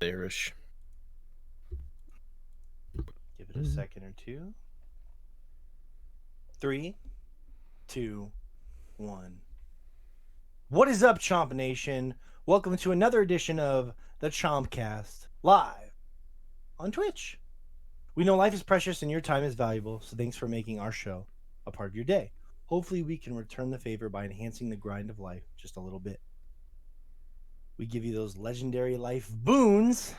there-ish. Give it a second or two. 3, 2, 1. What is up, Chomp Nation? Welcome to another edition of the Chompcast, live on Twitch. We know life is precious and your time is valuable, so thanks for making our show a part of your day. Hopefully we can return the favor by enhancing the grind of life just a little bit. We give you those legendary life boons.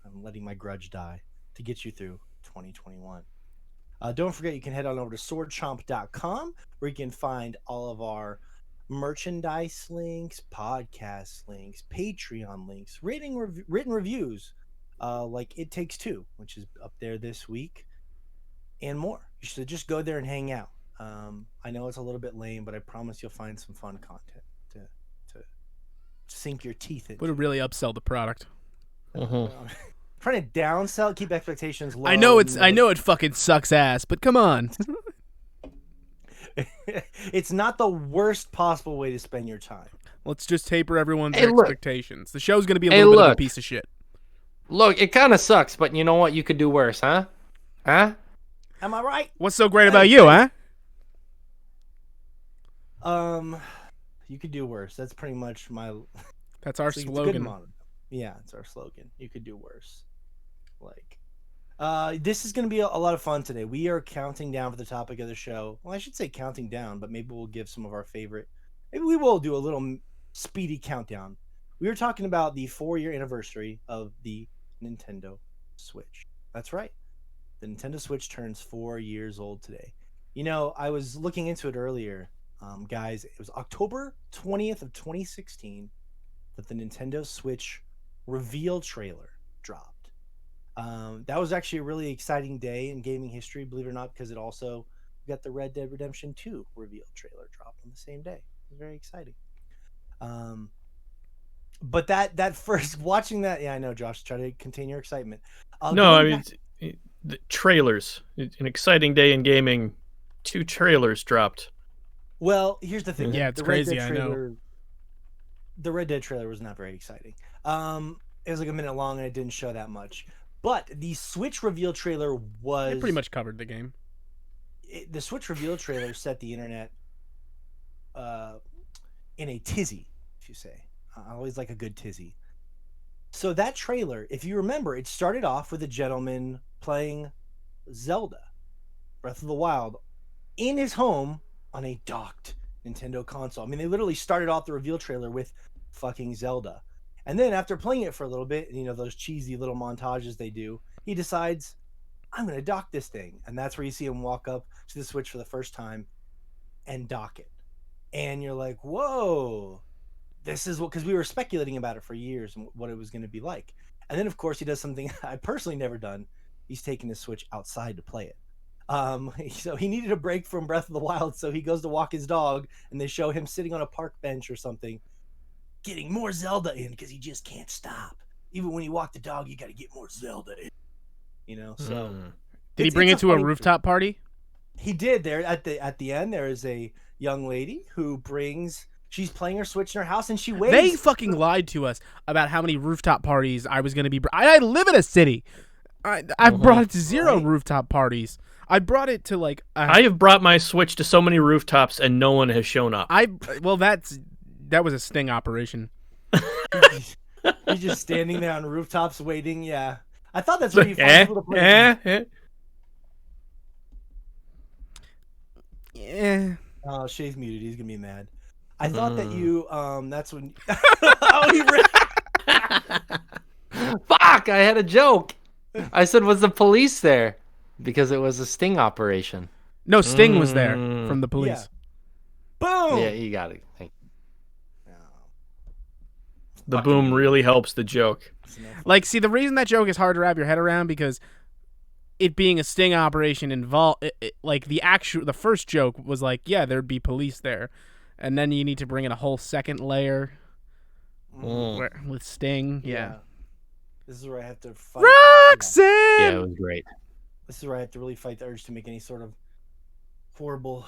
I'm letting my grudge die to get you through 2021. Don't forget, you can head on over to swordchomp.com where you can find all of our merchandise links, podcast links, Patreon links, written reviews, like It Takes Two, which is up there this week, and more. You should just go there and hang out. I know it's a little bit lame, but I promise you'll find some fun content to sink your teeth into. Would really upsell the product. Trying to downsell, keep expectations low. I know it fucking sucks ass, but come on. It's not the worst possible way to spend your time. Let's just taper everyone's expectations. The show's gonna be a Hey, little bit of a look. piece of shit. Look, it kind of sucks, but you know what? You could do worse, huh? Huh? Am I right? What's so great about you, huh? You could do worse. That's pretty much my. That's our it's a good slogan. motto. Yeah, it's our slogan. You could do worse. This is going to be a lot of fun today. We are counting down for the topic of the show. Well, I should say counting down, but maybe we'll give some of our favorite. Maybe we will do a little speedy countdown. We were talking about the 4-year anniversary of the Nintendo Switch. That's right. The Nintendo Switch turns 4 years old today. You know, I was looking into it earlier, guys. It was October 20th of 2016 that the Nintendo Switch reveal trailer dropped. That was actually a really exciting day in gaming history, believe it or not, because it also got the Red Dead Redemption 2 reveal trailer dropped on the same day. It was very exciting. But that first watching that, yeah, I know, Josh, try to contain your excitement. No, I mean, the trailers. An exciting day in gaming. 2 trailers dropped. Well, here's the thing. Yeah, it's the crazy, Red Dead I know. trailer, the Red Dead trailer was not very exciting. It was like a minute long and it didn't show that much. But the Switch reveal trailer was... It pretty much covered the game. The Switch reveal trailer set the internet in a tizzy, if you say. I always like a good tizzy. So that trailer, if you remember, it started off with a gentleman playing Zelda, Breath of the Wild, in his home on a docked Nintendo console. I mean, they literally started off the reveal trailer with fucking Zelda. And then after playing it for a little bit, you know, those cheesy little montages they do, he decides, I'm going to dock this thing. And that's where you see him walk up to the Switch for the first time and dock it. And you're like, whoa, this is what, because we were speculating about it for years and what it was going to be like. And then, of course, he does something I personally never done. He's taking his Switch outside to play it. So he needed a break from Breath of the Wild, so he goes to walk his dog, and they show him sitting on a park bench or something, getting more Zelda in because he just can't stop. Even when you walk the dog, you got to get more Zelda in. You know, so Did he bring it to a rooftop party? He did. There at the end, there is a young lady who she's playing her Switch in her house, and she waves. They fucking lied to us about how many rooftop parties I was going to be. I live in a city. I brought it to 0 rooftop parties. I brought it to like. I have brought my Switch to so many rooftops and no one has shown up. That was a sting operation. You're just standing there on rooftops waiting. Yeah, I thought that's where you find people to play. Yeah. Oh, Shay's muted. He's gonna be mad. I thought that you. That's when. Oh, he Fuck! I had a joke. I said, was the police there? Because it was a sting operation. No, Sting was there from the police. Boom. Yeah, you got it. The boom really helps the joke. Like, see, the reason that joke is hard to wrap your head around because it being a sting operation involved, like the first joke was like, yeah, there'd be police there, and then you need to bring in a whole second layer with Sting. Yeah. This is where I have to fight. Roxanne! Yeah, it was great. This is where I have to really fight the urge to make any sort of horrible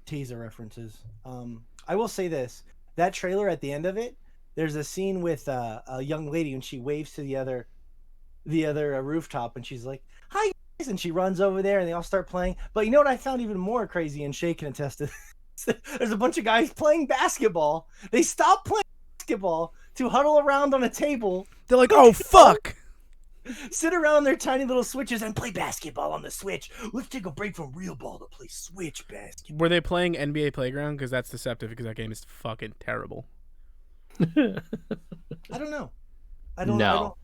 teaser references. I will say this: that trailer at the end of it There's a scene with a young lady and she waves to the other rooftop and she's like, "Hi guys," and she runs over there and they all start playing. But you know what I found even more crazy, and Shay can attest to this? There's a bunch of guys playing basketball. They stop playing basketball to huddle around on a table, They're like, oh fuck. sit around their tiny little switches and play basketball on the Switch. Let's take a break from real ball to play Switch basketball. Were they playing NBA Playground? Because that's deceptive. Because that game is fucking terrible. I don't know. I don't. No.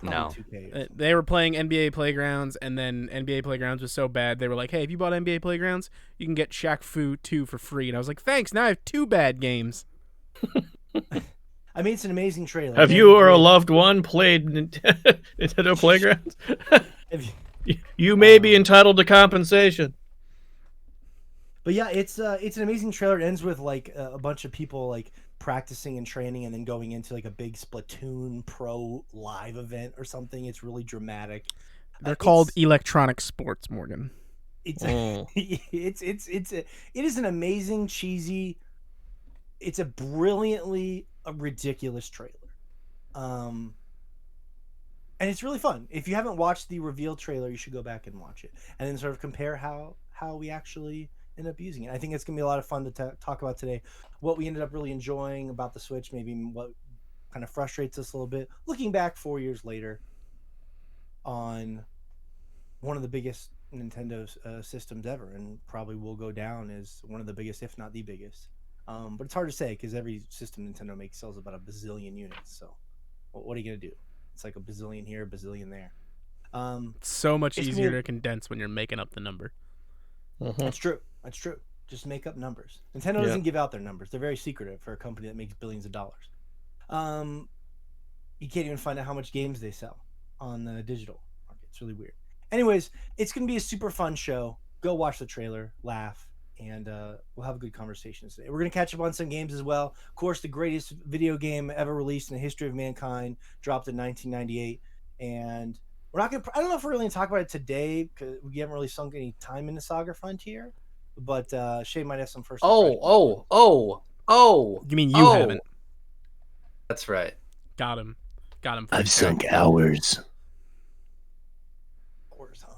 Probably 2K. They were playing NBA Playgrounds, and then NBA Playgrounds was so bad they were like, "Hey, if you bought NBA Playgrounds, you can get Shaq Fu 2 for free." And I was like, "Thanks. Now I have 2 bad games." I mean, it's an amazing trailer. Have you or a loved one played Nintendo Playgrounds? Have you- You may be entitled to compensation. But yeah, it's an amazing trailer. It ends with like a bunch of people like practicing and training, and then going into like a big Splatoon Pro live event or something. It's really dramatic. They're called electronic sports, Morgan. It's Oh. it is an amazing, cheesy. It's a brilliantly ridiculous trailer, and it's really fun. If you haven't watched the reveal trailer, you should go back and watch it, and then sort of compare how we actually end up using it. I think it's gonna be a lot of fun to talk about today. What we ended up really enjoying about the Switch, maybe what kind of frustrates us a little bit. Looking back 4 years later on one of the biggest Nintendo systems ever, and probably will go down as one of the biggest, if not the biggest. But it's hard to say because every system Nintendo makes sells about a bazillion units. So what are you gonna do? It's like a bazillion here, a bazillion there. It's so much It's easier weird. to condense when you're making up the number. That's true. That's true. Just make up numbers. Nintendo doesn't give out their numbers. They're very secretive for a company that makes billions of dollars. You can't even find out how much games they sell on the digital market. It's really weird. Anyways, it's going to be a super fun show. Go watch the trailer, laugh, and we'll have a good conversation today. We're going to catch up on some games as well. Of course, the greatest video game ever released in the history of mankind dropped in 1998. And we're not going to, I don't know if we're really going to talk about it today because we haven't really sunk any time into Saga Frontier. But Shay might have some first impressions. You mean you haven't? That's right. Got him. I've sunk hours. Hours, huh?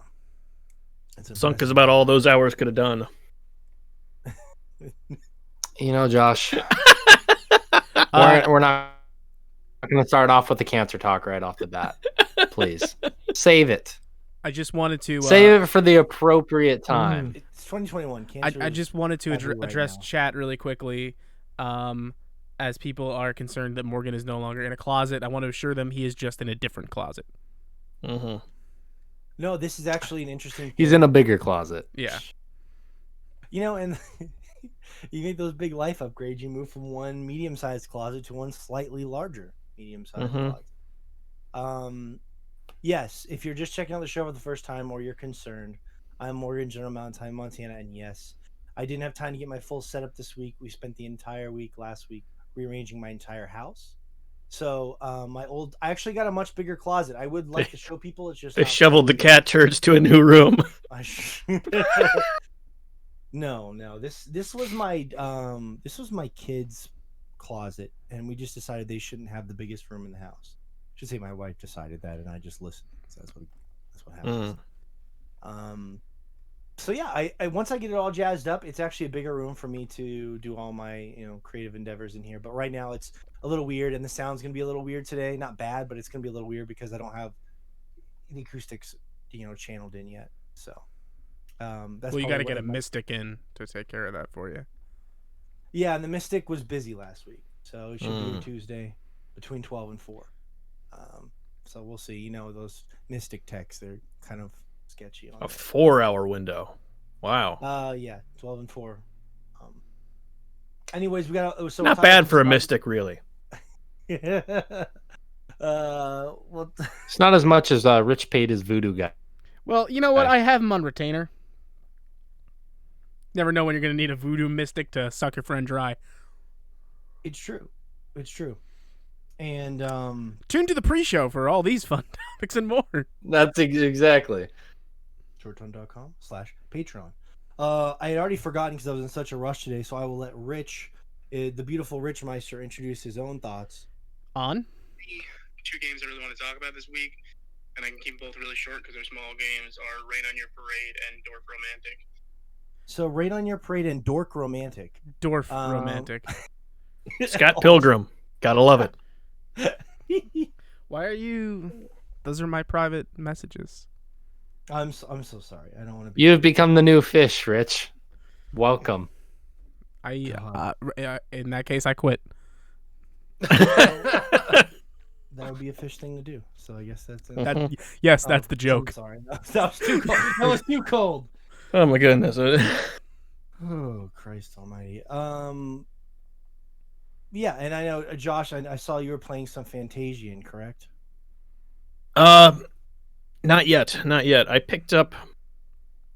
That's Sunk is about all those hours could have done. You know, Josh, Uh, we're not going to start off with the cancer talk right off the bat. Please save it. I just wanted to Save it for the appropriate time. It's 2021. Cancer I just wanted to everywhere address now. chat really quickly. As people are concerned that Morgan is no longer in a closet, I want to assure them he is just in a different closet. Mm-hmm. No, this is actually an interesting. He's in a bigger closet. Yeah. You know, and you make those big life upgrades. You move from one medium-sized closet to one slightly larger medium-sized closet. Yes, if you're just checking out the show for the first time or you're concerned, I'm Morgan, General Mountain, Montana, and yes, I didn't have time to get my full setup this week. We spent the entire week last week rearranging my entire house. So I actually got a much bigger closet. I would like to show people. It's just They not shoveled the fully- cat turds to a new room. No. This was my kids' closet, and we just decided they shouldn't have the biggest room in the house. I should say my wife decided that, and I just listened. So that's what happens. So yeah, I once I get it all jazzed up, it's actually a bigger room for me to do all my creative endeavors in here. But right now it's a little weird, and the sound's gonna be a little weird today. Not bad, but it's gonna be a little weird because I don't have the acoustics channeled in yet. So that's Well, you got to probably get a what I- Mystic in to take care of that for you. Yeah, and the Mystic was busy last week, so it should be a Tuesday between 12 and 4. So we'll see. Those Mystic techs, they're kind of sketchy on A that. 4-hour window. Wow. Yeah, 12 and 4. Anyways, we got so Not bad for a Mystic, really. Well, It's not as much as Rich paid his voodoo guy. Well, you know what? Okay. I have him on retainer. Never know when you're going to need a voodoo mystic to suck your friend dry. it's true. It's true. And Tune to the pre-show for all these fun topics and more. That's exactly. shortone.com/Patreon. I had already forgotten because I was in such a rush today, so I will let Rich, the beautiful Rich Meister, introduce his own thoughts On? Two games I really want to talk about this week, and I can keep both really short because they're small games, are Rain on Your Parade and Dork Romantic. So Rain on Your Parade and Dork Romantic. Dwarf romantic. Scott Pilgrim. Gotta love it. Why are you? Those are my private messages. I'm so sorry. I don't want to be. You have become the new fish, Rich. Welcome. In that case, I quit. That would be a fish thing to do. So I guess that's it. Yes, that's the I'm joke. sorry. That was too cold. That was too cold. Oh my goodness. Oh Christ Almighty. Yeah, and I know Josh. I saw you were playing some Fantasian, correct? Not yet. I picked up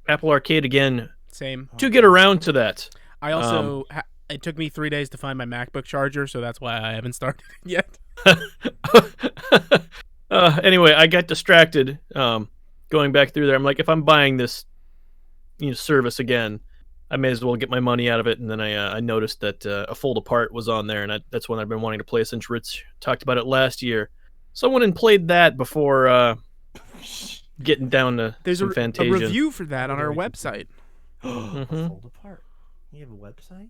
Apple Arcade again Same. to get around to that. I also it took me 3 days to find my MacBook charger, so that's why I haven't started it yet. Anyway, I got distracted going back through there. I'm like, if I'm buying this service again, I may as well get my money out of it. And then I noticed that A Fold Apart was on there, and that's one I've been wanting to play since Rich talked about it last year. So I went and played that before getting down to There's some a Fantasia. review for that on our website. Fold Apart. You have a website?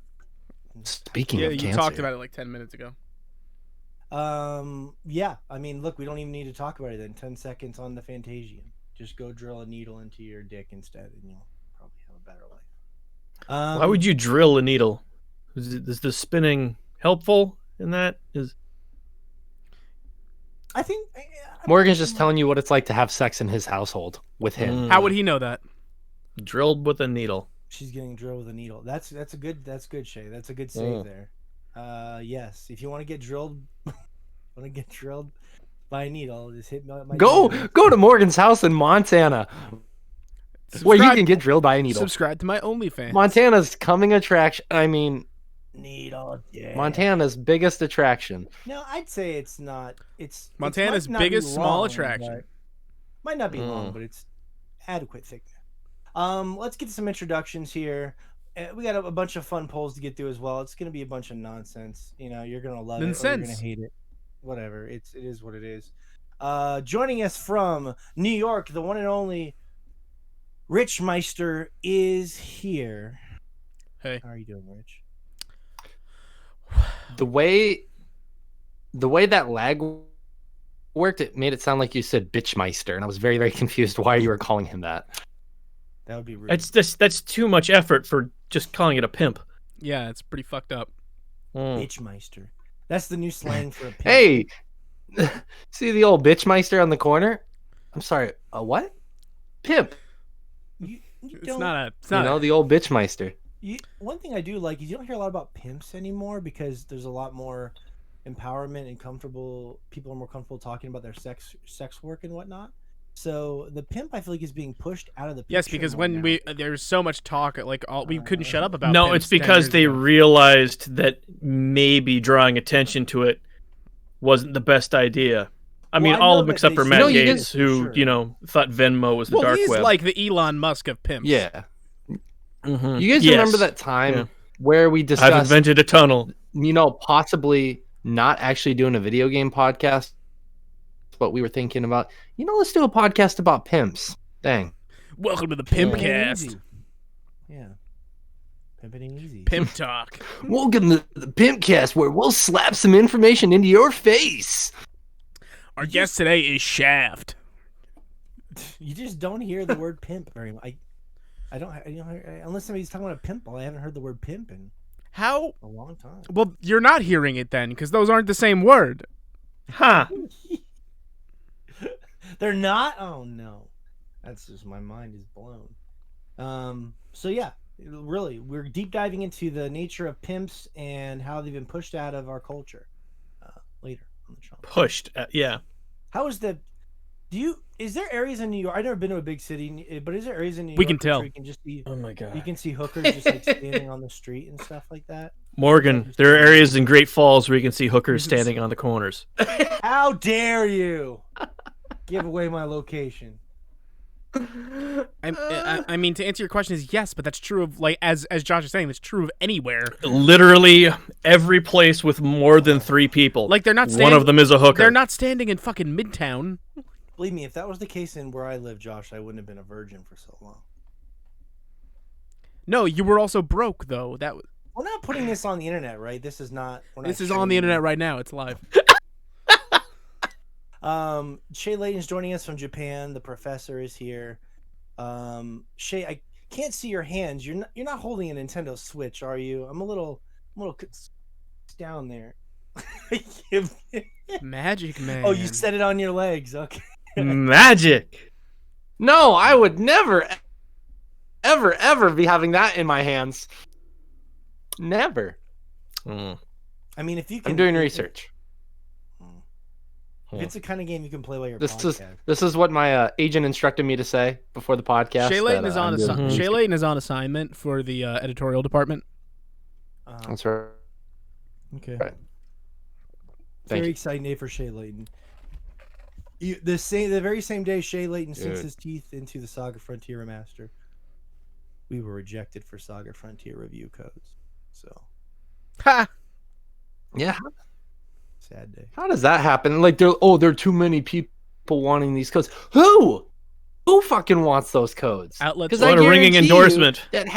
Speaking Yeah, of you cancer, talked about it like 10 minutes ago. Yeah. I mean, look, we don't even need to talk about it then. 10 seconds on the Fantasian. Just go drill a needle into your dick instead, and you'll probably have a better life. Why would you drill a needle? Is the spinning helpful in that? I think Morgan's just telling you what it's like to have sex in his household with him. How would he know that? Drilled with a needle. she's getting drilled with a needle. That's good, Shay. That's a good save there. Yes, if you want to get drilled, by a needle, just hit my Go DMs. go to Morgan's house in Montana, where you Subscribe- can get drilled by a needle. Subscribe to my OnlyFans. Montana's coming attraction. I mean, Needle. Yeah. Montana's biggest attraction. No, I'd say it's not. It's Montana's it might not be biggest small long, attraction. but- Might not be long, but it's adequate thickness. Let's get to some introductions here. We got a bunch of fun polls to get through as well. It's going to be a bunch of nonsense. You know, you're going to love it or you're going to Nonsense. hate it. Whatever. It is what it is. Joining us from New York, the one and only Rich Meister is here. Hey. How are you doing, Rich? The way that lag worked, it made it sound like you said Bitchmeister, and I was very, very confused why you were calling him that. That would be rude. That's too much effort for just calling it a pimp. Yeah, it's pretty fucked up. Bitch Meister. That's the new slang for a pimp. Hey, see the old Bitchmeister on the corner? I'm sorry, a what? Pimp. You It's don't- not a. It's You not. know, the old Bitchmeister. One thing I do like is you don't hear a lot about pimps anymore because there's a lot more empowerment and people are more comfortable talking about their sex work and whatnot. So the pimp, I feel like, is being pushed out of the picture. Yes, because more when now. there's so much talk, like we couldn't shut up about. No, pimps it's 10 because years they ago. realized that maybe drawing attention to it wasn't the best idea. I mean, I all know of them that except they for should- Matt No, you Gates, did- who, sure. thought Venmo was the Well, dark he's web. like the Elon Musk of pimps. Yeah. Mhm. You guys Yes. remember that time Yeah. where we I've discussed, invented a tunnel. possibly not actually doing a video game podcast, but we were thinking about, let's do a podcast about pimps. Dang. Welcome to the Pimping ain't Pimpcast. easy. Yeah. Pimping ain't easy. Pimp talk. Welcome to the Pimpcast, where we'll slap some information into your face. Our guest today is Shaft. You just don't hear the word pimp very much. I don't, unless somebody's talking about a pimple, I haven't heard the word pimp in How? a long time. Well, you're not hearing it then, because those aren't the same word. Huh. They're not? Oh no. That's just, my mind is blown. So yeah, really, we're deep diving into the nature of pimps and how they've been pushed out of our culture. Later on the show. Pushed. Yeah. How is the? Is there areas in New York? I've never been to a big city, but is there areas in New York We can where tell. you can just see, Oh my god. you can see hookers just like standing on the street and stuff like that? Morgan, there are areas in Great Falls where you can see hookers standing on the corners. How dare you give away my location? I mean, to answer your question is yes, but that's true of like as Josh is saying, that's true of anywhere. Literally every place with more than 3 people. Like they're not one of them is a hooker. They're not standing in fucking Midtown. Believe me, if that was the case in where I live, Josh, I wouldn't have been a virgin for so long. No, you were also broke though. That was. We're not putting this on the internet, right? This is not. This is on the internet right now. It's live. Shay Layton's joining us from Japan. The professor is here. Shay, I can't see your hands. You're not holding a Nintendo Switch, are you? I'm a little down there. Magic man. Oh, you set it on your legs. Okay. Magic. No, I would never, ever be having that in my hands. Never. Mm. I mean, if you can, I'm doing research. If it's the kind of game you can play while you're This is what my agent instructed me to say before the podcast. Shay Layton is on Shay Layton is on assignment for the editorial department. That's right. Okay. Right. Very exciting day for Shay Layton. The very same day Shay Layton sinks his teeth into the Saga Frontier remaster, we were rejected for Saga Frontier review codes. So, Ha! Yeah. Sad day. How does that happen? Like, there are too many people wanting these codes. Who fucking wants those codes? Outlets. What a ringing endorsement. That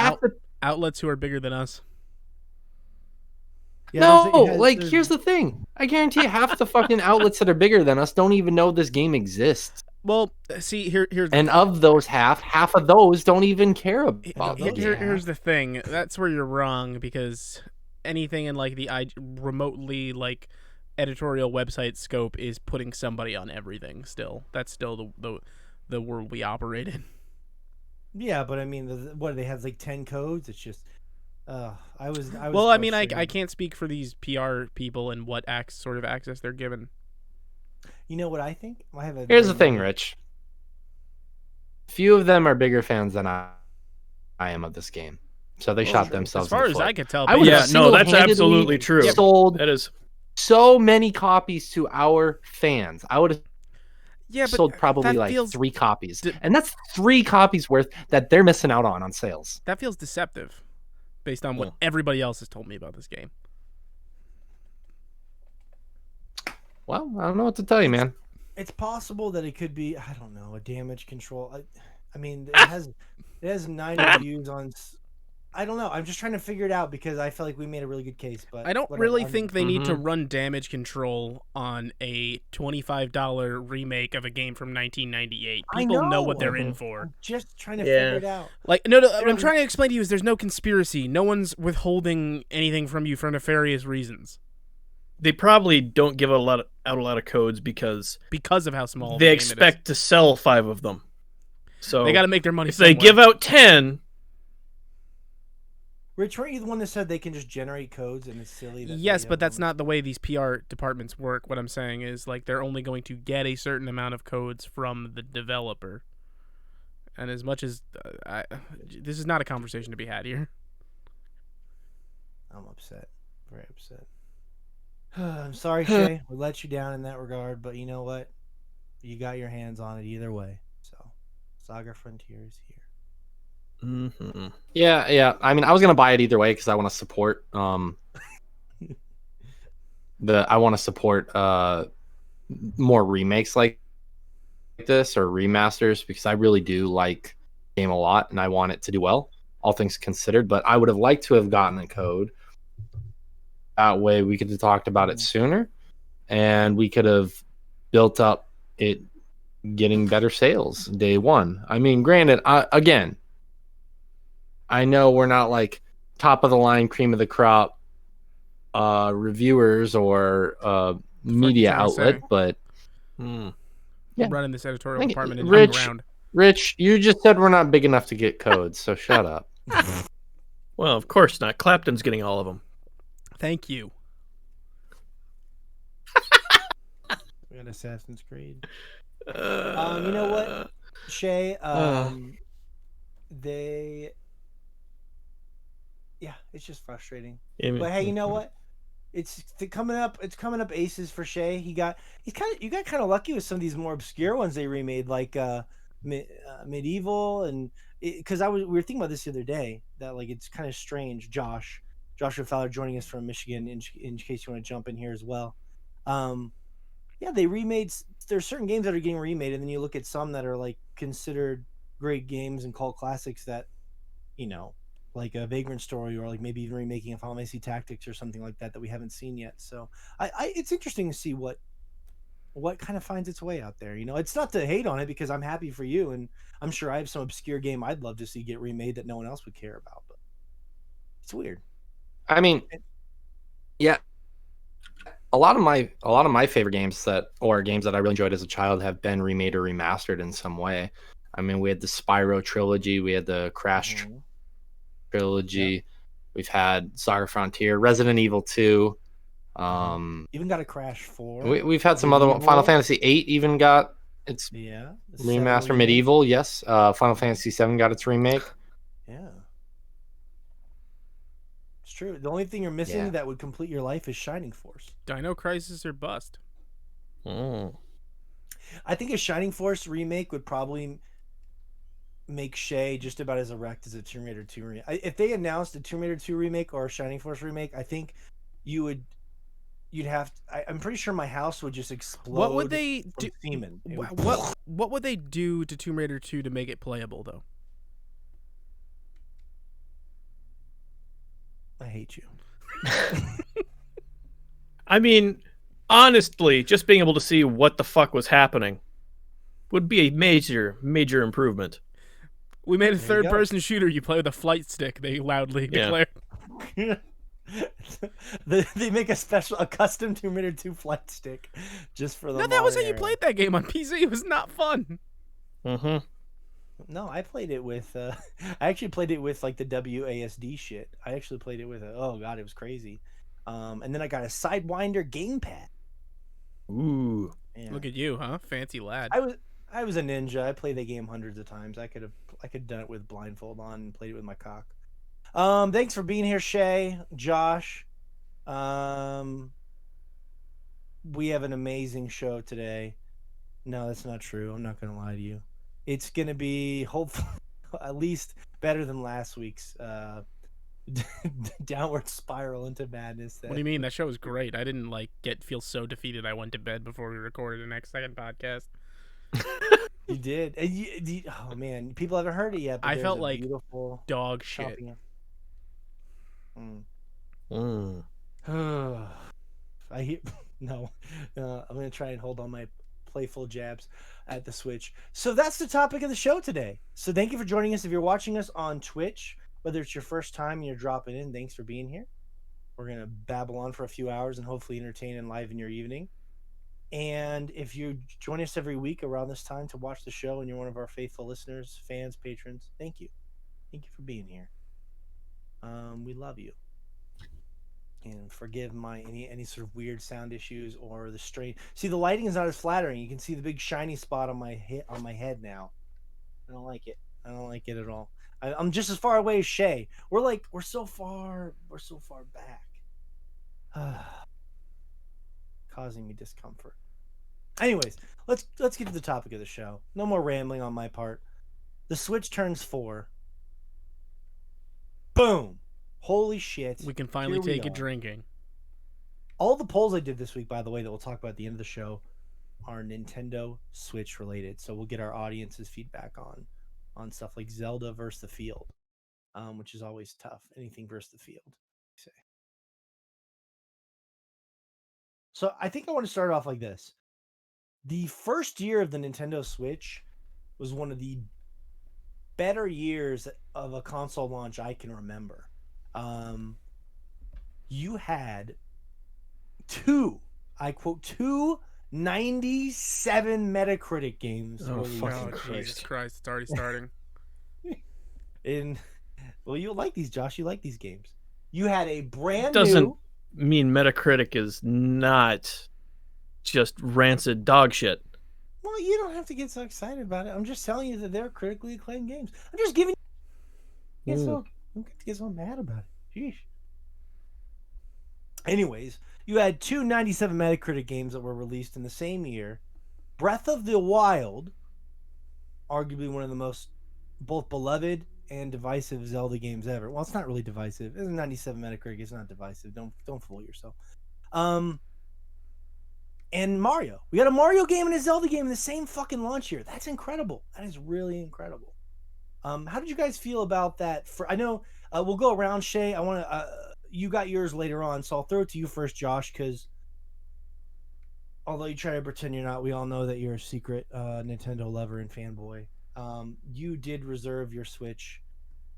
outlets who are bigger than us. Yeah, here's the thing. I guarantee you half the fucking outlets that are bigger than us don't even know this game exists. Well, see, here's and of those half of those don't even care about those. Here's the thing. That's where you're wrong, because anything in like the remotely like editorial website scope is putting somebody on everything. Still, that's still the world we operate in. Yeah, but I mean, what, they have like 10 codes? It's just I was well, I mean, I can't speak for these PR people and what sort of access they're given. You know what I think? Here's the thing, Rich. Few of them are bigger fans than I am of this game, so they shot themselves. As far in the as foot. I could tell, that's absolutely true. Sold that is so many copies to our fans. I would have sold probably like 3 copies, and that's 3 copies worth that they're missing out on sales. That feels deceptive, based on what everybody else has told me about this game. Well, I don't know what to tell you, man. It's possible that it could be, I don't know, a damage control. I mean, it has 9 reviews on. I don't know. I'm just trying to figure it out because I feel like we made a really good case. But I don't really think they need to run damage control on a $25 remake of a game from 1998. People know what they're in for. I'm just trying to figure it out. Like, no, what I'm trying to explain to you is there's no conspiracy. No one's withholding anything from you for nefarious reasons. They probably don't give out a lot of codes because of how small they expect to sell 5 of them. So they got to make their money. If they give out 10. Rich, weren't you the one that said they can just generate codes and it's silly? Yes, but that's not the way these PR departments work. What I'm saying is, like, they're only going to get a certain amount of codes from the developer. And as much as this is not a conversation to be had here. I'm upset. Very upset. I'm sorry, Shay. We let you down in that regard, but you know what? You got your hands on it either way. So, Saga Frontier is here. Mm-hmm. Yeah. I mean, I was gonna buy it either way because I want to support more remakes like this or remasters, because I really do like the game a lot and I want it to do well, all things considered. But I would have liked to have gotten a code. That way we could have talked about it sooner and we could have built up it getting better sales day one. I mean, granted, again, I know we're not like top of the line, cream of the crop reviewers or media outlet, but I'm running this editorial department in underground. Rich, you just said we're not big enough to get codes, so shut up. Well, of course not. Clapton's getting all of them. Thank you. We got Assassin's Creed. You know what, Shay? It's just frustrating. But hey, you know what? It's coming up. It's coming up aces for Shay. You got kind of lucky with some of these more obscure ones they remade, like medieval, and because we were thinking about this the other day, that like it's kind of strange. Joshua Fowler joining us from Michigan, in case you want to jump in here as well. Yeah, they remade. There's certain games that are getting remade, and then you look at some that are like considered great games and cult classics that, like a Vagrant Story, or like maybe even remaking a Final Fantasy Tactics or something like that we haven't seen yet. So it's interesting to see what kind of finds its way out there. It's not to hate on it, because I'm happy for you, and I'm sure I have some obscure game I'd love to see get remade that no one else would care about. But it's weird. I mean, yeah, a lot of my favorite games games that I really enjoyed as a child have been remade or remastered in some way. I mean, we had the Spyro trilogy, we had the Crash trilogy, Yep. we've had Saga Frontier, Resident Evil 2. Even got a Crash 4. We've had some other one. Final Fantasy 8 even got its the 7 remaster. remake. Medieval, yes. Final Fantasy 7 got its remake. Yeah. It's true. The only thing you're missing that would complete your life is Shining Force. Dino Crisis or bust. I think a Shining Force remake would probably make Shay just about as erect as a Tomb Raider 2 remake. If they announced a Tomb Raider 2 remake or a Shining Force remake, I think you'd have I'm pretty sure my house would just explode. What would they do? Semen. What would they do to Tomb Raider 2 to make it playable, though? I hate you. I mean, honestly, just being able to see what the fuck was happening would be a major We improvement. made a third-person shooter you play with a flight stick, they loudly declared. They make a custom Tomb Raider 2 flight stick just for the. No, that was how you played that game on PC. It was not fun. Mm-hmm. No, I played it with. I actually played it with like the WASD shit. I actually played it with oh god, it was crazy. And then I got a Sidewinder gamepad. Ooh, Yeah. Look at you, huh? Fancy lad. I was a ninja. I played the game hundreds of times. I could have done it with blindfold on and played it with my cock. Thanks for being here, Shay, Josh. We have an amazing show today. No, that's not true. I'm not gonna lie to you. It's gonna be hopefully at least better than last week's downward spiral into madness. What do you mean? That show was great. I didn't feel so defeated I went to bed before we recorded the next second podcast. You did. And oh man, people haven't heard it yet. But I felt like beautiful dog shit. I hear no. I'm gonna try and hold on my playful jabs at the Switch. So that's the topic of the show today. So thank you for joining us. If you're watching us on Twitch, whether it's your first time and you're dropping in, thanks for being here. We're gonna babble on for a few hours and hopefully entertain and liven your evening. And if you join us every week around this time to watch the show and you're one of our faithful listeners, fans, patrons, thank you. Thank you for being here. We love you. And forgive my any sort of weird sound issues or the strain. See, the lighting is not as flattering. You can see the big shiny spot on my head now. I don't like it. I don't like it at all. I'm just as far away as Shay. We're so far back. Causing me discomfort. Anyways, let's get to the topic of the show. No more rambling on my part. The Switch turns 4. Boom. Holy shit. We can finally take it drinking. All the polls I did this week, by the way, that we'll talk about at the end of the show, are Nintendo Switch related. So we'll get our audience's feedback on stuff like Zelda versus the field, which is always tough. Anything versus the field. So I think I want to start off like this. The first year of the Nintendo Switch was one of the better years of a console launch I can remember. You had two 97 Metacritic games. Oh, Jesus Christ, it's already starting. Well, you'll like these, Josh. You like these games. You had a brand Doesn't new... mean Metacritic is not just rancid dog shit. Well, you don't have to get so excited about it. I'm just telling you that they're critically acclaimed games. I'm just giving you... I'm going to get so mad about it. Sheesh. Anyways, you had two 97 Metacritic games that were released in the same year. Breath of the Wild arguably one of the most both beloved and divisive Zelda games ever. Well, it's not really divisive. It's a 97 Metacritic. It's not divisive. Don't fool yourself. And Mario. We got a Mario game and a Zelda game in the same fucking launch year. That's incredible. That is really incredible. How did you guys feel about that? I know we'll go around, Shay. I want to. You got yours later on, so I'll throw it to you first, Josh, because although you try to pretend you're not, we all know that you're a secret Nintendo lover and fanboy. You did reserve your Switch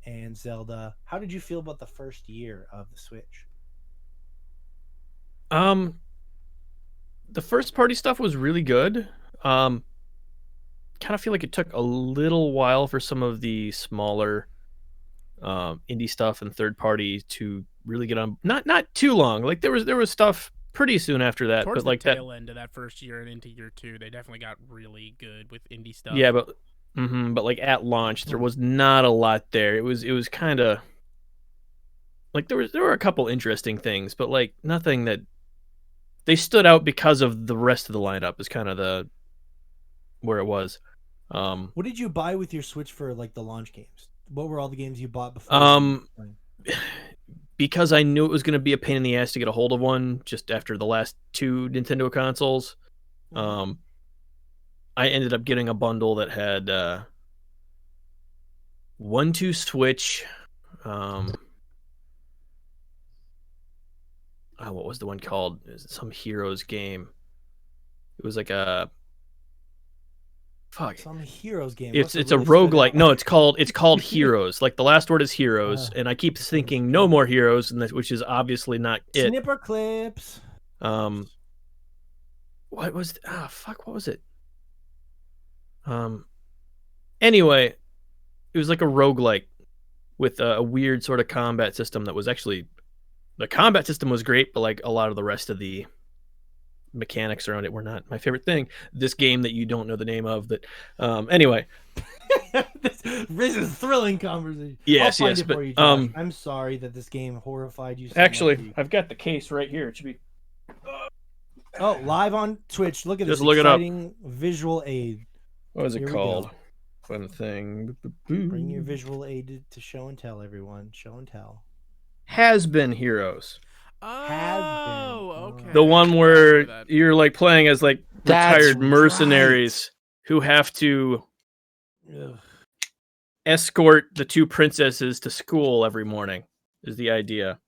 and Zelda. How did you feel about the first year of the Switch? The first party stuff was really good. Kind of feel like it took a little while for some of the smaller indie stuff and third party to really get on. Not too long. Like there was stuff pretty soon after that, Towards but like the tail end of that first year and into year 2, they definitely got really good with indie stuff. Yeah, but like at launch, there was not a lot there. It was kind of like there were a couple interesting things, but like nothing that they stood out because of the rest of the lineup is kind of the where it was. What did you buy with your Switch for like the launch games? What were all the games you bought before? Because I knew it was going to be a pain in the ass to get a hold of one just after the last 2 Nintendo consoles. I ended up getting a bundle that had 1-2 Switch. What was the one called? It was some Heroes game. It was like a some Heroes game. It's a roguelike. No, it's called Heroes. Like the last word is Heroes, and I keep thinking no more Heroes, and which is obviously not it. Snipper clips. What was what was it? Anyway, it was like a roguelike with a weird sort of combat system that was actually the combat system was great, but like a lot of the rest of the mechanics around it were not my favorite thing. This game that you don't know the name of, that anyway. This is a thrilling conversation. Yes, but you, I'm sorry that this game horrified you so actually much. I've got the case right here. It should be live on Twitch. Look at Just this look exciting visual aid. What is it called? Fun thing. Bring your visual aid to show and tell, everyone. Show and tell. Has Been Heroes. Oh, okay. The one where you're like playing as like retired mercenaries who have to escort the 2 princesses to school every morning is the idea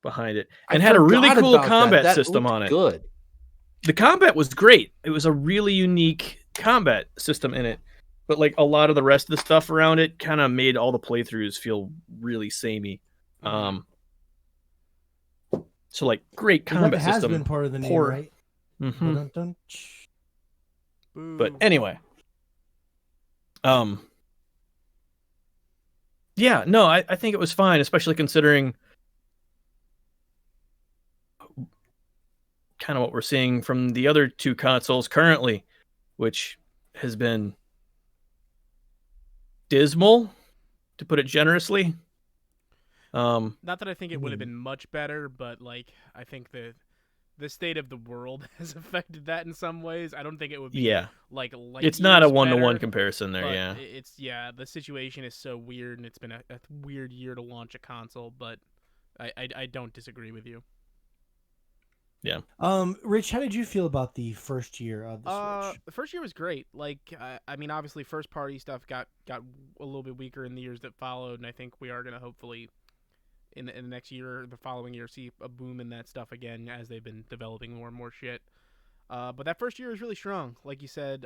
behind it. And had a really cool combat system on it. Good. The combat was great. It was a really unique combat system in it. But like a lot of the rest of the stuff around it kind of made all the playthroughs feel really samey. So like great combat has system. Been part of the name, right? Mm-hmm. But anyway, yeah, no, I think it was fine, especially considering kind of what we're seeing from the other 2 consoles currently, which has been dismal, to put it generously. Not that I think it would have been much better, but like I think the state of the world has affected that in some ways. I don't think it would be like it's not a 1-to-1 comparison there. Yeah, it's the situation is so weird, and it's been a weird year to launch a console. But I don't disagree with you. Yeah. Rich, how did you feel about the first year of the Switch? The first year was great. Like, I mean, obviously, first party stuff got a little bit weaker in the years that followed, and I think we are gonna hopefully in the next year, the following year, see a boom in that stuff again as they've been developing more and more shit. But that first year was really strong. Like you said,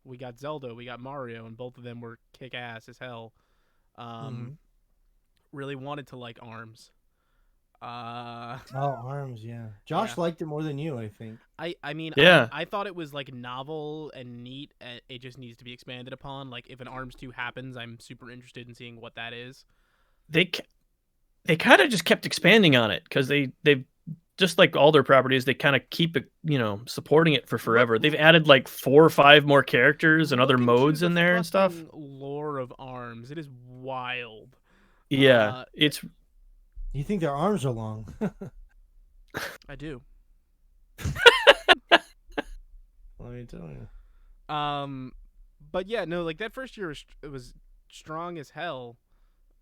we got Zelda, we got Mario, and both of them were kick ass as hell. Really wanted to like ARMS. ARMS, yeah. Josh liked it more than you, I think. I mean, yeah. I thought it was like novel and neat. It just needs to be expanded upon. Like if an ARMS 2 happens, I'm super interested in seeing what that is. They kind of just kept expanding on it because they've just like all their properties, they kind of keep it, supporting it for forever. They've added like 4 or 5 more characters and other modes in there and stuff. Lore of ARMS, it is wild. Yeah, it's. You think their arms are long? I do. Let me tell you. But yeah, no, like that first year it was strong as hell.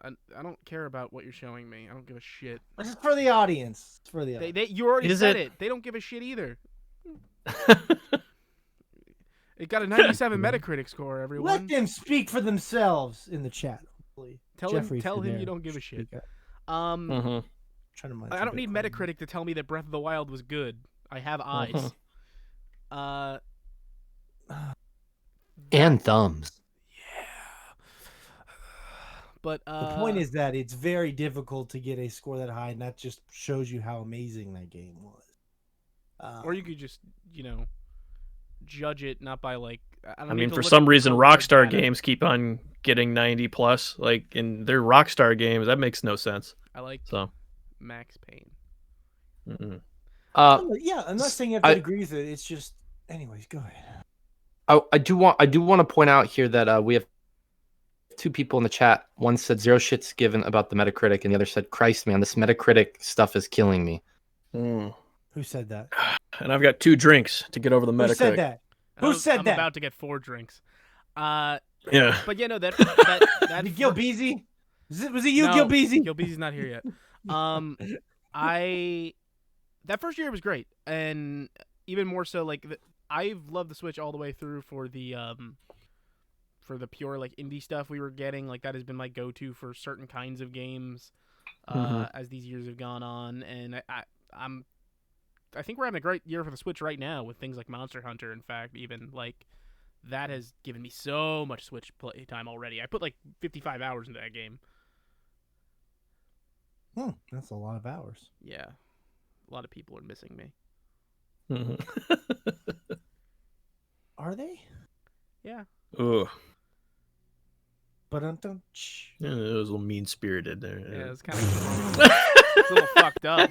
I don't care about what you're showing me. I don't give a shit. This is for the audience. It's for the audience. You already Is said it? it. They don't give a shit either. It got a 97 Metacritic score. Everyone, Let them speak for themselves in the chat. Hopefully. tell Jeffrey, him if you you're don't give a shit. there, Mm-hmm. trying to I don't need Metacritic to tell me that Breath of the Wild was good. I have eyes. And thumbs. But The point is that it's very difficult to get a score that high, and that just shows you how amazing that game was. or you could just judge it not by like. I I mean, for some reason, Rockstar games keep on getting 90 plus. Like in their Rockstar games, that makes no sense. I like So, Max Payne. mm-mm. Yeah, I'm not saying you have to agree with it. It's just, anyways, go ahead. I do want to point out here that we have two people in the chat. One said zero shits given about the Metacritic, and the other said, "Christ, man, this Metacritic stuff is killing me." Who said that? And I've got 2 drinks to get over the Metacritic. Who said that? Who said I'm that? about to get 4 drinks. Yeah. But yeah, no, that Gil Beasy? Was it you, Gil Beasy? Gil Beasy's not here yet. That first year was great, and even more so, like I've loved the Switch all the way through for the pure like indie stuff we were getting. Like that has been my go-to for certain kinds of games as these years have gone on, and I think we're having a great year for the Switch right now with things like Monster Hunter. In fact, even like that has given me so much Switch play time already. I put like 55 hours into that game. That's a lot of hours. Yeah, a lot of people are missing me. Mm-hmm. Are they? Yeah. Ugh. But Yeah, it was a little mean spirited there. Yeah, it's kind of it's a little fucked up.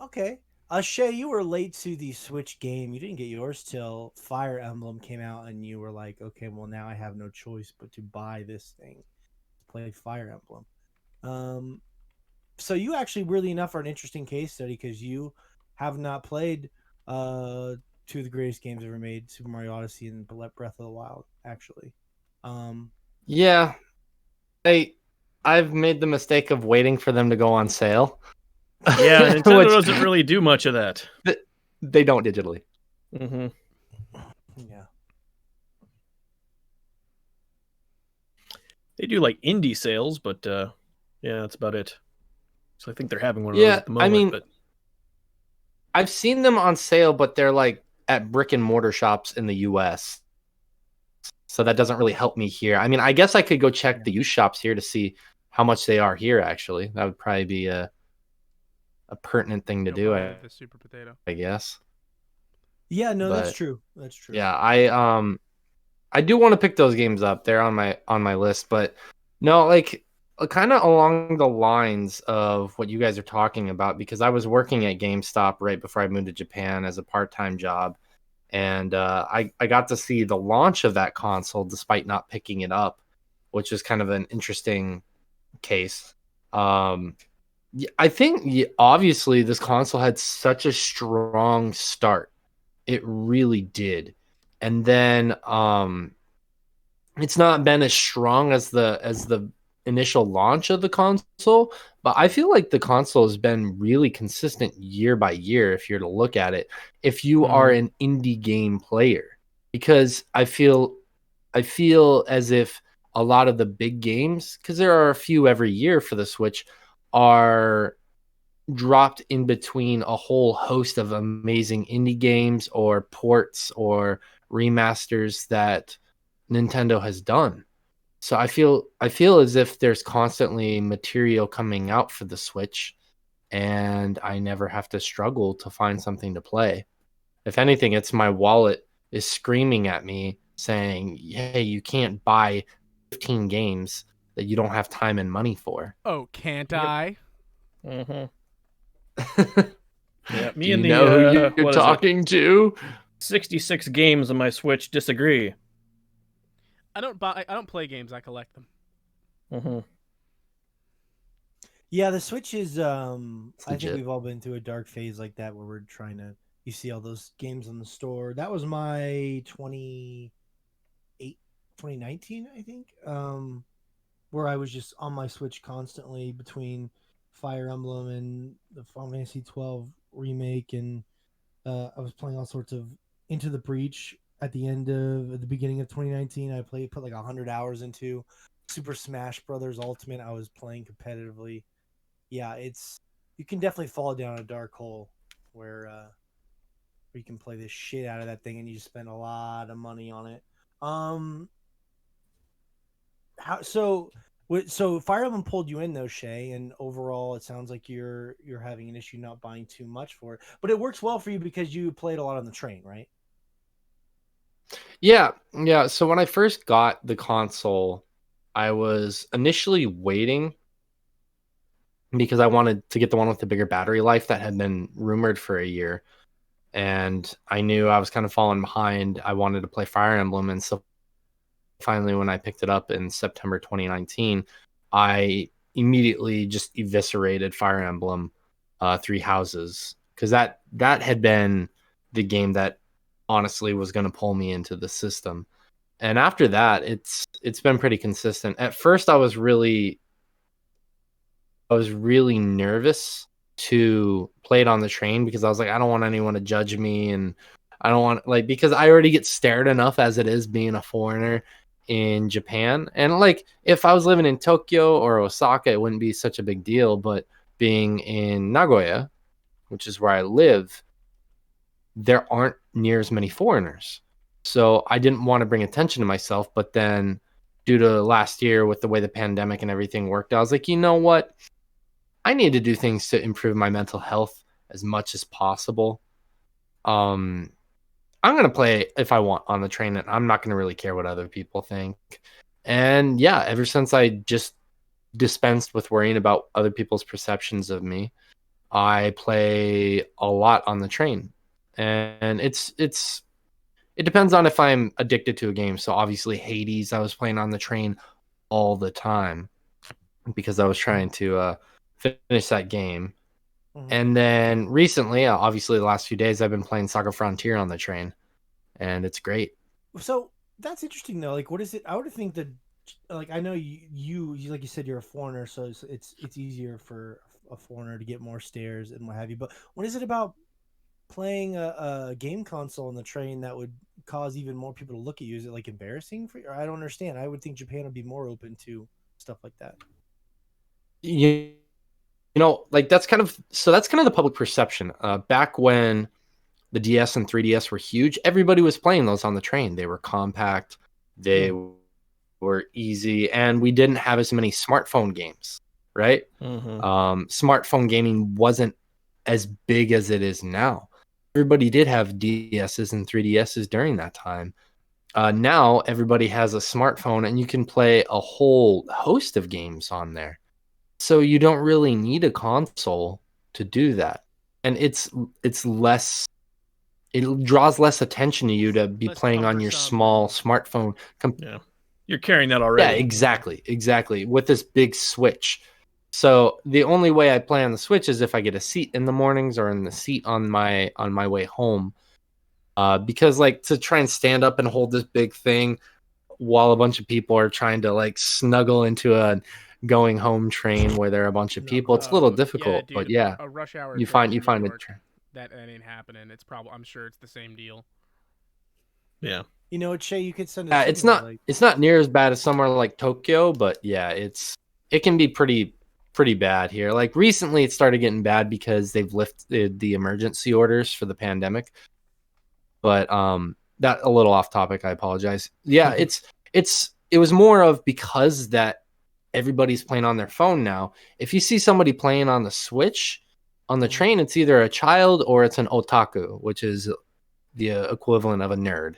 Okay. Shay, you were late to the Switch game. You didn't get yours till Fire Emblem came out, and you were like, okay, well, now I have no choice but to buy this thing to play Fire Emblem. So you actually, weirdly enough, are an interesting case study because you have not played 2 of the greatest games ever made, Super Mario Odyssey and Breath of the Wild, actually. Yeah, I've made the mistake of waiting for them to go on sale. Yeah, Nintendo doesn't really do much of that. They don't digitally. Mm-hmm. Yeah. They do like indie sales, but yeah, that's about it. So I think they're having one of those at the moment. I mean, but I've seen them on sale, but they're like at brick and mortar shops in the US. So that doesn't really help me here. I mean, I guess I could go check the used shops here to see how much they are here, actually. That would probably be a pertinent thing to do, The super potato. I guess. Yeah, no, that's true. That's true. Yeah, I do want to pick those games up. They're on my list, but no, like kind of along the lines of what you guys are talking about, because I was working at GameStop right before I moved to Japan as a part-time job, and I got to see the launch of that console despite not picking it up, which is kind of an interesting case. I think obviously this console had such a strong start. It really did. And then it's not been as strong as the initial launch of the console, but I feel like the console has been really consistent year by year if you're to look at it, if you are an indie game player, because I feel as if a lot of the big games, because there are a few every year for the Switch, are dropped in between a whole host of amazing indie games or ports or remasters that Nintendo has done. So I feel as if there's constantly material coming out for the Switch, and I never have to struggle to find something to play. If anything, it's my wallet is screaming at me saying, "Hey, you can't buy 15 games that you don't have time and money for." Oh, can't I? mm-hmm. Yeah, me Do and you know who you're what is talking to? 66 games on my Switch disagree. I don't play games. I collect them. Mm-hmm. Yeah, the Switch is I think legit. we've all been through a dark phase like that where we're trying to you see all those games in the store. That was my 2019, I think, where I was just on my Switch constantly between Fire Emblem and the Final Fantasy 12 remake, and I was playing all sorts of Into the Breach at the beginning of 2019. I put like 100 hours into Super Smash Brothers Ultimate. I was playing competitively. Yeah, you can definitely fall down a dark hole where you can play this shit out of that thing and you just spend a lot of money on it. How so Fire Emblem pulled you in though, Shay, and overall it sounds like you're having an issue not buying too much for it. But it works well for you because you played a lot on the train, right? Yeah, yeah. So when I first got the console, I was initially waiting because I wanted to get the one with the bigger battery life that had been rumored for a year. And I knew I was kind of falling behind. I wanted to play Fire Emblem. And so finally, when I picked it up in September 2019, I immediately just eviscerated Fire Emblem Three Houses, because that had been the game that honestly was going to pull me into the system. And after that, it's been pretty consistent. At first, I was really nervous to play it on the train because I was like, I don't want anyone to judge me, and I don't want, like, because I already get stared enough as it is being a foreigner in Japan. And like if I was living in Tokyo or Osaka, it wouldn't be such a big deal, but being in Nagoya, which is where I live, there aren't near as many foreigners. So I didn't want to bring attention to myself, but then due to last year with the way the pandemic and everything worked, I was like, you know what? I need to do things to improve my mental health as much as possible. I'm going to play if I want on the train, and I'm not going to really care what other people think. And yeah, ever since I just dispensed with worrying about other people's perceptions of me, I play a lot on the train. And it depends on if I'm addicted to a game. So obviously Hades, I was playing on the train all the time because I was trying to finish that game. Mm-hmm. And then recently, obviously the last few days, I've been playing Saga Frontier on the train, and it's great. So that's interesting though. Like, what is it? I would think that, like, I know you like you said, you're a foreigner, so it's easier for a foreigner to get more stares and what have you. But what is it about playing a game console on the train that would cause even more people to look at you? Is it like embarrassing for you? Or I don't understand. I would think Japan would be more open to stuff like that. You, you know, like that's kind of the public perception. Back when the DS and 3DS were huge, everybody was playing those on the train. They were compact, they were easy, and we didn't have as many smartphone games, right? Mm-hmm. Smartphone gaming wasn't as big as it is now. Everybody did have DSs and 3DSs during that time. Now everybody has a smartphone, and you can play a whole host of games on there. So you don't really need a console to do that. And it's less, it draws less attention to you to be Less playing on your cumbersome small and- smartphone. Yeah, you're carrying that Yeah, already. exactly. With this big Switch. So the only way I play on the Switch is if I get a seat in the mornings or in the seat on my way home. Because like to try and stand up and hold this big thing while a bunch of people are trying to like snuggle into a going home train where there are a bunch of people, it's a little difficult. Yeah, but dude, yeah, a rush hour you train find in New it. York, that ain't happening. It's probably, I'm sure it's the same deal. Yeah. You know, Che, you could send a signal, It's not near as bad as somewhere like Tokyo, but yeah, it can be pretty bad here. Like recently it started getting bad because they've lifted the emergency orders for the pandemic. But that a little off topic, I apologize. Yeah, it was more of because that everybody's playing on their phone now. If you see somebody playing on the Switch on the train, it's either a child or it's an otaku, which is the equivalent of a nerd.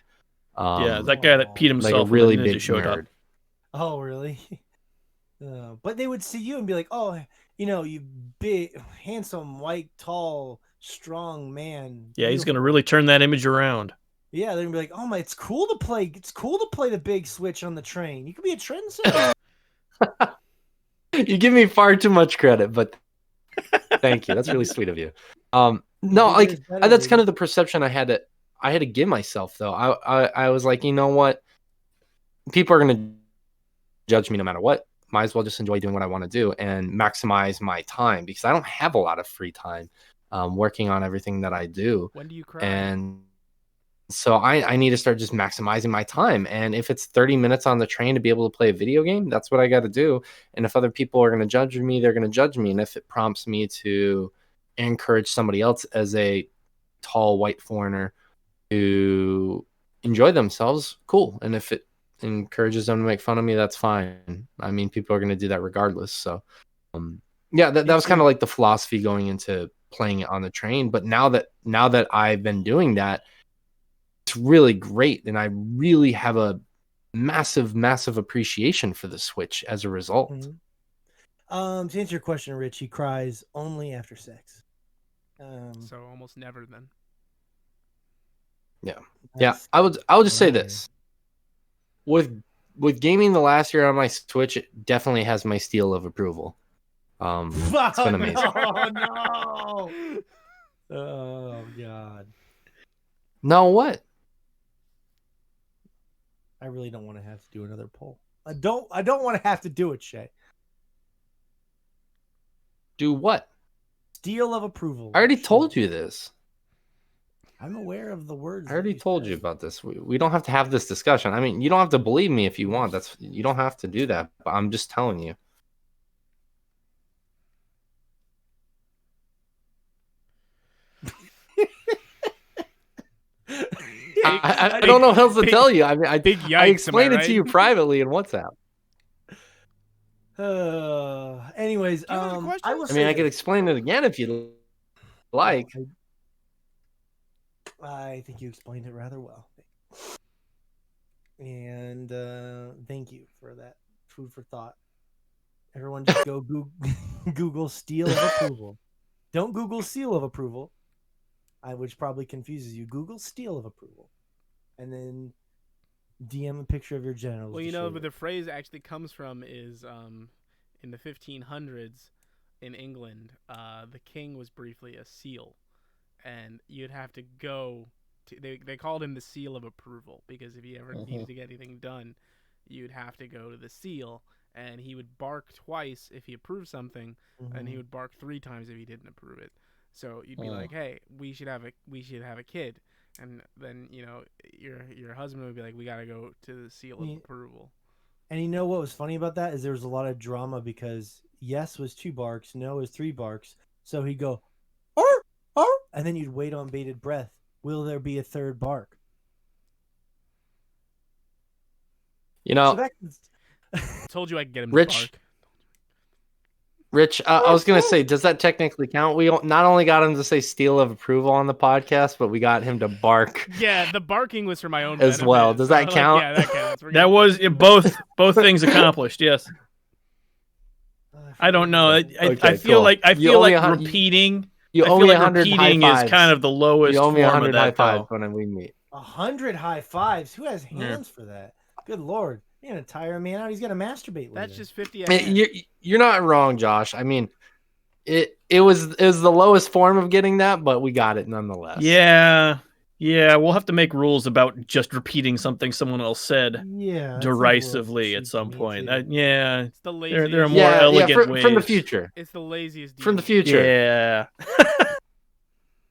Yeah, that guy that peed like a himself really when the ninja big showed nerd. up. Oh, really? But they would see you and be like, "Oh, you know, you big, handsome, white, tall, strong man." Yeah, he's gonna beautiful." really turn that image around. Yeah, they're gonna be like, "Oh my, it's cool to play. It's cool to play the big Switch on the train. You could be a trendsetter." You give me far too much credit, but thank you. That's really sweet of you. No, Bigger like is better, that's kind baby. of the perception I had to give myself though. I was like, you know what? People are gonna judge me no matter what. Might as well just enjoy doing what I want to do and maximize my time because I don't have a lot of free time working on everything that I do. When do you cry? And so I need to start just maximizing my time. And if it's 30 minutes on the train to be able to play a video game, that's what I got to do. And if other people are going to judge me, they're going to judge me. And if it prompts me to encourage somebody else as a tall white foreigner to enjoy themselves, cool. And if it encourages them to make fun of me, that's fine. I mean, people are going to do that regardless. So, yeah, that was kind of like the philosophy going into playing it on the train. But now that I've been doing that, it's really great, and I really have a massive appreciation for the Switch as a result. To answer your question, Rich, he cries only after sex. So almost never then. Yeah. I would just say this. With gaming the last year on my Switch, it definitely has my seal of approval. It's been amazing. Oh no! Oh god! No, what? I really don't want to have to do another poll. I don't want to have to do it, Shay. Do what? Seal of approval. I already told you this. I'm aware of the words. I already told you about this. We don't have to have this discussion. I mean, you don't have to believe me if you want. You don't have to do that. But I'm just telling you. I don't know what else to tell you. I mean, big yikes, I explained am I it to you right? privately in WhatsApp. Anyways, Do you have any questions? I will. I mean, I could explain it again if you like. I think you explained it rather well. And thank you for that food for thought. Everyone just go Google seal of approval. Don't Google seal of approval, which probably confuses you. Google seal of approval. And then DM a picture of your genitals. Well, you know, but the phrase actually comes from is in the 1500s in England, the king was briefly a seal. And you'd have to go to, they called him the seal of approval because if you ever needed to get anything done, you'd have to go to the seal, and he would bark twice if he approved something, and he would bark 3 times if he didn't approve it. So you'd be like, "Hey, we should have a kid," and then your husband would be like, "We got to go to the seal of approval." And you know what was funny about that is there was a lot of drama because yes was 2 barks, no was 3 barks, so he'd go, "Arr! And then you'd wait on bated breath. Will there be a 3rd bark? You know, So I told you I could get him Rich, to bark. Rich, I was going to say, does that technically count? We not only got him to say seal of approval on the podcast, but we got him to bark. Yeah, the barking was for my own as benefit, well. Does that count? Yeah, that counts. That was both things accomplished. Yes. I don't know. I feel cool. like repeating. You I owe feel me like 100 repeating high fives. is kind of the lowest You owe me form 100 of high that, fives though. when we meet. 100 high fives. Who has hands for that? Good lord. You're going to tire a man out. He's going to masturbate later. That's just 50. You're not wrong, Josh. I mean, it was the lowest form of getting that, but we got it nonetheless. Yeah. We'll have to make rules about just repeating something someone else said derisively at some point. It's the laziest. There are more elegant ways. From the future. It's the laziest. From the future. Yeah.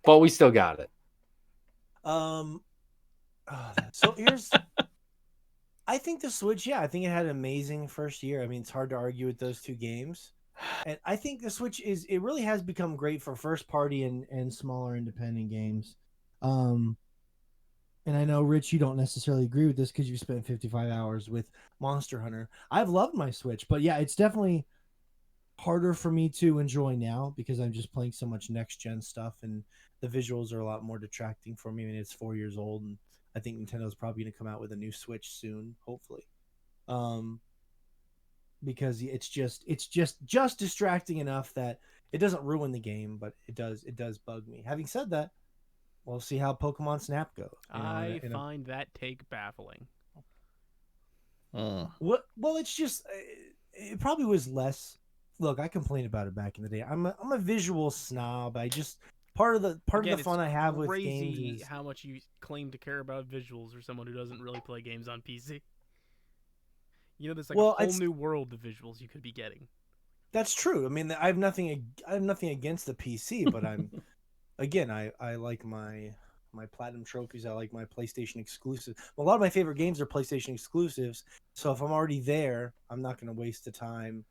But we still got it. So here's. I think the Switch, I think it had an amazing first year. I mean, it's hard to argue with those 2 games. And I think the Switch it really has become great for first party and smaller independent games. And I know, Rich, you don't necessarily agree with this because you spent 55 hours with Monster Hunter. I've loved my Switch, but yeah, it's definitely harder for me to enjoy now because I'm just playing so much next-gen stuff, and the visuals are a lot more detracting for me. I mean, it's 4 years old, and I think Nintendo's probably going to come out with a new Switch soon, hopefully. Because it's just distracting enough that it doesn't ruin the game, but it does bug me. Having said that, we'll see how Pokemon Snap goes. I find that take baffling. Well, it's just it probably was less. Look, I complained about it back in the day. I'm a visual snob. part of the Again, fun I have with crazy games is how much you claim to care about visuals for someone who doesn't really play games on PC. You know, there's like a well, whole new world of visuals you could be getting. that's true. I mean, I have nothing against the PC, but I'm again, I like my platinum trophies. I like my PlayStation exclusives. A lot of my favorite games are PlayStation exclusives. So if I'm already there, I'm not going to waste the time,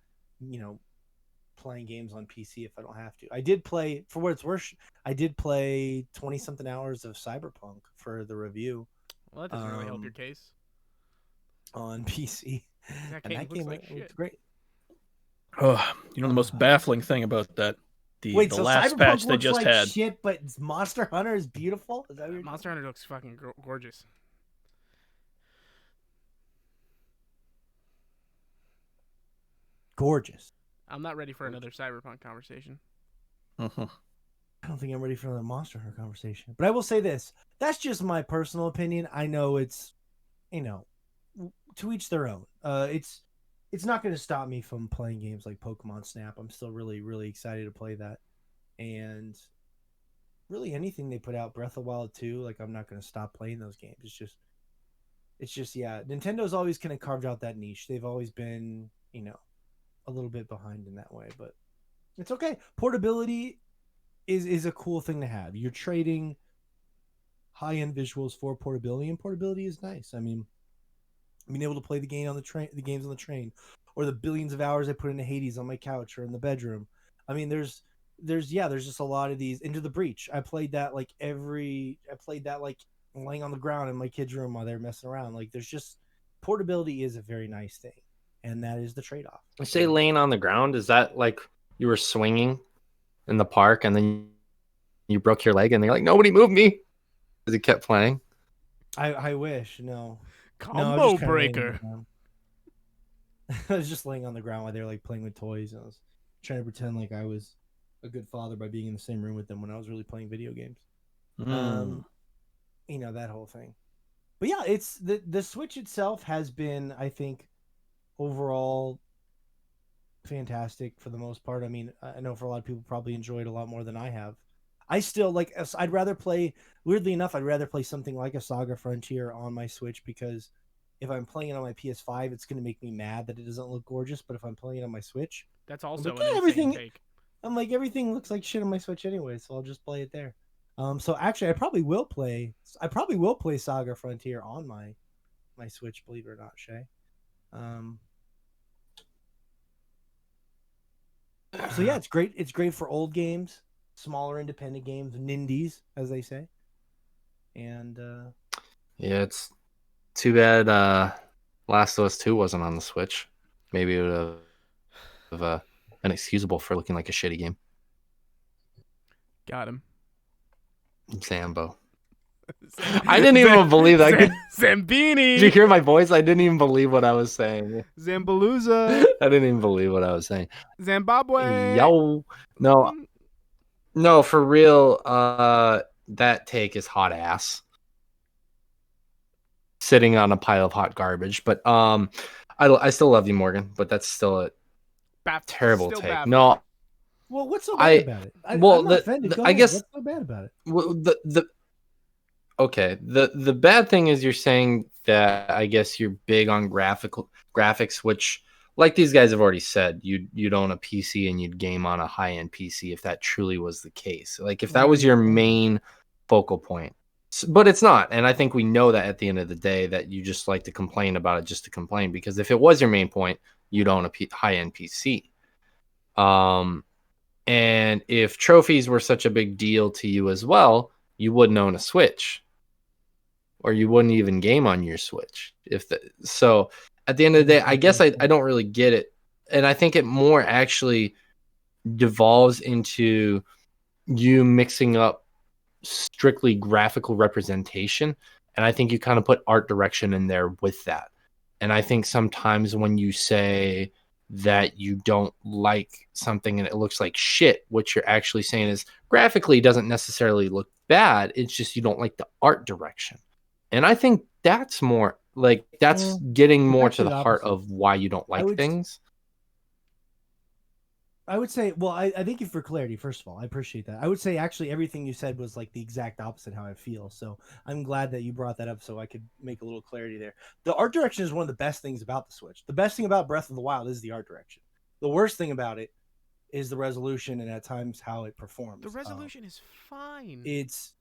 playing games on PC if I don't have to. I did play, for what it's worth, I did play 20 something hours of Cyberpunk for the review. Well, that doesn't really help your case. On PC. That And game that looks game like was shit. great. Oh, the most baffling thing about that, the So last Cyberpunk patch they looks just like had. shit, but Monster Hunter is beautiful? Is that what you're Monster Hunter looks fucking gorgeous. gorgeous? I'm not ready for another Cyberpunk conversation. Mhm. I don't think I'm ready for another Monster Hunter conversation. But I will say this. That's just my personal opinion. I know it's, to each their own. It's not going to stop me from playing games like Pokemon Snap. I'm still really, really excited to play that. And really anything they put out, Breath of the Wild 2, like I'm not going to stop playing those games. It's just, yeah. Nintendo's always kind of carved out that niche. They've always been, a little bit behind in that way, but it's okay. Portability is a cool thing to have. You're trading high-end visuals for portability, and portability is nice. I mean, being able to play the games on the train, or the billions of hours I put into Hades on my couch or in the bedroom. I mean, there's just a lot of these. Into the Breach, I played that like laying on the ground in my kid's room while they're messing around. Like, there's just portability is a very nice thing, and that is the trade-off. I say laying on the ground. Is that like you were swinging in the park and then you broke your leg and they're like, nobody moved me because you kept playing? I wish. No, I was Combo just kinda laying on the breaker. ground. I was just laying on the ground while they were like playing with toys. And I was trying to pretend like I was a good father by being in the same room with them when I was really playing video games. That whole thing. But yeah, it's the Switch itself has been, I think, overall fantastic for the most part. I mean, I know for a lot of people probably enjoy it a lot more than I have. I still like. I'd rather play. Weirdly enough, I'd rather play something like a Saga Frontier on my Switch, because if I'm playing it on my PS5, it's going to make me mad that it doesn't look gorgeous. But if I'm playing it on my Switch, That's also like, an insane everything. take. I'm like, everything looks like shit on my Switch anyway, so I'll just play it there. So actually, I probably will play Saga Frontier on my Switch. Believe it or not, Shay. So yeah, it's great. It's great for old games, smaller independent games, nindies, as they say. And Yeah, it's too bad Last of Us 2 wasn't on the Switch. Maybe it would have been excusable for looking like a shitty game. Got him. Zambo. I didn't even believe that. Zambini. Did you hear my voice? I didn't even believe what I was saying. Zambalooza. I didn't even believe what I was saying. Zimbabwe. Yo. No, for real, that take is hot ass. Sitting on a pile of hot garbage. But I still love you, Morgan, but that's still a terrible still take. baffling. No. well, what's so bad about it? I'm not offended. Go I ahead. guess What's so bad about it? The bad thing is you're saying that I guess you're big on graphics, which, like these guys have already said, you'd own a PC and you'd game on a high-end PC if that truly was the case. Like, if that was your main focal point. But it's not, and I think we know that at the end of the day, that you just like to complain about it just to complain, because if it was your main point, you'd own a high-end PC. And if trophies were such a big deal to you as well, you wouldn't own a Switch, or you wouldn't even game on your Switch. So at the end of the day, I guess I don't really get it. And I think it more actually devolves into you mixing up strictly graphical representation. And I think you kind of put art direction in there with that. And I think sometimes when you say that you don't like something and it looks like shit, what you're actually saying is graphically it doesn't necessarily look bad. It's just you don't like the art direction. And I think that's more like getting more to the heart of why you don't like things. I would say, well, I thank you for clarity. First of all, I appreciate that. I would say actually everything you said was like the exact opposite how I feel. So I'm glad that you brought that up so I could make a little clarity there. The art direction is one of the best things about the Switch. The best thing about Breath of the Wild is the art direction. The worst thing about it is the resolution and at times how it performs. The resolution is fine. It's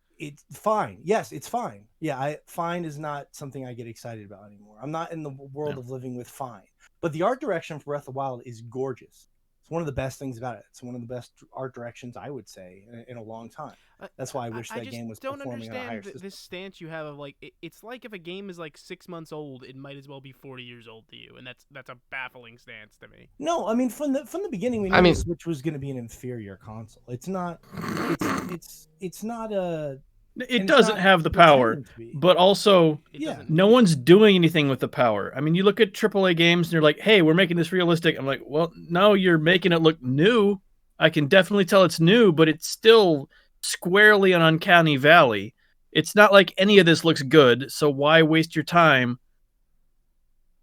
fine. Yes, it's fine. Yeah, fine is not something I get excited about anymore. I'm not in the world of living with fine. But the art direction for Breath of the Wild is gorgeous. It's one of the best things about it. It's one of the best art directions I would say in a long time. That's why I wish that game was performing at a higher system. This stance you have of like it's like if a game is like 6 months old, it might as well be 40 years old to you, and that's a baffling stance to me. No, I mean from the beginning we knew the Switch was going to be an inferior console. It's not. It's not a. It doesn't have the power, but also no one's doing anything with the power. I mean, you look at AAA games and you're like, hey, we're making this realistic. I'm like, well, no, you're making it look new. I can definitely tell it's new, but it's still squarely an uncanny valley. It's not like any of this looks good, so why waste your time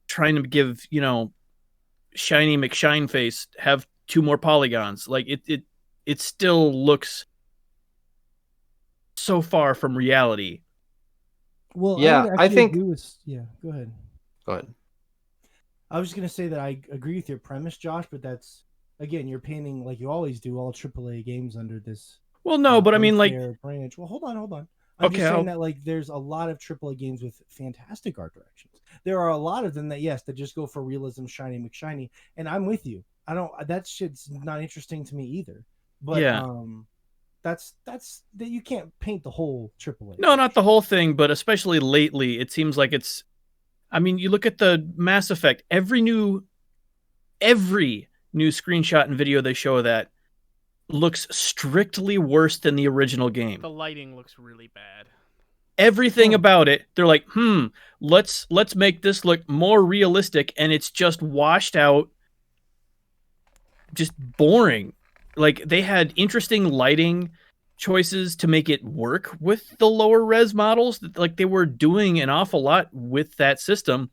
trying to give, Shiny McShineface have 2 more polygons? Like, it still looks so far from reality. Well, yeah, I think. Go ahead. Go ahead. I was just gonna say that I agree with your premise, Josh, but that's again you're painting like you always do all AAA games under this. Well, no, but I mean, like, branch. Well, hold on. I'm just saying that like there's a lot of AAA games with fantastic art directions. There are a lot of them that just go for realism, shiny McShiny, and I'm with you. That shit's not interesting to me either. But that's that you can't paint the whole AAA. No, not the whole thing, but especially lately, it seems like it's. I mean, you look at the Mass Effect. Every new screenshot and video they show of that looks strictly worse than the original game. The lighting looks really bad. Everything about it, they're like, let's make this look more realistic, and it's just washed out, just boring. Like, they had interesting lighting choices to make it work with the lower res models. Like, they were doing an awful lot with that system,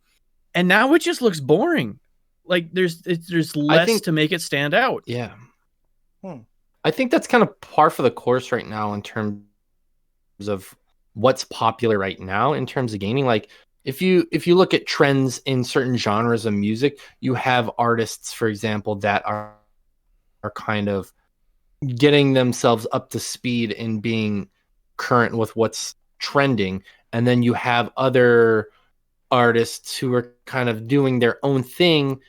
and now it just looks boring. Like, there's less to make it stand out. Yeah. I think that's kind of par for the course right now in terms of what's popular right now in terms of gaming. Like, if you look at trends in certain genres of music, you have artists, for example, that are kind of getting themselves up to speed and being current with what's trending. And then you have other artists who are kind of doing their own thing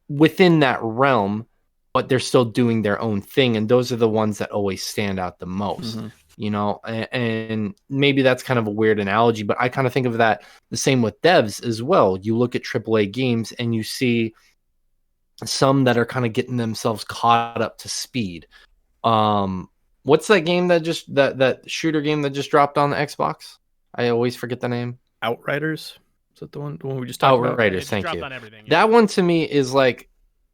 within that realm, but they're still doing their own thing. And those are the ones that always stand out the most, and maybe that's kind of a weird analogy, but I kind of think of that the same with devs as well. You look at AAA games and you see some that are kind of getting themselves caught up to speed. What's that game that shooter game that just dropped on the Xbox? I always forget the name. Outriders? Is that the one we just talked about? Outriders, thank you. That one to me is like,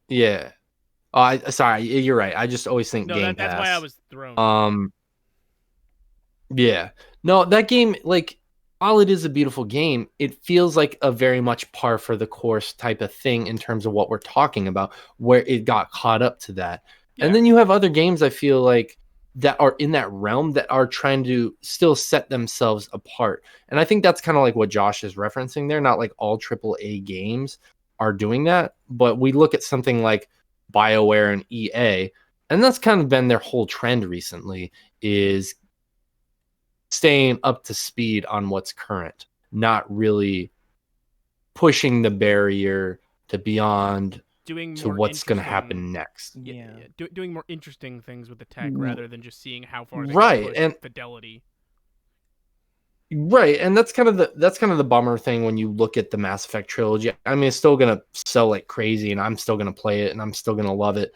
yeah. Sorry, you're right. I just always think Game Pass. That's why I was thrown. Yeah. No, that game, like, while it is a beautiful game, it feels like a very much par for the course type of thing in terms of what we're talking about, where it got caught up to that. Yeah. And then you have other games, I feel like, that are in that realm that are trying to still set themselves apart. And I think that's kind of like what Josh is referencing there. Not like all AAA games are doing that, but we look at something like BioWare and EA, and that's kind of been their whole trend recently, is staying up to speed on what's current, not really pushing the barrier to beyond to what's going to happen next. Doing more interesting things with the tech rather than just seeing how far they can push and fidelity. Right, and that's kind of the bummer thing when you look at the Mass Effect trilogy. I mean, it's still going to sell like crazy, and I'm still going to play it, and I'm still going to love it.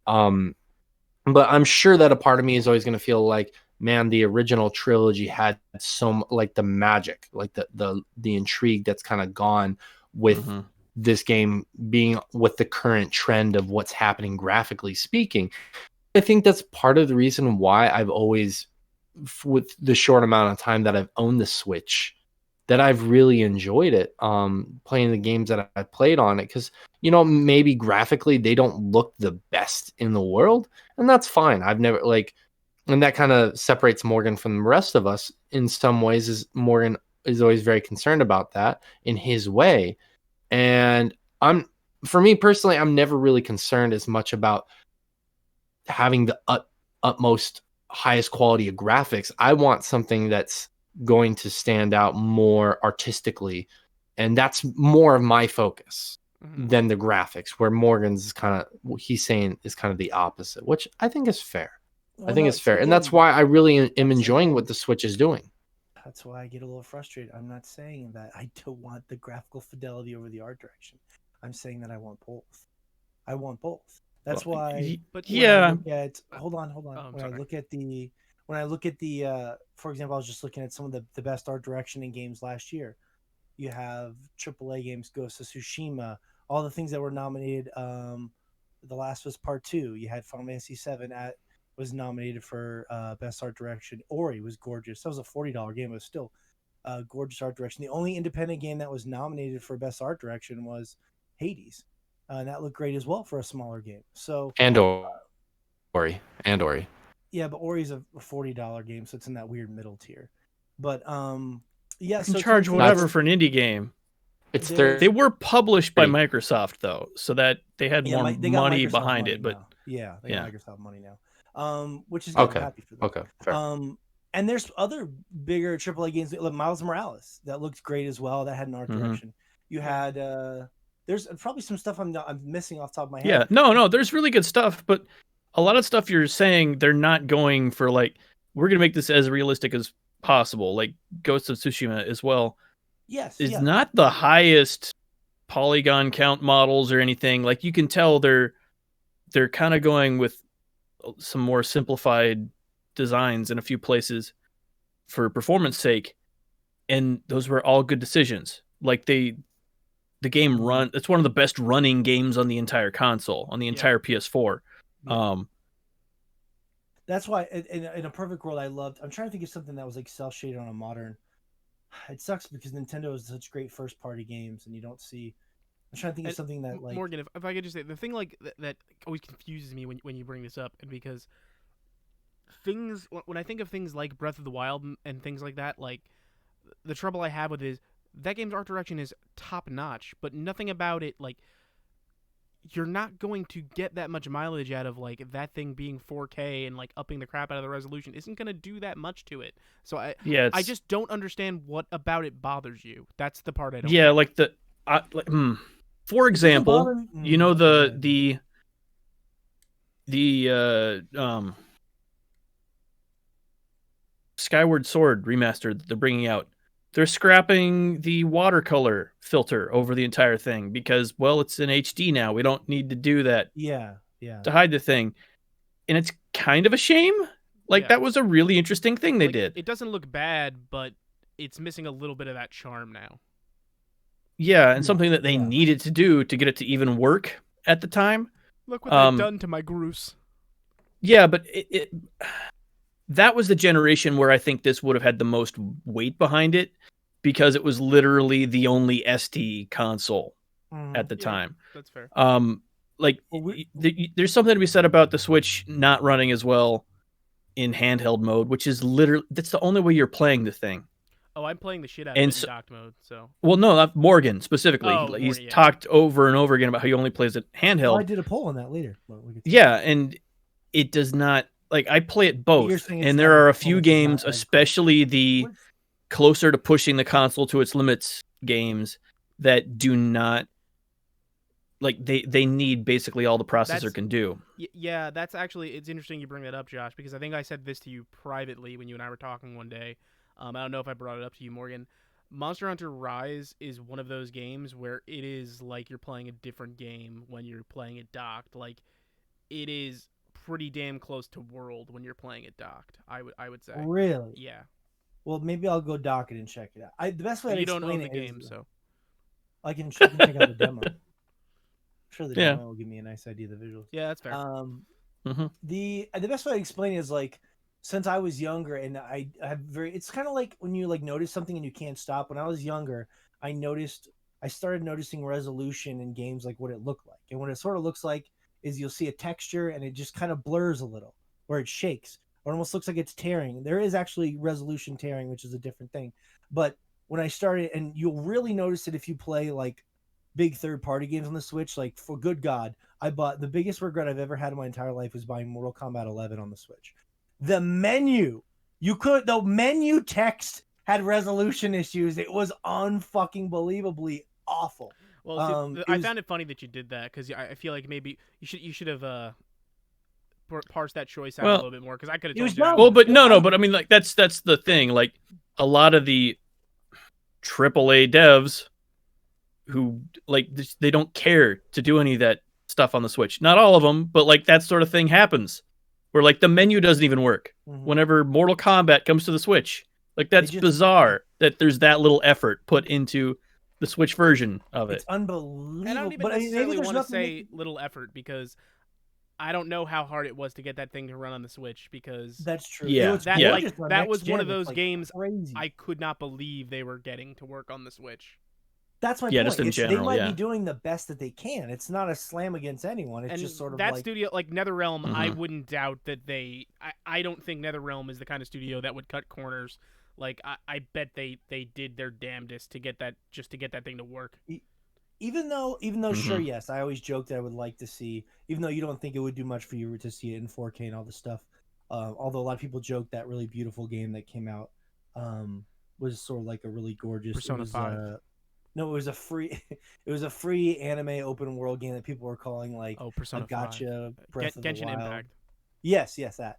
But I'm sure that a part of me is always going to feel like, man, the original trilogy had so like the magic, like the intrigue that's kind of gone with this game being with the current trend of what's happening graphically speaking. I think that's part of the reason why I've always, with the short amount of time that I've owned the Switch, that I've really enjoyed it, playing the games that I played on it, because maybe graphically they don't look the best in the world, and that's fine. I've never and that kind of separates Morgan from the rest of us in some ways. Is Morgan is always very concerned about that in his way, and for me personally, I'm never really concerned as much about having the utmost highest quality of graphics. I want something that's going to stand out more artistically, and that's more of my focus than the graphics, where Morgan's he's saying is kind of the opposite, which I think is fair. I think it's fair, and that's why I really am enjoying what the Switch is doing. That's why I get a little frustrated. I'm not saying that I don't want the graphical fidelity over the art direction. I'm saying that I want both. I want both. That's why. But when I look at, hold on. When I look at the, for example, I was just looking at some of the best art direction in games last year. You have AAA games, Ghost of Tsushima, all the things that were nominated. The Last of Us Part 2. You had Final Fantasy 7 was nominated for best art direction. Ori was gorgeous. That was a $40 game, but still gorgeous art direction. The only independent game that was nominated for best art direction was Hades. And that looked great as well for a smaller game. So and Ori. Yeah, but Ori's a $40 game, so it's in that weird middle tier. But yeah, you can so charge whatever for an indie game. They were published by Microsoft though, so that they had more money behind it. But they got Microsoft money now, which is good. Okay. I'm happy for them. Okay, fair. And there's other bigger AAA games, like Miles Morales, that looked great as well. That had an art direction. You had there's probably some stuff I'm missing off the top of my head. Yeah, no, there's really good stuff, but a lot of stuff you're saying they're not going for, like, we're gonna make this as realistic as possible, like Ghost of Tsushima as well. Yes, is not the highest polygon count models or anything. Like, you can tell they're kind of going with some more simplified designs in a few places for performance sake, and those were all good decisions. Like, the game it's one of the best running games on the entire console, on the entire PS4. That's why in a perfect world I'm trying to think of something that was like cel shaded on a modern. It sucks because Nintendo has such great first party games, and you don't see. I'm trying to think of something that, like, Morgan, if I could just say, the thing like that always confuses me when you bring this up, and because when I think of things like Breath of the Wild and things like that, like, the trouble I have with it is that game's art direction is top notch, but nothing about it, like, you're not going to get that much mileage out of, like, that thing being 4K and, like, upping the crap out of the resolution isn't going to do that much to it. So I just don't understand what about it bothers you. That's the part I don't. Yeah, like for example, you know the Skyward Sword remaster that they're bringing out. They're scrapping the watercolor filter over the entire thing because, well, it's in HD now. We don't need to do that. Yeah. To hide the thing. And it's kind of a shame. Like, that was a really interesting thing they did. It doesn't look bad, but it's missing a little bit of that charm now. Yeah, and something that they needed to do to get it to even work at the time. Look what they've done to my Groose. Yeah, but that was the generation where I think this would have had the most weight behind it, because it was literally the only SD console at the time. That's fair. There's something to be said about the Switch not running as well in handheld mode, which is literally, that's the only way you're playing the thing. Oh, I'm playing the shit out of it in docked mode. So, well, no, not Morgan specifically. He's Morgan, talked over and over again about how he only plays it handheld. Well, I did a poll on that later. Yeah, and it does not, like, I play it both, and there are a few games, especially the closer to pushing the console to its limits games, that do not, like, they need basically all the processor can do. Yeah, that's actually, it's interesting you bring that up, Josh, because I think I said this to you privately when you and I were talking one day. I don't know if I brought it up to you, Morgan. Monster Hunter Rise is one of those games where it is like you're playing a different game when you're playing it docked. Like, it is pretty damn close to World when you're playing it docked, I would say. Really? Yeah. Well, maybe I'll go dock it and check it out. The best way to explain it is, game, so I can check out the demo. I'm sure the demo will give me a nice idea of the visuals. Yeah, that's fair. The best way to explain it is, like, since I was younger, and I have very. It's kind of like when you like notice something and you can't stop. When I was younger, I started noticing resolution in games, like what it looked like, and what it sort of looks like is you'll see a texture and it just kind of blurs a little, or it shakes, or it almost looks like it's tearing. There is actually resolution tearing, which is a different thing. But when I started, and you'll really notice it if you play like big third party games on the Switch. Like, for good God, I bought the biggest regret I've ever had in my entire life was buying Mortal Kombat 11 on the Switch. The menu text had resolution issues. It was unfucking believably awful. Well, I found it funny that you did that because I feel like maybe you should have parsed that choice out a little bit more because I could have told you. Well, but no, but I mean, like that's the thing. Like a lot of the AAA devs who like they don't care to do any of that stuff on the Switch. Not all of them, but like that sort of thing happens where like the menu doesn't even work whenever Mortal Kombat comes to the Switch. Like that's bizarre that there's that little effort put into the Switch version of it. It's unbelievable. I don't even necessarily want to say little effort because I don't know how hard it was to get that thing to run on the Switch because that's true. Yeah, that was one of those games crazy. I could not believe they were getting to work on the Switch. That's my point. Just in general, they might be doing the best that they can. It's not a slam against anyone. It's just sort of that like studio, like NetherRealm. I wouldn't doubt that they. I don't think NetherRealm is the kind of studio that would cut corners. Like I bet they did their damnedest to get that thing to work. Even though, sure, yes, I always joke that I would like to see, even though you don't think it would do much for you to see it in 4K and all this stuff. Although a lot of people joke that really beautiful game that came out was sort of like a really gorgeous Persona 5. No, it was a free anime open world game that people were calling like Persona a gotcha 5. Breath of the Genshin Wild. Impact. Yes, that.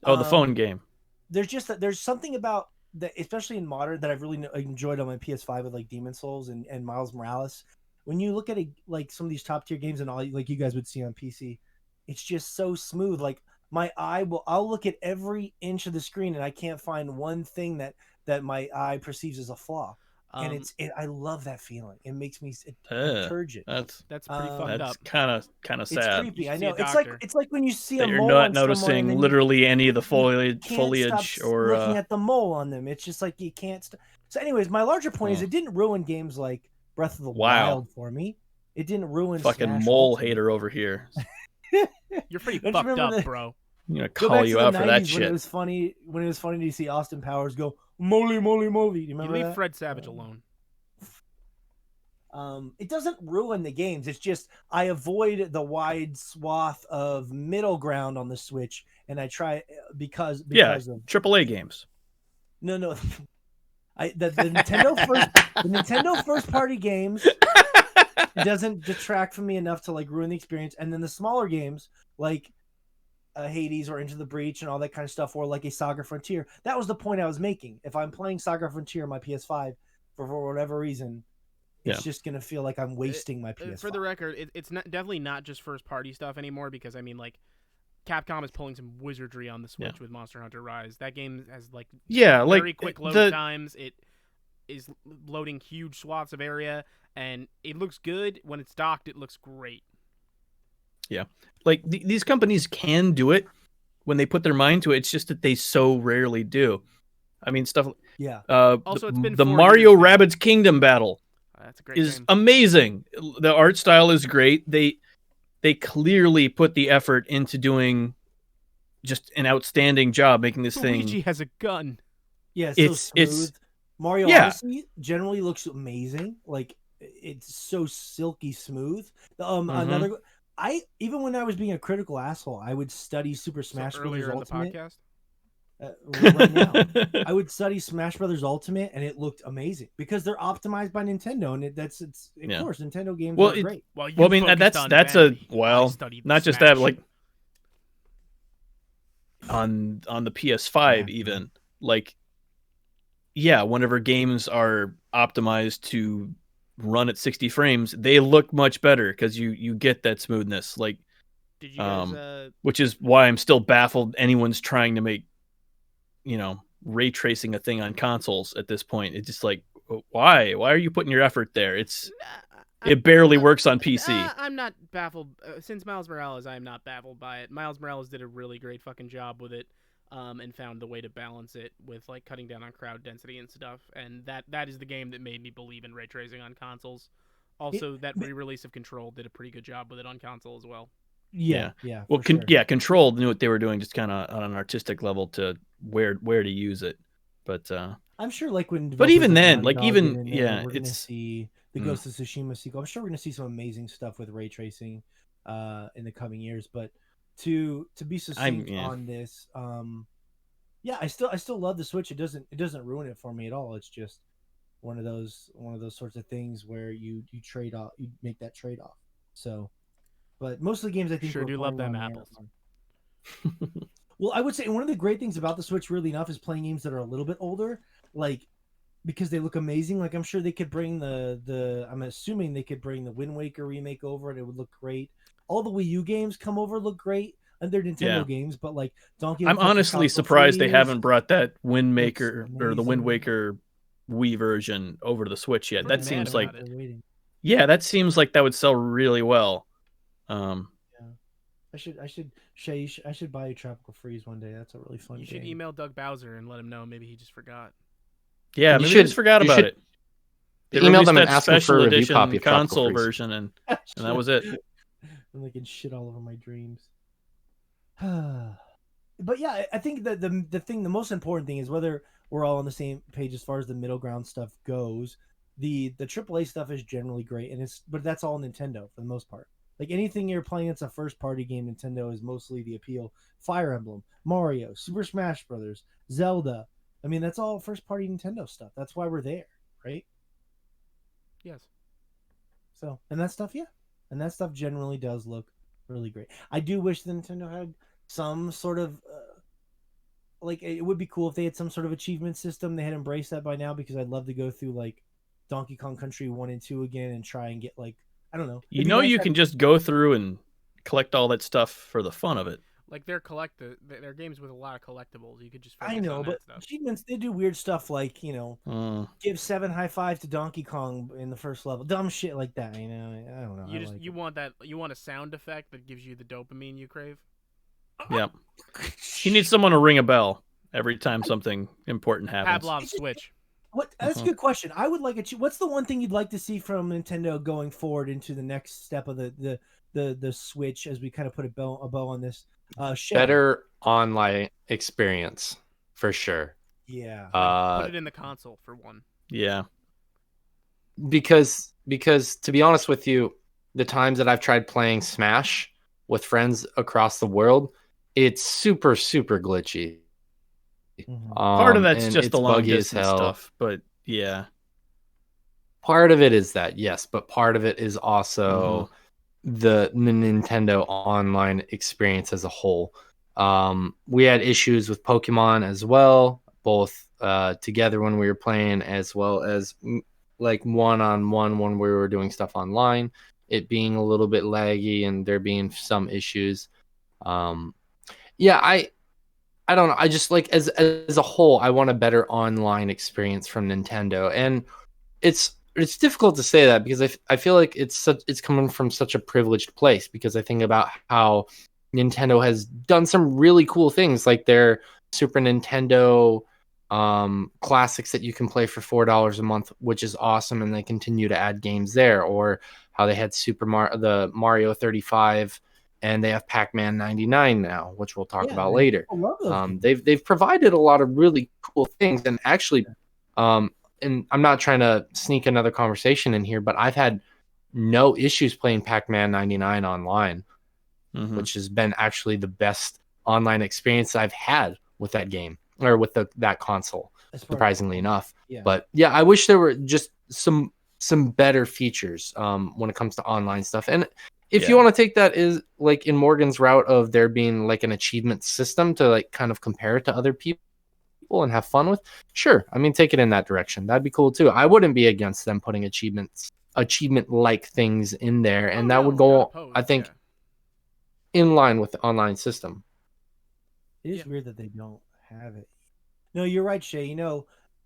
The phone game. There's something about that, especially in modern, that I've really enjoyed on my PS5 with like Demon Souls and Miles Morales. When you look at like some of these top tier games and all, like you guys would see on PC, it's just so smooth. Like I'll look at every inch of the screen and I can't find one thing that my eye perceives as a flaw. And I love that feeling. It makes me turgid. That's pretty fucked up. That's kind of sad. It's creepy. I know. It's like when you see a you're mole not on noticing someone literally any of the foliage or looking at the mole on them. It's just like you can't. So, anyways, my larger point is it didn't ruin games like Breath of the Wild for me. It didn't ruin fucking Smash mole Ultimate. hater over here. You're pretty fucked up, bro. I'm gonna call you out for that shit. When it was funny to see Austin Powers go moly moly moly. You remember leave that? Fred Savage alone. It doesn't ruin the games. It's just I avoid the wide swath of middle ground on the Switch, and I try because of AAA games. No, the Nintendo first party games doesn't detract from me enough to like ruin the experience, and then the smaller games like Hades or Into the Breach and all that kind of stuff, or like a Saga Frontier. That was the point I was making. If I'm playing Saga Frontier on my PS5 for whatever reason, it's just gonna feel like I'm wasting my PS5. For the record, it's definitely not just first party stuff anymore because I mean like Capcom is pulling some wizardry on the Switch with Monster Hunter Rise. That game has like very quick load times. It is loading huge swaths of area, and it looks good when it's docked. It looks great. Yeah, like these companies can do it when they put their mind to it. It's just that they so rarely do. I mean, stuff. Yeah. Also, it's been the 4 Mario years now. Rabbids Kingdom battle. That's a great is game. amazing. The art style is great. They clearly put the effort into doing just an outstanding job making this Luigi thing. has a gun. Yeah, it's so smooth. Mario Odyssey generally looks amazing. Like it's so silky smooth. Another even when I was being a critical asshole, I would study Super Smash Bros. Ultimate. In the podcast? Right now, I would study Smash Brothers Ultimate, and it looked amazing because they're optimized by Nintendo, and of course Nintendo games are great. Well, I mean that's not just that, like on the PS5 even like whenever games are optimized to run at 60 frames, they look much better because you get that smoothness. Like, did you guys, which is why I'm still baffled anyone's trying to make ray tracing a thing on consoles at this point. It's just like, why are you putting your effort there? It barely works on PC. I'm not baffled since Miles Morales. I'm not baffled by it. Miles Morales did a really great fucking job with it. and found the way to balance it with like cutting down on crowd density and stuff. And that is the game that made me believe in ray tracing on consoles. It, Also, that re-release of Control did a pretty good job with it on console as well. yeah, Well, for sure. Control knew what they were doing, just kind of on an artistic level to where to use it. But I'm sure, like when, but developers even like then, Naughty like Dog even get in there, we're gonna see the Ghost of Tsushima sequel. I'm sure we're gonna see some amazing stuff with ray tracing in the coming years. But to be succinct on this, yeah, I still love the Switch. It doesn't ruin it for me at all. It's just one of those sorts of things where you trade off, you make that trade off. So, but most of the games I think Sure we're do love playing them on there apples. well, I would say one of the great things about the Switch, really enough, is playing games that are a little bit older, like because they look amazing. Like I'm sure they could bring I'm assuming they could bring the Wind Waker remake over, and it would look great. All the Wii U games come over, look great, and they're Nintendo games. But like Donkey Kong I'm Country honestly Tropical surprised they Freeze haven't brought that Wind looks Maker or the Wind amazing. Waker Wii version over to the Switch yet. Pretty That mad seems about like it. yeah, that seems like that would sell really well. Yeah. I should buy a Tropical Freeze one day. That's a really fun You game. should email Doug Bowser and let him know. Maybe he just forgot. Yeah, You maybe should- they just forgot you about should it. They email released them and that ask them for a special review edition copy of Tropical console Freeze. version, and that was it. I'm like shit all over my dreams. But yeah, I think that the most important thing is whether we're all on the same page as far as the middle ground stuff goes. The AAA stuff is generally great, but that's all Nintendo for the most part. Like anything you're playing that's a first party game, Nintendo is mostly the appeal. Fire Emblem, Mario, Super Smash Brothers, Zelda. I mean, that's all first party Nintendo stuff. That's why we're there, right? Yes. So, and that stuff generally does look really great. I do wish the Nintendo had some sort of like it would be cool if they had some sort of achievement system. They had embraced that by now, because I'd love to go through like Donkey Kong Country 1 and 2 again and try and get like, I don't know. You know, you can just go through and collect all that stuff for the fun of it. Like they're games with a lot of collectibles. You could just I know, but achievements, they do weird stuff like, give 7 high fives to Donkey Kong in the first level. Dumb shit like that, I don't know. You want a sound effect that gives you the dopamine you crave? Yeah. You need someone to ring a bell every time something important happens. Pavlov's Switch. That's a good question. I would like what's the one thing you'd like to see from Nintendo going forward into the next step of the Switch, as we kind of put a bow on this? Better online experience for sure. Yeah. Put it in the console for one. Yeah. Because to be honest with you, the times that I've tried playing Smash with friends across the world, it's super, super glitchy. Part of that's just the long buggy distance as hell. stuff, but yeah. Part of it is that, yes, but part of it is also the Nintendo online experience as a whole. We had issues with Pokemon as well, both together when we were playing, as well as like one-on-one when we were doing stuff online, it being a little bit laggy and there being some issues. Yeah, I don't know. I just like as a whole, I want a better online experience from Nintendo, and it's difficult to say that because I feel like it's coming from such a privileged place, because I think about how Nintendo has done some really cool things, like their Super Nintendo classics that you can play for $4 a month, which is awesome, and they continue to add games there, or how they had the Mario 35. And they have Pac-Man 99 now, which we'll talk about later. They've provided a lot of really cool things, and actually, and I'm not trying to sneak another conversation in here, but I've had no issues playing Pac-Man 99 online, which has been actually the best online experience I've had with that game, or with that console, surprisingly enough. Yeah. But yeah, I wish there were just some better features when it comes to online stuff. And if you want to take that is like in Morgan's route of there being like an achievement system to like kind of compare it to other people and have fun with, sure. I mean, take it in that direction. That'd be cool too. I wouldn't be against them putting achievement like things in there, and that would go, I think, in line with the online system. It is weird that they don't have it. No, you're right, Shay.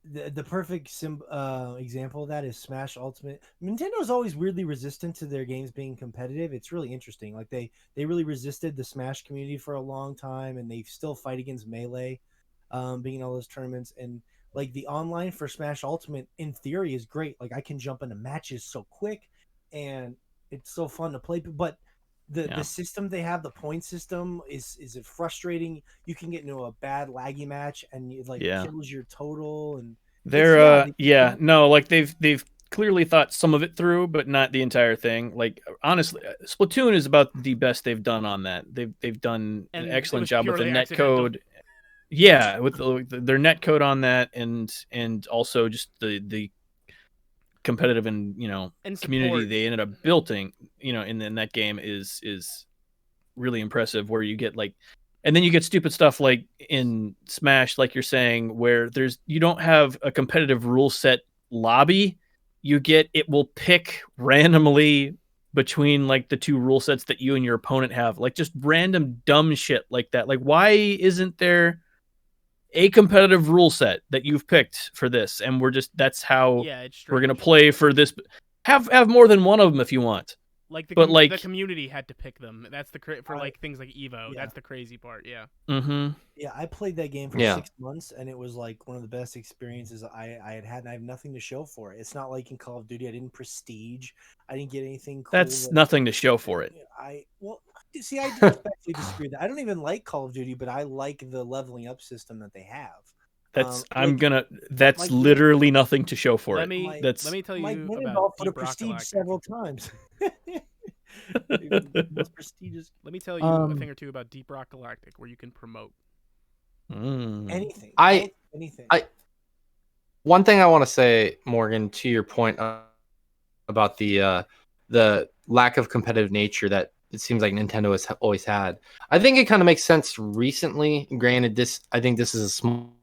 the perfect example of that is Smash Ultimate. Nintendo's always weirdly resistant to their games being competitive. It's really interesting. Like they really resisted the Smash community for a long time, and they still fight against Melee, being in all those tournaments. And like the online for Smash Ultimate, in theory, is great. Like I can jump into matches so quick, and it's so fun to play. But the system they have, the point system, is it frustrating. You can get into a bad laggy match and it like kills your total, and no, like they've clearly thought some of it through, but not the entire thing. Like honestly, Splatoon is about the best they've done on that. They've done an excellent job with the net code. Yeah, with their net code on that, and also just the competitive and community they ended up building in that game is really impressive. Where you get like, and then you get stupid stuff like in Smash, like you're saying, where you don't have a competitive rule set lobby. You get, it will pick randomly between like the two rule sets that you and your opponent have, like just random dumb shit like that. Like, why isn't there a competitive rule set that you've picked for this? And that's how we're gonna play for this. Have more than one of them if you want. Like the community had to pick them. That's for like things like Evo. Yeah. That's the crazy part. Yeah. Mm-hmm. Yeah, I played that game for 6 months, and it was like one of the best experiences I had had, and I have nothing to show for it. It's not like in Call of Duty, I didn't prestige, I didn't get anything cool. That's nothing to show for it. I respectfully disagree with that. I don't even like Call of Duty, but I like the leveling up system that they have. That's literally nothing to show for let me tell you about Deep Rock prestige several times. Most prestigious. Let me tell you a thing or two about Deep Rock Galactic, where you can promote anything. Anything. One thing I want to say, Morgan, to your point about the lack of competitive nature that it seems like Nintendo has always had. I think it kind of makes sense recently. Granted, I think this is a small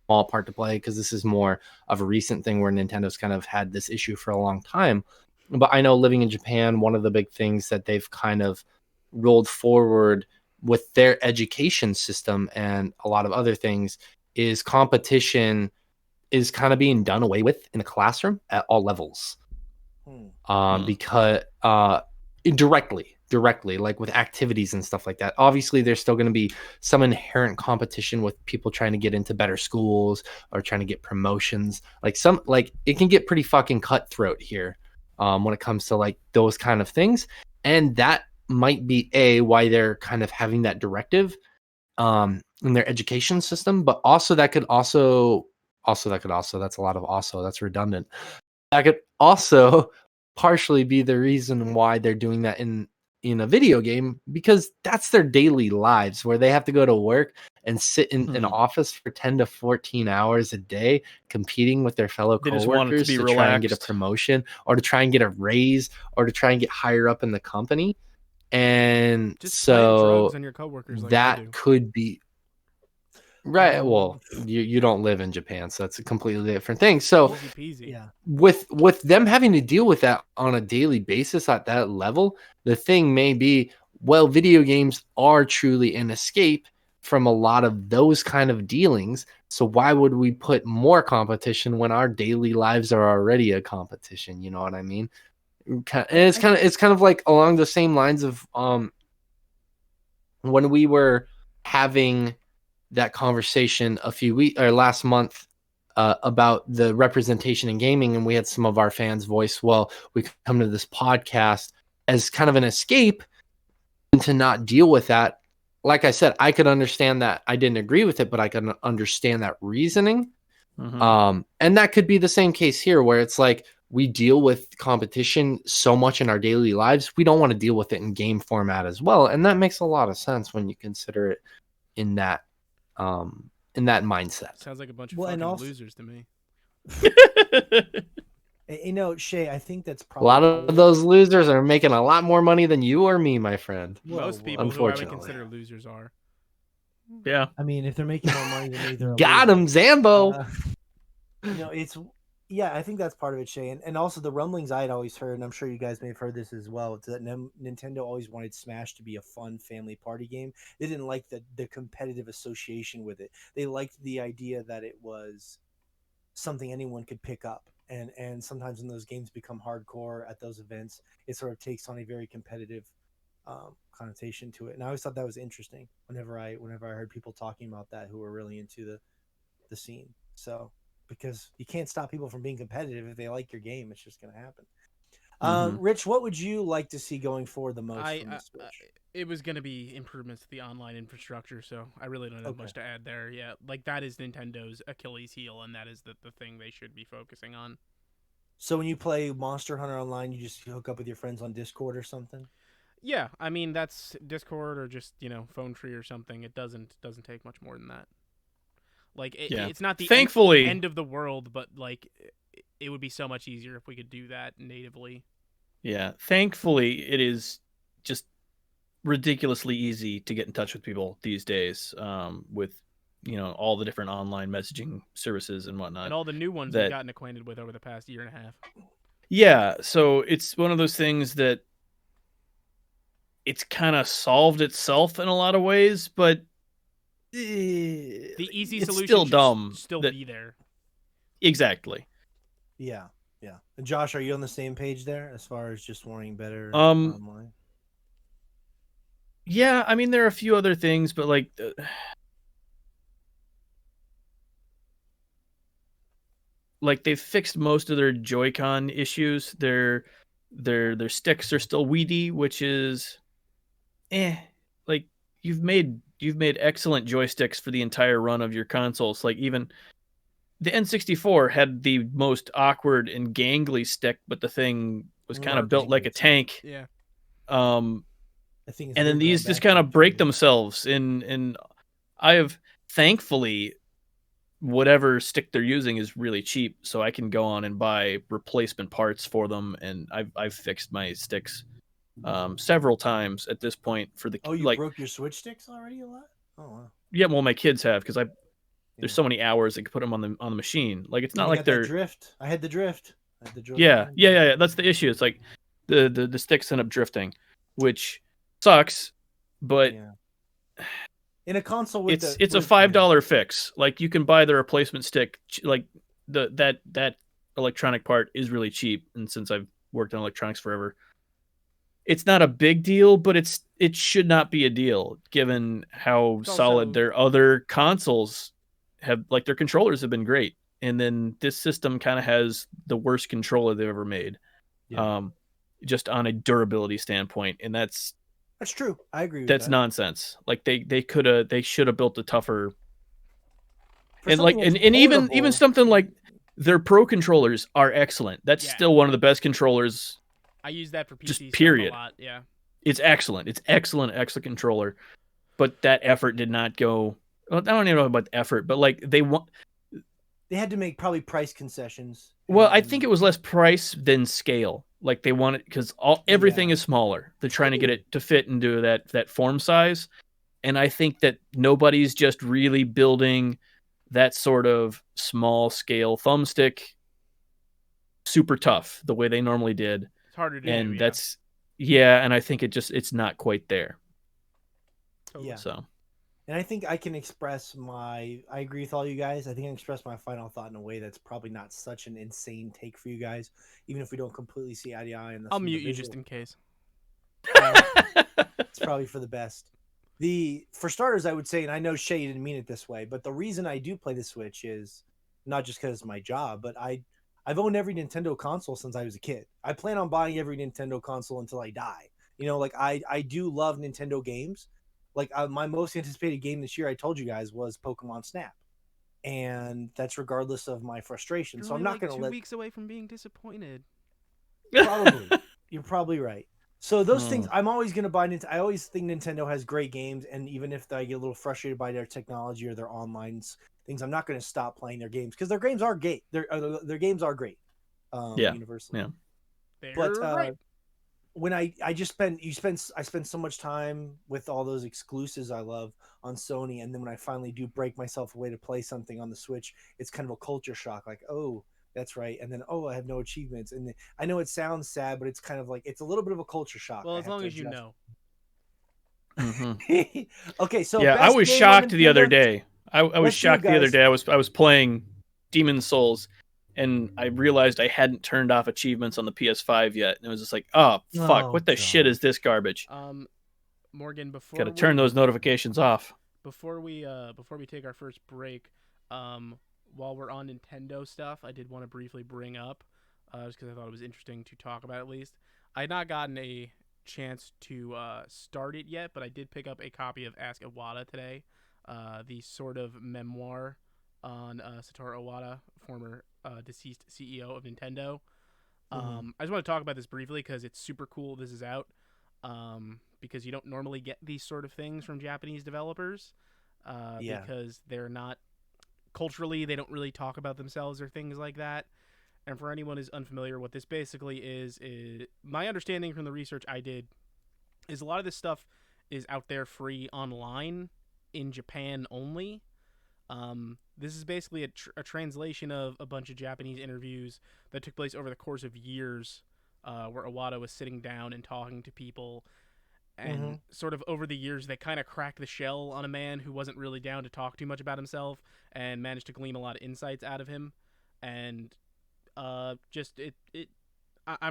part to play because this is more of a recent thing where Nintendo's kind of had this issue for a long time. But I know living in Japan, one of the big things that they've kind of rolled forward with their education system and a lot of other things is competition is kind of being done away with in the classroom at all levels. Because directly, like with activities and stuff like that. Obviously, there's still going to be some inherent competition with people trying to get into better schools or trying to get promotions. Like it can get pretty fucking cutthroat here when it comes to like those kind of things. And that might be why they're kind of having that directive in their education system. But also that's a lot of also, that's redundant. That could also partially be the reason why they're doing that in a video game, because that's their daily lives where they have to go to work and sit in an office for 10 to 14 hours a day competing with their fellow coworkers to try and get a promotion or to try and get a raise or to try and get higher up in the company. And just so drugs on your coworkers like that could be right. Well, you don't live in Japan, so it's a completely different thing. So easy peasy. Yeah. With them having to deal with that on a daily basis at that level, the thing may be, well, video games are truly an escape from a lot of those kind of dealings. So why would we put more competition when our daily lives are already a competition? You know what I mean? And it's kind of like along the same lines of when we were having that conversation last month about the representation in gaming, and we had some of our fans voice, well, we come to this podcast as kind of an escape and to not deal with that. Like I said, I could understand that. I didn't agree with it, but I can understand that reasoning. And that could be the same case here, where it's like we deal with competition so much in our daily lives, we don't want to deal with it in game format as well. And that makes a lot of sense when you consider it in that mindset. Sounds like a bunch of fucking losers to me. You know, Shay, I think that's A probably lot of those losers are making a lot more money than you or me, my friend. Most people who I would consider losers are. Yeah. I mean, if they're making more money than me, they're got him, Zambo. I think that's part of it, Shay. And also the rumblings I had always heard, and I'm sure you guys may have heard this as well, it's that Nintendo always wanted Smash to be a fun family party game. They didn't like the competitive association with it. They liked the idea that it was something anyone could pick up. And sometimes when those games become hardcore at those events, it sort of takes on a very competitive connotation to it. And I always thought that was interesting whenever I heard people talking about that who were really into the scene. So because you can't stop people from being competitive if they like your game, it's just going to happen. Rich, what would you like to see going forward the most from the Switch? It was going to be improvements to the online infrastructure, so I really don't have much to add there. Yeah, like that is Nintendo's Achilles heel, and that is the thing they should be focusing on. So when you play Monster Hunter Online, you just hook up with your friends on Discord or something? Yeah, I mean that's Discord or just phone tree or something. It doesn't take much more than that. Like it's not the end of the world, but like it would be so much easier if we could do that natively. Yeah, thankfully it is just ridiculously easy to get in touch with people these days, with all the different online messaging services and whatnot, and all the new ones we've gotten acquainted with over the past year and a half. Yeah, so it's one of those things that it's kind of solved itself in a lot of ways, but the easy solution still dumb. Still be there. Exactly. Yeah. And Josh, are you on the same page there as far as just wanting better online? Yeah, I mean there are a few other things, but like they've fixed most of their Joy-Con issues. Their sticks are still weedy, which is like you've made excellent joysticks for the entire run of your consoles. Like even the N64 had the most awkward and gangly stick, but the thing was kind of built like a tank. Yeah. I think and then these just kind of break themselves. And I have, thankfully, whatever stick they're using is really cheap, so I can go on and buy replacement parts for them. And I've fixed my sticks several times at this point for the. Oh, you broke your Switch sticks already a lot? Oh wow. Yeah, well, my kids have, because there's so many hours I could put them on the machine. Like it's not like they're drift. I had the drift. Yeah. That's the issue. It's like the sticks end up drifting, which sucks. But in a console with it's a $5 fix. Like you can buy the replacement stick. Like that electronic part is really cheap, and since I've worked on electronics forever, it's not a big deal, but it should not be a deal given how solid their other consoles have. Like their controllers have been great, and then this system kind of has the worst controller they've ever made, just on a durability standpoint, and that's true. I agree with that's that. nonsense. Like they should have built a tougher, and like and even something like their Pro controllers are excellent. That's still one of the best controllers. I use that for PC just period. A lot, yeah. It's excellent. It's excellent controller, but that effort did not go. Well, I don't even know about the effort, but like they had to make probably price concessions. Well, I think it was less price than scale. Like they wanted, because everything is smaller. They're trying to get it to fit into that form size, and I think that nobody's just really building that sort of small scale thumbstick super tough the way they normally did. Harder to and do, that's and I think it's not quite there. Yeah. So, and I think I can express I agree with all you guys. I think I can express my final thought in a way that's probably not such an insane take for you guys, even if we don't completely see eye to eye. I'll mute you just in case. It's probably for the best. For starters, I would say, and I know Shay didn't mean it this way, but the reason I do play the Switch is not just because it's my job, but I've owned every Nintendo console since I was a kid. I plan on buying every Nintendo console until I die. Like I do love Nintendo games. Like my most anticipated game this year, I told you guys, was Pokemon Snap, and that's regardless of my frustration. So I'm not going to 2 weeks away from being disappointed. Probably, you're probably right. So those things, I'm always going to buy. I always think Nintendo has great games, and even if I get a little frustrated by their technology or their online things, I'm not going to stop playing their games because their games are great. Their games are great. Universally. Yeah. But right. When I spend so much time with all those exclusives I love on Sony, and then when I finally do break myself away to play something on the Switch, it's kind of a culture shock. Like, oh, that's right, and then I have no achievements, and I know it sounds sad, but it's kind of like it's a little bit of a culture shock. Well, as long as you know. Okay, so I was shocked the other day. I was shocked the other day. I was playing Demon Souls, and I realized I hadn't turned off achievements on the PS5 yet, and it was just like, oh fuck, Oh, what the shit God. is this garbage? Morgan, Got to turn those notifications off. before we take our first break, while we're on Nintendo stuff, I did want to briefly bring up, just because I thought it was interesting to talk about at least. I had not gotten a chance to start it yet, but I did pick up a copy of Ask Iwata today, the sort of memoir on Satoru Iwata, former deceased CEO of Nintendo. I just want to talk about this briefly because it's super cool this is out, because you don't normally get these sort of things from Japanese developers, Yeah. because they're not culturally, they don't really talk about themselves or things like that. And for anyone who's unfamiliar, what this basically is my understanding from the research I did is a lot of this stuff is out there free online in Japan only. This is basically a translation of a bunch of Japanese interviews that took place over the course of years, where Iwata was sitting down and talking to people. And sort of over the years, they kind of cracked the shell on a man who wasn't really down to talk too much about himself and managed to glean a lot of insights out of him. And I'm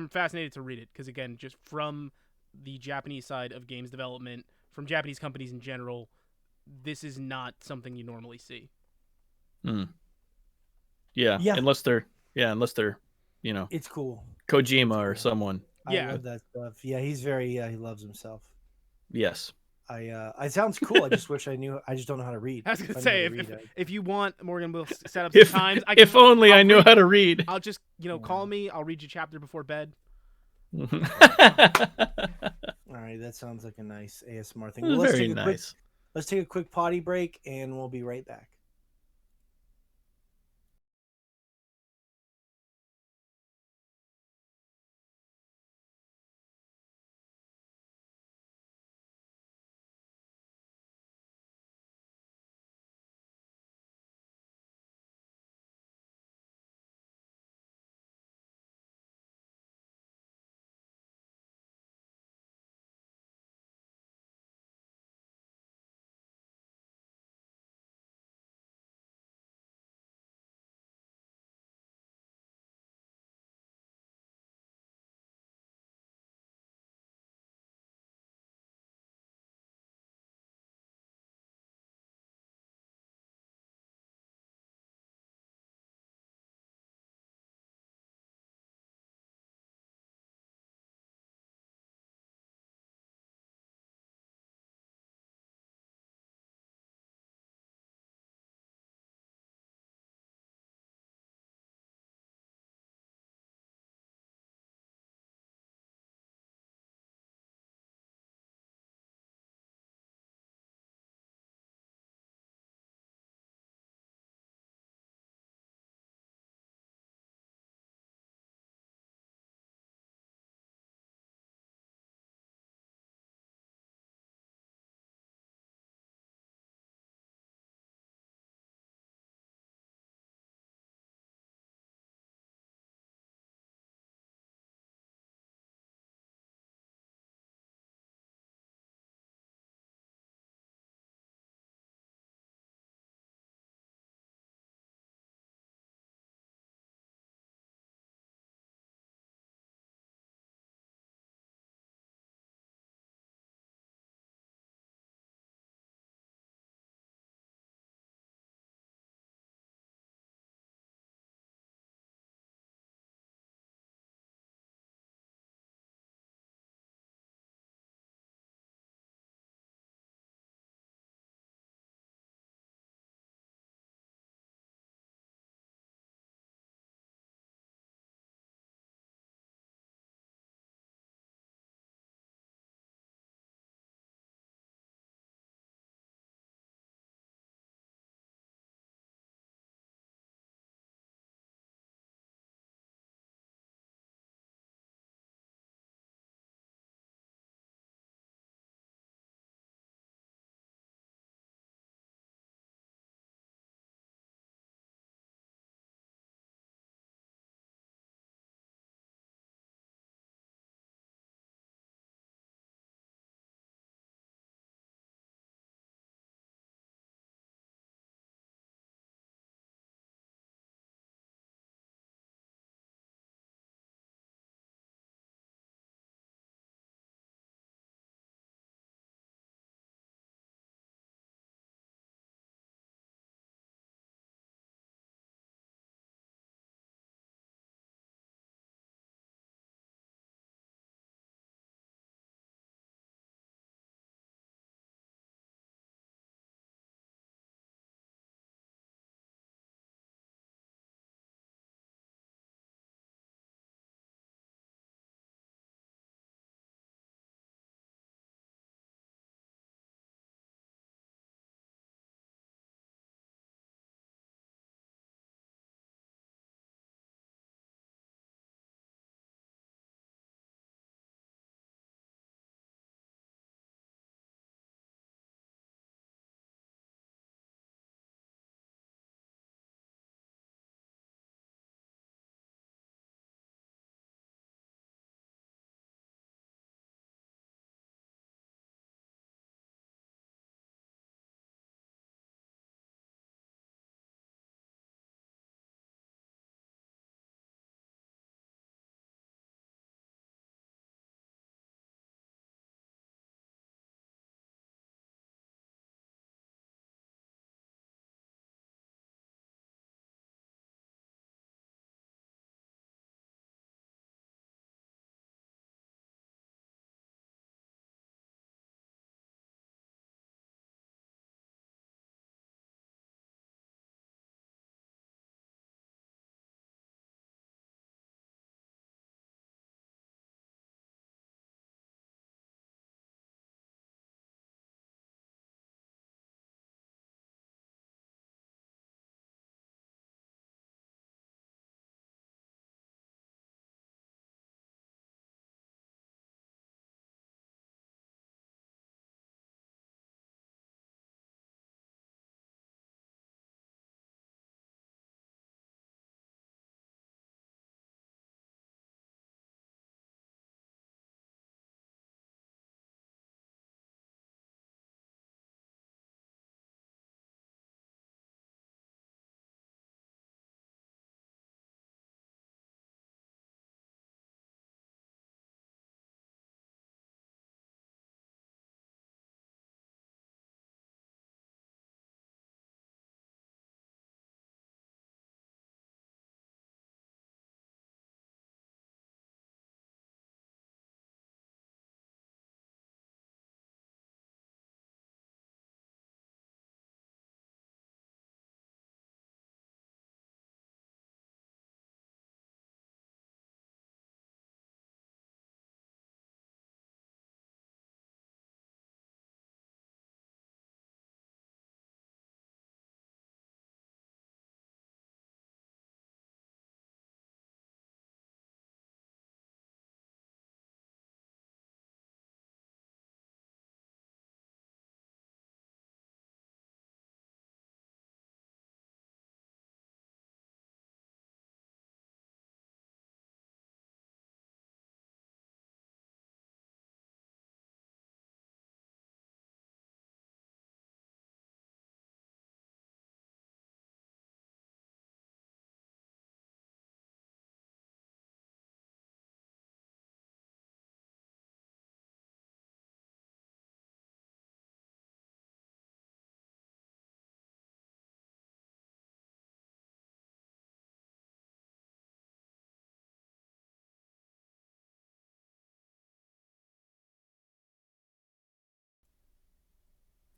fascinated to read it because, again, just from the Japanese side of games development, from Japanese companies in general, this is not something you normally see. Yeah, Yeah. unless they're It's cool. Kojima or someone. I love that stuff. Yeah, he's very he loves himself. Yes. It sounds cool. I just wish I knew. I just don't know how to read. I was gonna say, if you want, Morgan, we'll set up some times. If only I knew how to read. I'll just call me. I'll read you chapter before bed. All right, that sounds like a nice ASMR thing. Well, very nice. Let's take a quick potty break, and we'll be right back.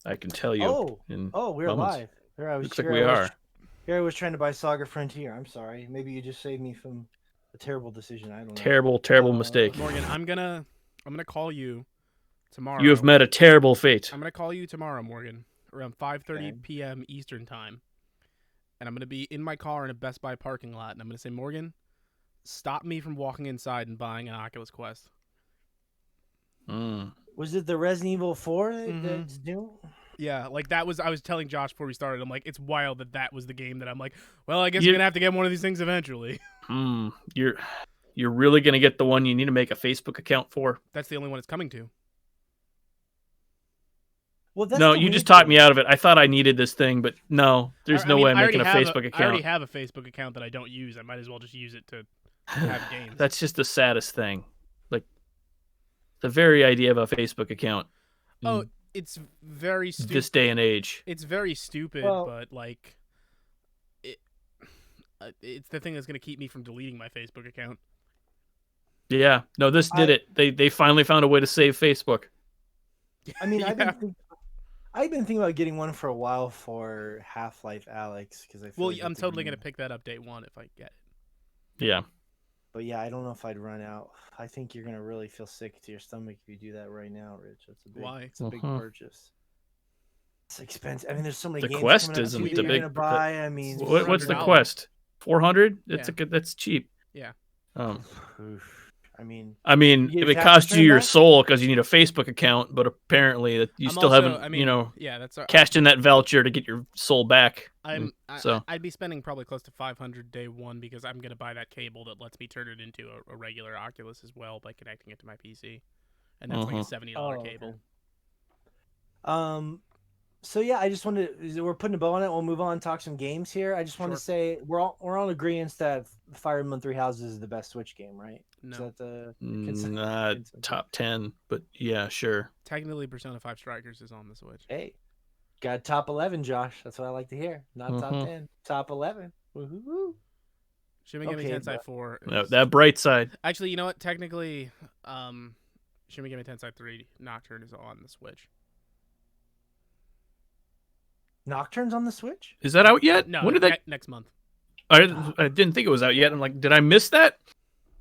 I can tell you. Oh, in we're moments. live. Here I was. Looks like here we I was, are. Here I was trying to buy Saga Frontier. I'm sorry. Maybe you just saved me from a terrible decision. I don't know. Terrible mistake. Morgan, I'm gonna call you tomorrow. You have met a terrible fate. I'm gonna call you tomorrow, Morgan, around 5:30 Okay. p.m. Eastern time, and I'm gonna be in my car in a Best Buy parking lot, and I'm gonna say, Morgan, stop me from walking inside and buying an Oculus Quest. Was it the Resident Evil 4 Mhm. that's new? Yeah, like that was. I was telling Josh before we started. I'm like, it's wild that was the game that I'm like, well, I guess You- I'm gonna have to get one of these things eventually. You're really gonna get the one you need to make a Facebook account for? That's the only one it's coming to. Well, that's No, the you weird just talked thing. me out of it. I thought I needed this thing, but no, there's I no mean, way I'm I making a already have Facebook I already account. have a Facebook account that I don't use. I might as well just use it to have games. That's just the saddest thing. Like the very idea of a Facebook account. Oh, in it's very stupid. this day and age. It's very stupid, Well- but like, it's the thing that's gonna keep me from deleting my Facebook account. Yeah, no, this did it. They finally found a way to save Facebook. I mean, Yeah. I've been thinking about getting one for a while for Half-Life Alex because I feel Well, like I'm that's a totally game. gonna pick that up day one if I get it. Yeah. But yeah, I don't know if I'd run out. I think you're gonna really feel sick to your stomach if you do that right now, Rich. That's a big. Why? It's a big Uh-huh. purchase. It's expensive. I mean, there's so many The games Quest coming out isn't too that the you're big- gonna buy. I mean, What's the $400. Quest? 400? Yeah. That's cheap. Yeah. Oof. I mean, I mean, You if it have to costs you turn your back? soul because you need a Facebook account, but apparently that you I'm still also, haven't, I mean, yeah, that's. cashed in that voucher to get your soul back. So I'd be spending probably close to $500 day one because I'm gonna buy that cable that lets me turn it into a regular Oculus as well by connecting it to my PC, and that's like a $70 okay. cable. So yeah, I just wanted to, we're putting a bow on it. We'll move on, talk some games here. I just want to Sure. say we're on agreement that Fire Emblem Three Houses is the best Switch game, right? No, Is that the not consensus? top 10, but yeah, sure. technically, Persona 5 Strikers is on the Switch. Hey, got top 11, Josh. That's what I like to hear. Not top Mhm. 10, top 11. Woo-hoo-hoo. Shin Megami Okay, Tensei but- 4. No, is- that bright side. Actually, you know what? Technically, Shin Megami Tensei 3 Nocturne is on the Switch. Nocturne's on the Switch? Is that out yet? No, When did that? next month. I didn't think it was out yet. I'm like, did I miss that?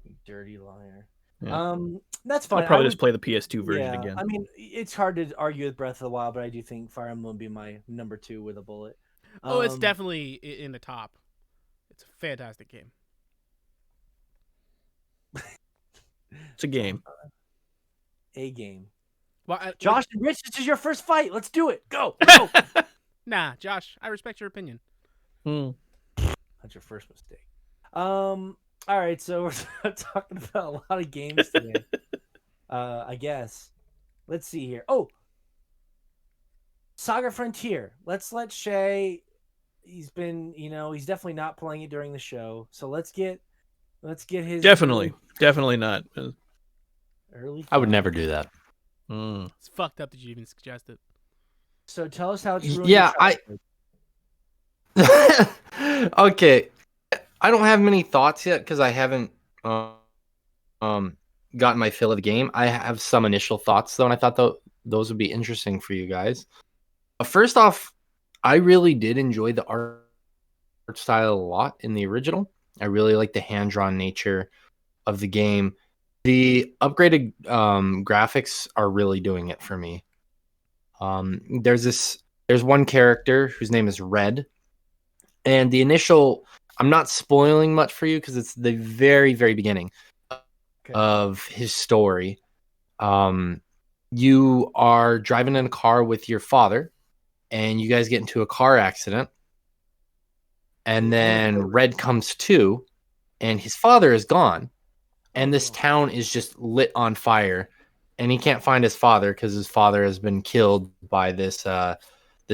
You dirty liar. Yeah. That's fine. I'll probably I just play the PS2 version yeah, again. I mean, it's hard to argue with Breath of the Wild, but I do think Fire Emblem would be my number 2 with a bullet. Oh, it's Um, definitely in the top. It's a fantastic game. It's a game. a game. Well, Josh and Rich, this is your first fight. Let's do it. Go. Go. nah, Josh, I respect your opinion. Hmm. That's your first mistake. All right, so we're talking about a lot of games today. I guess. Let's see here. Oh, Saga Frontier. Let's let Shay. He's been, he's definitely not playing it during the show. So let's get his Definitely not. early. I would thoughts. never do that. Mm. It's fucked up that you even suggest it. So tell us how it's ruined. Yeah, your childhood. Okay, I don't have many thoughts yet because I haven't gotten my fill of the game. I have some initial thoughts though, and I thought those would be interesting for you guys. First off, I really did enjoy the art style a lot in the original. I really like the hand-drawn nature of the game. The upgraded graphics are really doing it for me. There's one character whose name is Red, and the initial. I'm not spoiling much for you because it's the very, very beginning of his story. You are driving in a car with your father, and you guys get into a car accident, and then Red comes to, and his father is gone, and this town is just lit on fire, and he can't find his father because his father has been killed by this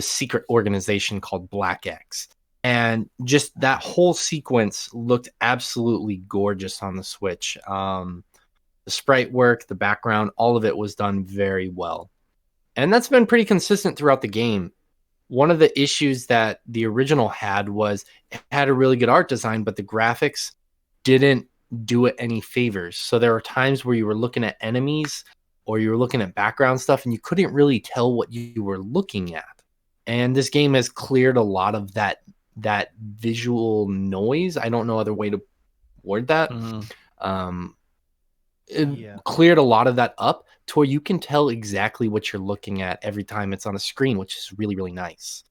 secret organization called Black X. And just that whole sequence looked absolutely gorgeous on the Switch. The sprite work, the background, all of it was done very well. And that's been pretty consistent throughout the game. One of the issues that the original had was it had a really good art design, but the graphics didn't do it any favors. So there were times where you were looking at enemies or you were looking at background stuff and you couldn't really tell what you were looking at. And this game has cleared a lot of that visual noise. I don't know other way to word that. It cleared a lot of that up to where you can tell exactly what you're looking at every time it's on a screen, which is really, really nice.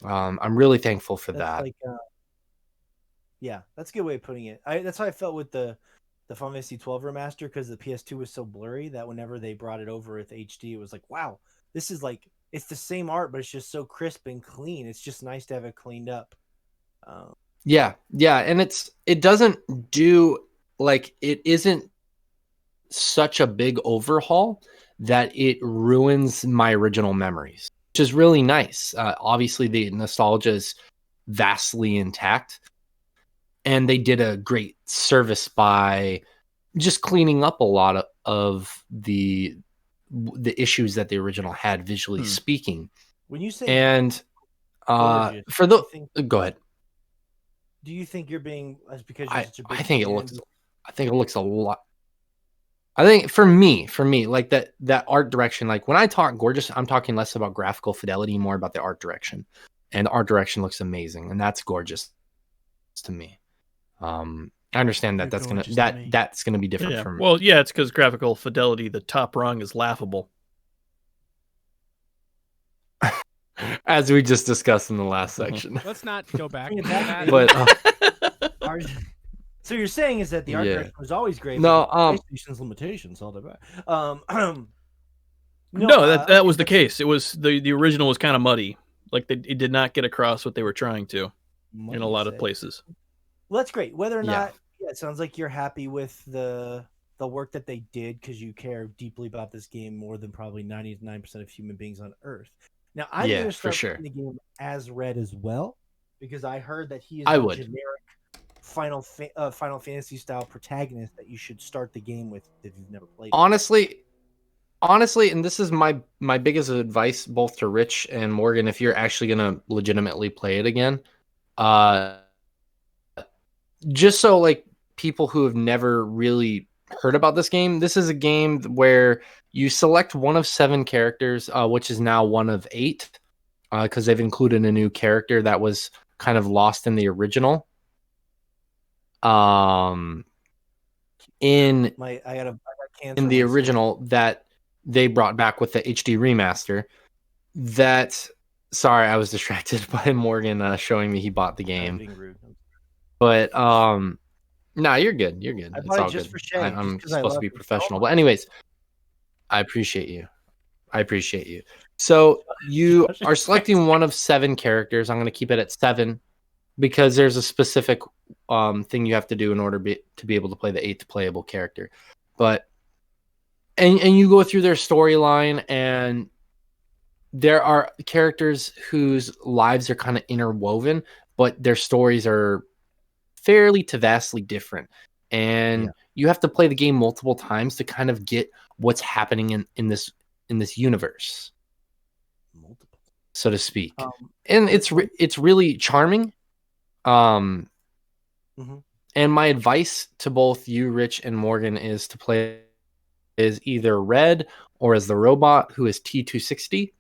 I'm really thankful for that. Yeah, that's a good way of putting it. That's how I felt with the Final Fantasy 12 remaster, because the PS2 was so blurry that whenever they brought it over with HD, it was like, wow, this is like, it's the same art, but it's just so crisp and clean. It's just nice to have it cleaned up. Yeah, and it doesn't do, like, it isn't such a big overhaul that it ruins my original memories, which is really nice. Obviously, the nostalgia is vastly intact, and they did a great service by just cleaning up a lot of the issues that the original had, visually speaking. When you say and gorgeous, for the go ahead. Do you think you're being because you're such a big I think fan? it looks a lot. I think for me, like that art direction, like when I talk gorgeous, I'm talking less about graphical fidelity, more about the art direction. And the art direction looks amazing, and that's gorgeous to me. I understand that that's gonna be different from. Well, yeah, it's because graphical fidelity, the top rung is laughable. As we just discussed in the last section. Let's not go back. But so you're saying is that the art direction was always great. No, PlayStation's limitations held it back. No, that was the case. It was the original was kind of muddy. Like it did not get across what they were trying to in a lot of places. Well, that's great. Whether or not, it sounds like you're happy with the work that they did, because you care deeply about this game more than probably 99% of human beings on Earth. Now, I'm going to start playing the game as Red as well, because I heard that he is a generic Final Fantasy style protagonist that you should start the game with if you've never played. Honestly, and this is my biggest advice both to Rich and Morgan, if you're actually going to legitimately play it again, just so like people who have never really heard about this game, this is a game where you select one of 7 characters, which is now one of 8, because they've included a new character that was kind of lost in the original. In the original that they brought back with the HD remaster. Sorry, I was distracted by Morgan showing me he bought the game. But no, you're good. It's all good. I'm supposed to be professional. But anyways, I appreciate you. So you are selecting one of 7 characters. I'm going to keep it at 7 because there's a specific thing you have to do in order to be able to play the 8th playable character. But and you go through their storyline, and there are characters whose lives are kind of interwoven, but their stories are fairly to vastly different. And you have to play the game multiple times to kind of get what's happening in this universe, so to speak. And it's really charming. And my advice to both you, Rich, and Morgan is to play is either Red or as the robot, who is T260.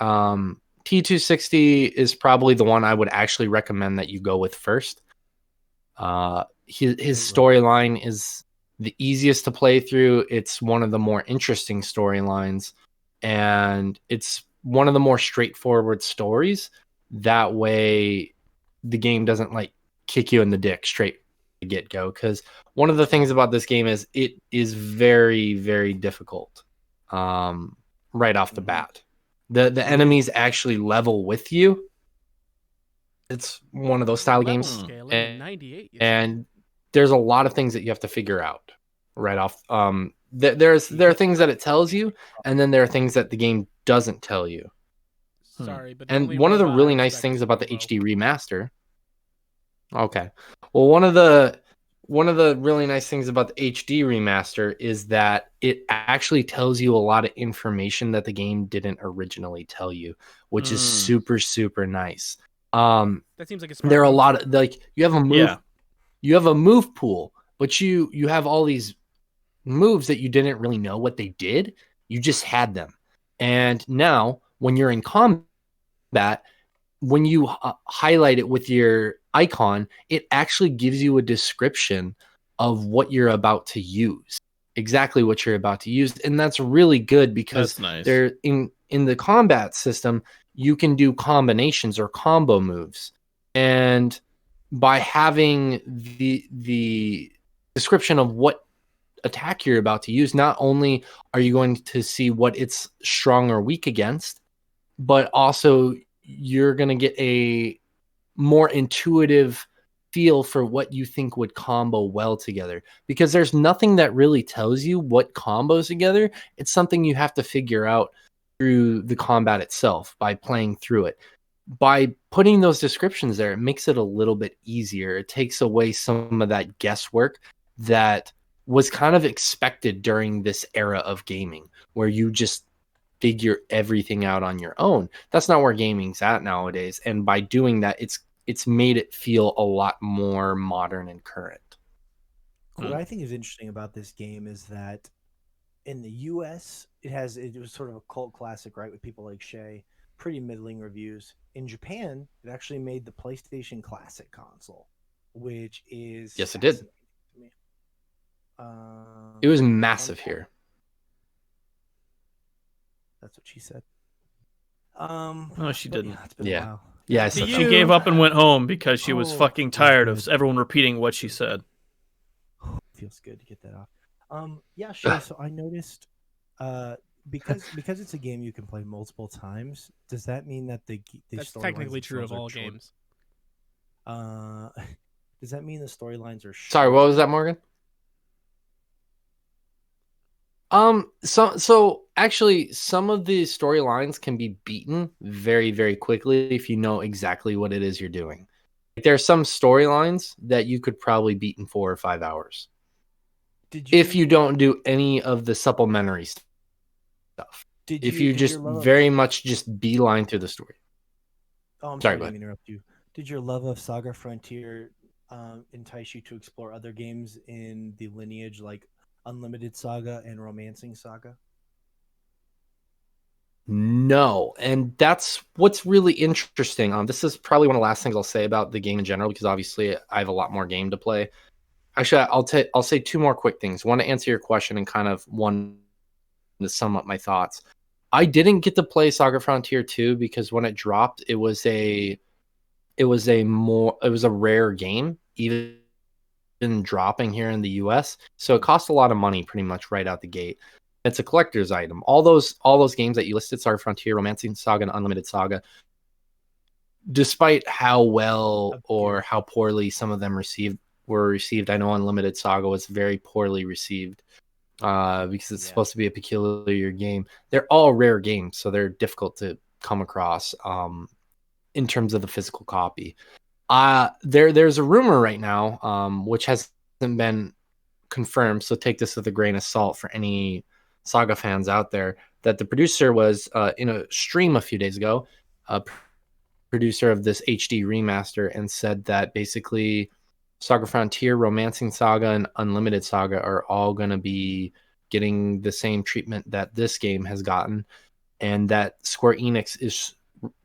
T260 is probably the one I would actually recommend that you go with first. His storyline is the easiest to play through. It's one of the more interesting storylines, and it's one of the more straightforward stories. That way the game doesn't like kick you in the dick straight to get go, because one of the things about this game is it is very, very difficult right off the bat. The enemies actually level with you. It's one of those style games, and there's a lot of things that you have to figure out right off. There are things that it tells you, and then there are things that the game doesn't tell you. Sorry, but and one of the really nice things about the HD remaster. Okay, well, one of the really nice things about the HD remaster is that it actually tells you a lot of information that the game didn't originally tell you, which is super, super nice. That seems like a smart there are a move. lot of you have a move, you have a move pool, but you have all these moves that you didn't really know what they did, You just had them. And now when you're in combat, when you highlight it with your icon, it actually gives you a description of what you're about to use, exactly what you're about to use. And that's really good because That's nice. they're in the combat system, you can do combinations or combo moves. And by having the description of what attack you're about to use, not only are you going to see what it's strong or weak against, but also you're going to get a more intuitive feel for what you think would combo well together, because there's nothing that really tells you what combos together. It's something you have to figure out through the combat itself by playing through it. By putting those descriptions there, it makes it a little bit easier. It takes away some of that guesswork that was kind of expected during this era of gaming, where you just figure everything out on your own. That's not where gaming's at nowadays. And by doing that, it's made it feel a lot more modern and current. What I think is interesting about this game is that in the US, it was sort of a cult classic, right? With people like Shay, pretty middling reviews. In Japan, it actually made the PlayStation Classic console, which is Yes, it did. fascinating to me. It was massive here. That's what she said. No, she but didn't. Yeah, it's been Yeah. a while. Yeah, I To said you. She gave up and went home because she was Oh, fucking feels tired good. of everyone repeating what she said. Feels good to get that off. Yeah, Shay. So I noticed, because it's a game you can play multiple times. Does that mean that the That's storylines technically true of themselves are all short? games. Does that mean the storylines are short? Sorry, what was that, Morgan? So actually some of the storylines can be beaten very, very quickly if you know exactly what it is you're doing. Like, there are some storylines that you could probably beat in 4 or 5 hours if you don't do any of the supplementary stuff. If you just very much just beeline through the story. Oh, I'm Sorry, sorry go to ahead. interrupt you. Did your love of Saga Frontier entice you to explore other games in the lineage like Unlimited Saga and Romancing Saga? No, and that's what's really interesting. This is probably one of the last things I'll say about the game in general, because obviously I have a lot more game to play. Actually, I'll say 2 more quick things. One, to answer your question, and kind of one to sum up my thoughts. I didn't get to play Saga Frontier 2 because when it dropped, it was a rare game, even dropping here in the US. So it cost a lot of money pretty much right out the gate. It's a collector's item. All those games that you listed, Saga Frontier, Romancing Saga, and Unlimited Saga, despite how well or how poorly some of them were received, I know Unlimited Saga was very poorly received because it's supposed to be a peculiar game. They're all rare games, so they're difficult to come across in terms of the physical copy. There's a rumor right now, which hasn't been confirmed, so take this with a grain of salt for any Saga fans out there, that the producer was in a stream a few days ago, producer of this HD remaster, and said that basically Saga Frontier, Romancing Saga, and Unlimited Saga are all going to be getting the same treatment that this game has gotten, and that Square Enix is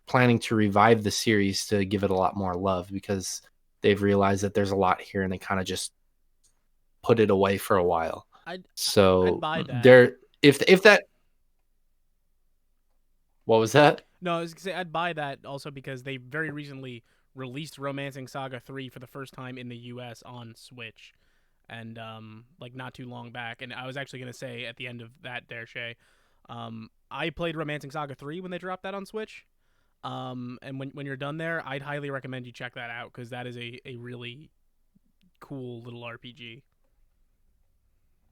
planning to revive the series to give it a lot more love, because they've realized that there's a lot here and they kind of just put it away for a while. I'd So buy that. there, if that, what was that? No, I was gonna say I'd buy that also because they very recently released Romancing Saga 3 for the first time in the US on Switch. And like not too long back. And I was actually gonna say at the end of that there, Shay, I played Romancing Saga 3 when they dropped that on Switch. And when you're done there, I'd highly recommend you check that out, because that is a really cool little RPG.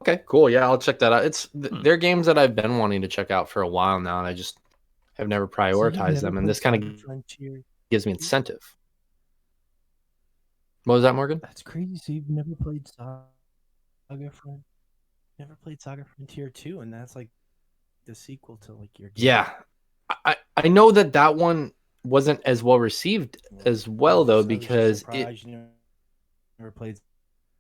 Okay, cool. Yeah, I'll check that out. They're games that I've been wanting to check out for a while now, and I just have never prioritized them. And this kind of gives me incentive. What was that, Morgan? That's crazy. So you've never played Saga Frontier 2, and that's like the sequel to like your game. Yeah, I know that one wasn't as well received as well, though, because it never played.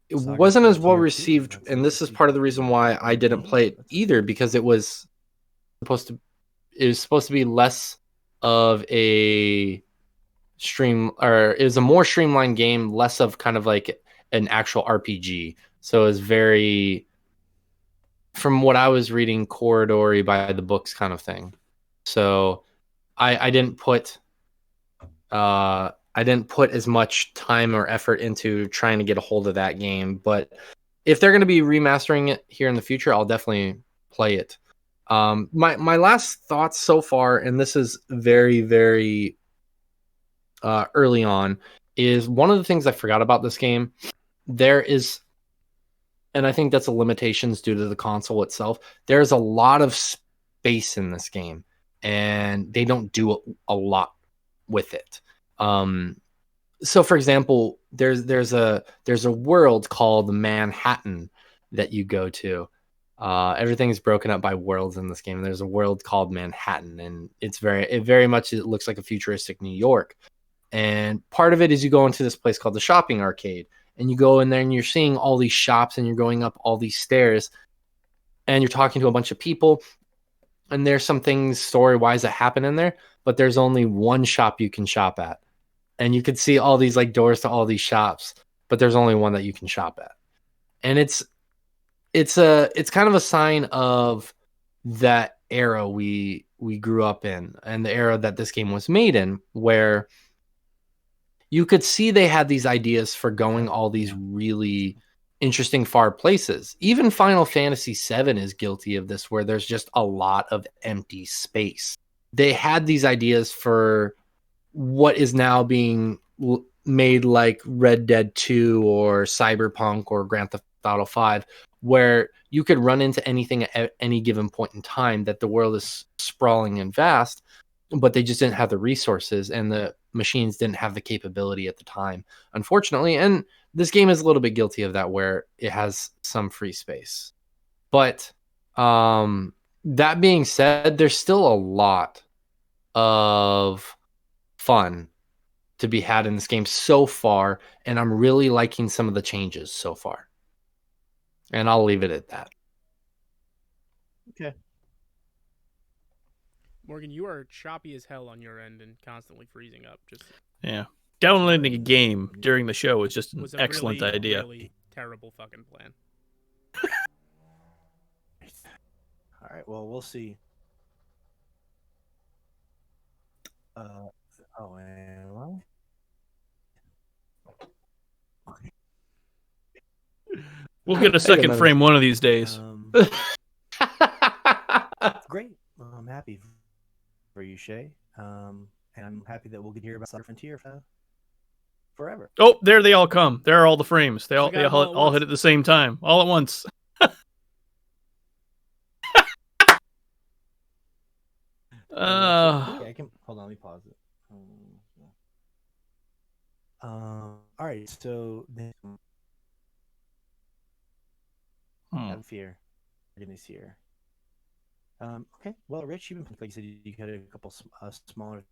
It wasn't as well received, and this is part of the reason why I didn't play it either, because it was supposed to be less of a is a more streamlined game, less of kind of like an actual RPG. So it's very, from what I was reading, corridory by the books kind of thing. So I didn't put as much time or effort into trying to get a hold of that game. But if they're going to be remastering it here in the future, I'll definitely play it. My last thoughts so far, and this is very, very early on, is one of the things I forgot about this game. There is, and I think that's a limitations due to the console itself. There's a lot of space in this game, and they don't do a lot with it. So, for example, there's a world called Manhattan that you go to. Everything is broken up by worlds in this game. And there's a world called Manhattan, and it very much, it looks like a futuristic New York. And part of it is you go into this place called the shopping arcade, and you go in there and you're seeing all these shops, and you're going up all these stairs, and you're talking to a bunch of people. And there's some things story-wise that happen in there, but there's only one shop you can shop at. And you could see all these like doors to all these shops, but there's only one that you can shop at. And it's kind of a sign of that era we grew up in, and the era that this game was made in, where you could see they had these ideas for going all these really interesting far places. Even Final Fantasy VII is guilty of this, where there's just a lot of empty space. They had these ideas for what is now being made like Red Dead 2 or Cyberpunk or Grand Theft Auto 5, where you could run into anything at any given point in time, that the world is sprawling and vast, but they just didn't have the resources, and the machines didn't have the capability at the time, unfortunately. And this game is a little bit guilty of that, where it has some free space. But that being said, there's still a lot of fun to be had in this game so far, and I'm really liking some of the changes so far. And I'll leave it at that. Okay. Morgan, you are choppy as hell on your end and constantly freezing up. Just Yeah. Downloading a game during the show is just an was a excellent really, idea. really terrible fucking plan. All right. Well, we'll see. And well, We'll get a second frame one of these days. Great. Well, I'm happy for you, Shay. And I'm happy that we'll get to hear about Cyber Frontier forever. Oh, there they all come. There are all the frames. They all all hit at the same time, all at once. I can hold on. Let me pause it. All right. So have fear. Goodness here. Okay. Well, Rich, you've been, like you said, you had a couple smaller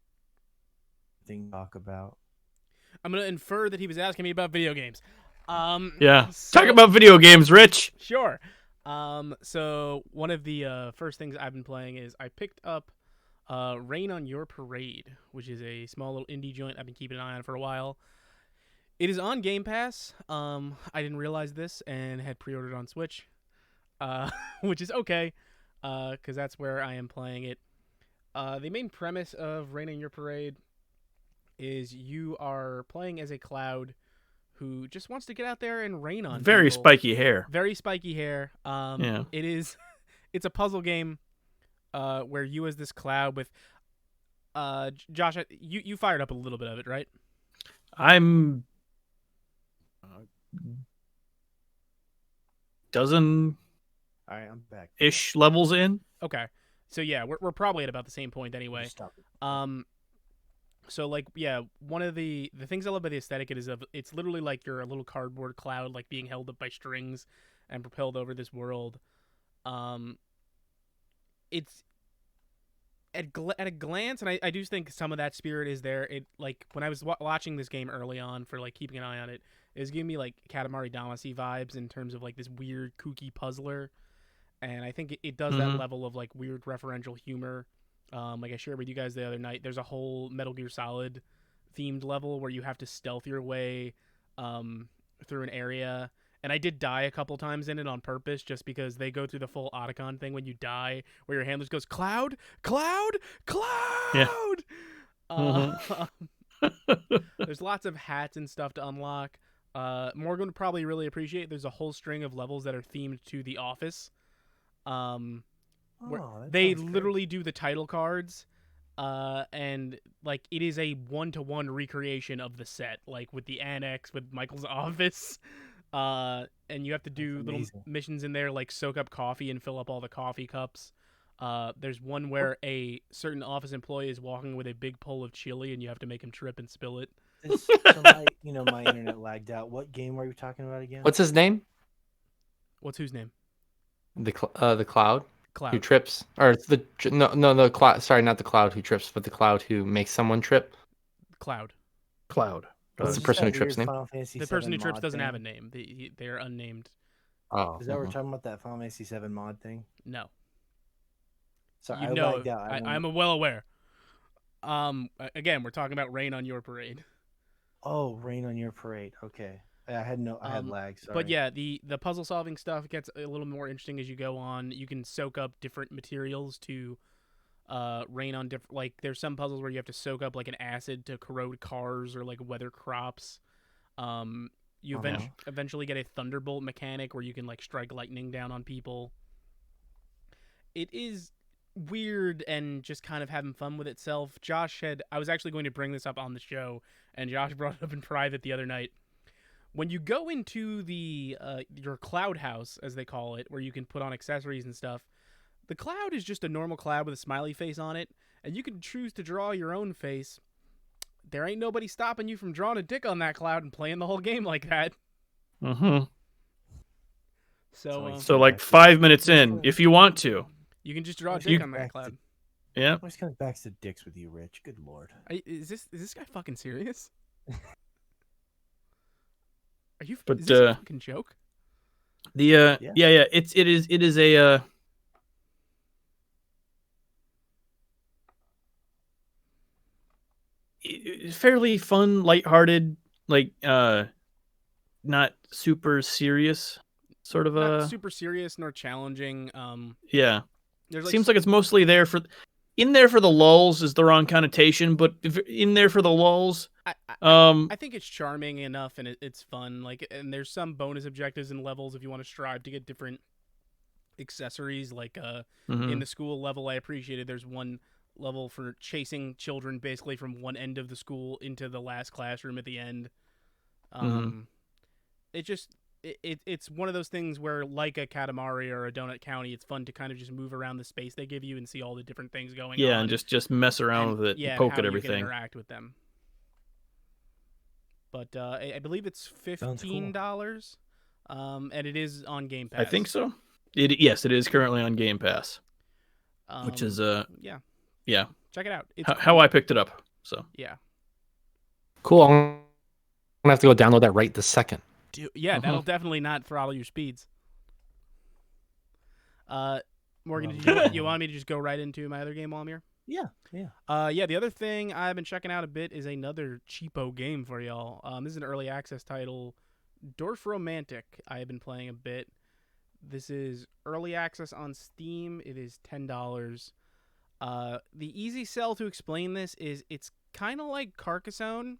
things to talk about. I'm gonna infer that he was asking me about video games. Yeah. Talk about video games, Rich. Sure. So one of the first things I've been playing is I picked up Rain on Your Parade, which is a small little indie joint I've been keeping an eye on for a while. It is on Game Pass. I didn't realize this and had pre-ordered on Switch, which is okay, because that's where I am playing it. The main premise of Rain on Your Parade is you are playing as a cloud who just wants to get out there and rain on Very people. spiky hair. Very spiky hair. Yeah. It's a puzzle game where you as this cloud with Josh, you fired up a little bit of it, right? I'm dozen All right, I'm back. ish levels in. Okay. So yeah, we're probably at about the same point anyway. Stop it. So like yeah, one of the things I love about the aesthetic it's literally like you're a little cardboard cloud like being held up by strings and propelled over this world. It's at a glance, and I do think some of that spirit is there. It like when I was watching this game early on for like keeping an eye on it, it was giving me like Katamari Damacy vibes in terms of like this weird kooky puzzler. and I think it does that level of like weird referential humor. Like I shared with you guys the other night, there's a whole Metal Gear Solid themed level where you have to stealth your way through an area. And I did die a couple times in it on purpose just because they go through the full Otacon thing when you die, where your handler goes, Cloud, Cloud, Cloud! Yeah. There's lots of hats and stuff to unlock. Morgan would probably really appreciate there's a whole string of levels that are themed to The Office. Where Oh, that they sounds great. literally do the title cards. And like it is a 1-to-1 recreation of the set, like with the annex, with Michael's office. And you have to do little amazing. missions in there, like soak up coffee and fill up all the coffee cups. There's one where a certain office employee is walking with a big bowl of chili, and you have to make him trip and spill it. So my internet lagged out. What game were you talking about again? What's his name? What's whose name? The Cloud who Cloud. trips, or the Cloud. Sorry, not the Cloud who trips, but the Cloud who makes someone trip. Cloud. Cloud. What's Was the this person that who trips weird name? Final Fantasy The person who VII trips mod doesn't have a thing? name. They are unnamed. Oh, Is that what we're talking about? That Final Fantasy VII mod thing? No. Sorry, You I know, lagged out. I'm well aware. Again, we're talking about Rain on Your Parade. Oh, Rain on Your Parade. Okay, I had lag. Sorry. But yeah, the puzzle solving stuff gets a little more interesting as you go on. You can soak up different materials to rain on different. Like there's some puzzles where you have to soak up like an acid to corrode cars or like weather crops. You eventually get a thunderbolt mechanic where you can like strike lightning down on people. It is weird and just kind of having fun with itself. I was actually going to bring this up on the show, and Josh brought it up in private the other night. When you go into the your cloud house, as they call it, where you can put on accessories and stuff, the cloud is just a normal cloud with a smiley face on it, and you can choose to draw your own face. There ain't nobody stopping you from drawing a dick on that cloud and playing the whole game like that. Mm-hmm. So like 5 minutes in, if you want to. you can just draw a dick on that cloud. Yeah. Always comes back to dicks with you, Rich. Good lord. Is this guy fucking serious? Are you? But, is this a fucking joke? It is a fairly fun, lighthearted, like not super serious sort of Not super serious nor challenging. Yeah. There's Seems like it's mostly there for the lulls is the wrong connotation, but in there for the lulls. I think it's charming enough and it's fun. Like, and there's some bonus objectives and levels if you want to strive to get different accessories. Like in the school level, I appreciated there's one level for chasing children basically from one end of the school into the last classroom at the end. It's one of those things where, like a Katamari or a Donut County, it's fun to kind of just move around the space they give you and see all the different things going on. Yeah, and just mess around with it, and poke how at everything. You can interact with them. But I believe it's $15, and it is on Game Pass. I think so. Yes, it is currently on Game Pass, which is yeah. Check it out. It's how I picked it up. So yeah, cool. I'm gonna have to go download that right this second. Yeah, that'll definitely not throttle your speeds. Morgan, did you want me to just go right into my other game while I'm here? Yeah. The other thing I've been checking out a bit is another cheapo game for y'all. This is an early access title, Dorf Romantic. I have been playing a bit. This is early access on Steam. It is $10. The easy sell to explain this is it's kind of like Carcassonne.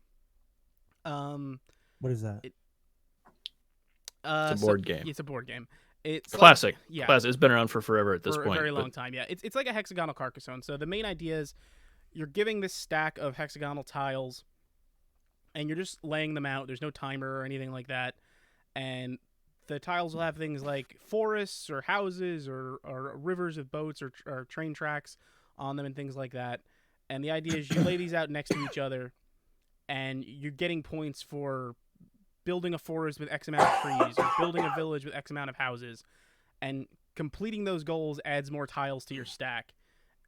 What is that? it's a board game. It's a board game. It's classic. Like, classic. It's been around for forever at this for point. a very long time. Yeah, it's like a hexagonal Carcassonne. So the main idea is you're giving this stack of hexagonal tiles, and you're just laying them out. There's no timer or anything like that, and the tiles will have things like forests or houses or rivers of boats or train tracks on them and things like that. And the idea is you lay these out next to each other, and you're getting points for building a forest with X amount of trees, or building a village with X amount of houses, and completing those goals adds more tiles to your stack,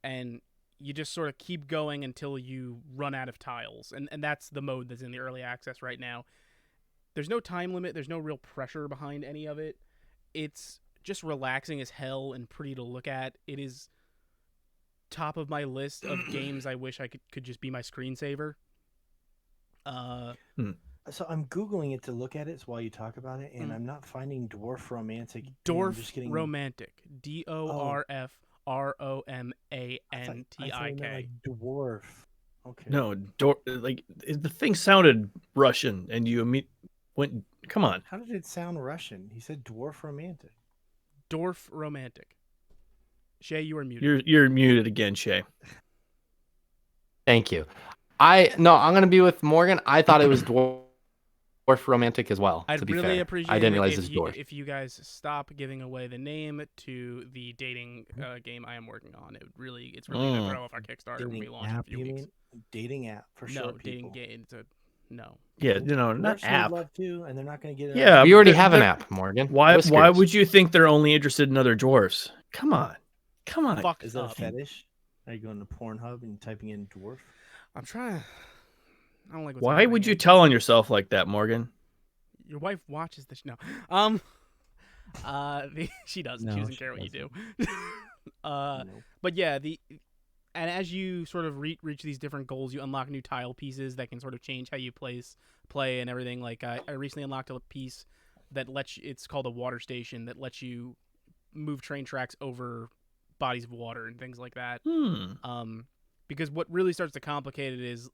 and you just sort of keep going until you run out of tiles, and that's the mode that's in the early access right now. There's no time limit, there's no real pressure behind any of it. It's just relaxing as hell and pretty to look at. It is top of my list of games I wish I could just be my screensaver. So I'm Googling it to look at it while you talk about it, and I'm not finding Dwarf Romantic. I'm Dwarf just getting Romantic. DORF ROMANTIK. I thought it meant like dwarf. Okay. No, like the thing sounded Russian, and you went. Come on. How did it sound Russian? He said Dwarf Romantic. Dwarf Romantic. Shay, you are muted. You're muted again, Shay. Thank you. I'm gonna be with Morgan. I thought it was Dwarf Romantic as well. I'd to be really fair. appreciate I didn't it realize it was Dwarf. if you guys stop giving away the name to the dating game I am working on. It's really gonna throw off our Kickstarter when we launch in a few weeks. Dating app for sure. Dating game. No. Yeah, not app. Would love to, and they're not going to get it. Yeah, we already have an app, Morgan. Why would you think they're only interested in other dwarfs? Come on. Fuck Is that up. a fetish? Are you going to Pornhub and typing in dwarf? I'm trying. I don't like. What's Why would you tell on yourself like that, Morgan? Your wife watches this. No. She doesn't. No, she doesn't she care what you do. Nope. But yeah, and as you sort of reach these different goals, you unlock new tile pieces that can sort of change how you play and everything. Like I recently unlocked a piece that lets you, it's called a water station that lets you move train tracks over bodies of water and things like that. Because what really starts to complicate it is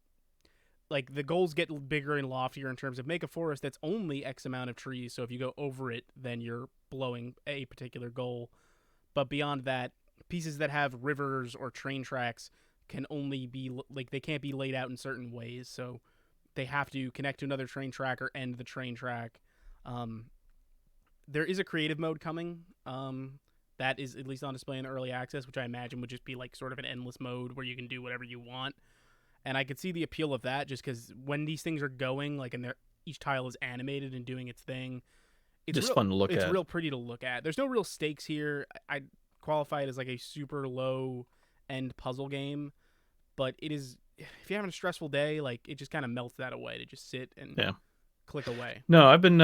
like the goals get bigger and loftier in terms of make a forest that's only X amount of trees. So if you go over it, then you're blowing a particular goal. But beyond that, pieces that have rivers or train tracks can only be like they can't be laid out in certain ways. So they have to connect to another train track or end the train track. There is a creative mode coming. That is at least on display in early access, which I imagine would just be like sort of an endless mode where you can do whatever you want. And I could see the appeal of that just because when these things are going, like, and each tile is animated and doing its thing, it's just fun to look at. It's real pretty to look at. There's no real stakes here. I qualify it as like a super low end puzzle game, but it is. If you're having a stressful day, like it just kind of melts that away to just sit and click away. No, I've been.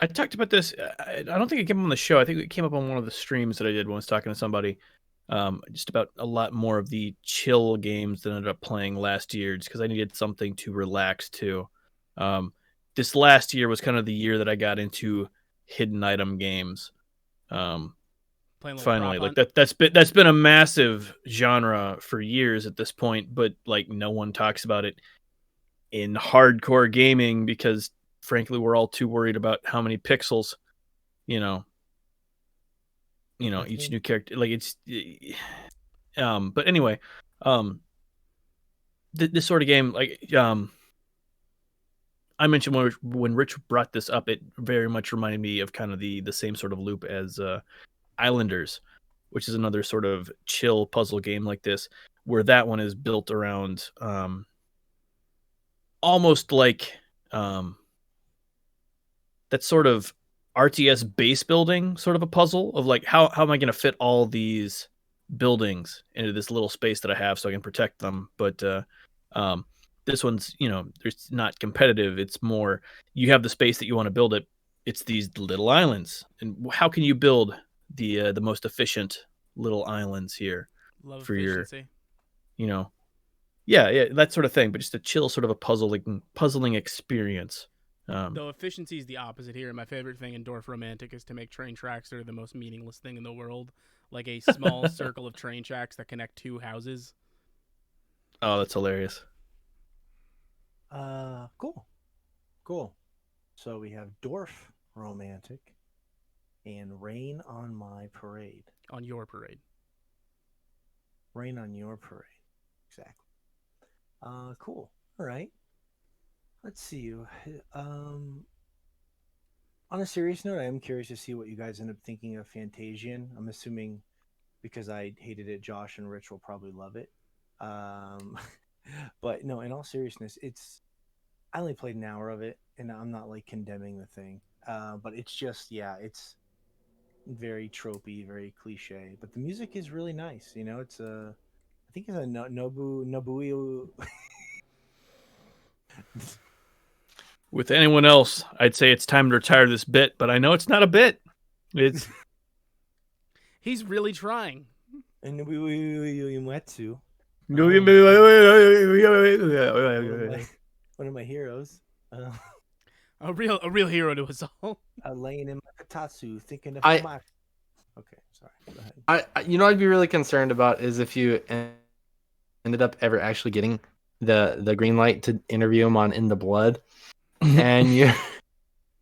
I talked about this. I don't think it came up on the show. I think it came up on one of the streams that I did when I was talking to somebody. Just about a lot more of the chill games that I ended up playing last year, just because I needed something to relax to. This last year was kind of the year that I got into hidden item games. Finally, like that's been a massive genre for years at this point, but like no one talks about it in hardcore gaming because frankly we're all too worried about how many pixels, each new character, like it's but anyway, this sort of game, like I mentioned when Rich brought this up, it very much reminded me of kind of the same sort of loop as Islanders, which is another sort of chill puzzle game like this, where that one is built around almost like that sort of RTS base building sort of a puzzle of like how am I going to fit all these buildings into this little space that I have so I can protect them. But this one's, it's not competitive. It's more you have the space that you want to build it. It's these little islands, and how can you build the most efficient little islands here for efficiency. Yeah, that sort of thing, but just a chill sort of a puzzling experience. Though efficiency is the opposite here. My favorite thing in Dwarf Romantic is to make train tracks that are the most meaningless thing in the world, like a small circle of train tracks that connect two houses. Oh, that's hilarious. Cool. So we have Dwarf Romantic and Rain on My Parade. On your parade. Rain on your parade. Exactly. Cool. All right. Let's see. On a serious note, I am curious to see what you guys end up thinking of Fantasian. I'm assuming because I hated it, Josh and Rich will probably love it. But no, in all seriousness, I only played an hour of it, and I'm not like condemning the thing. But it's just, it's very tropey, very cliche. But the music is really nice. It's I think it's a Nobuo. With anyone else, I'd say it's time to retire this bit, but I know it's not a bit. It's He's really trying. And we went to one of my heroes. A real hero to us all. Laying in my katatsu, thinking of I- my. Okay, sorry. Go ahead. I'd be really concerned about is if you ended up ever actually getting the green light to interview him on In the Blood, and you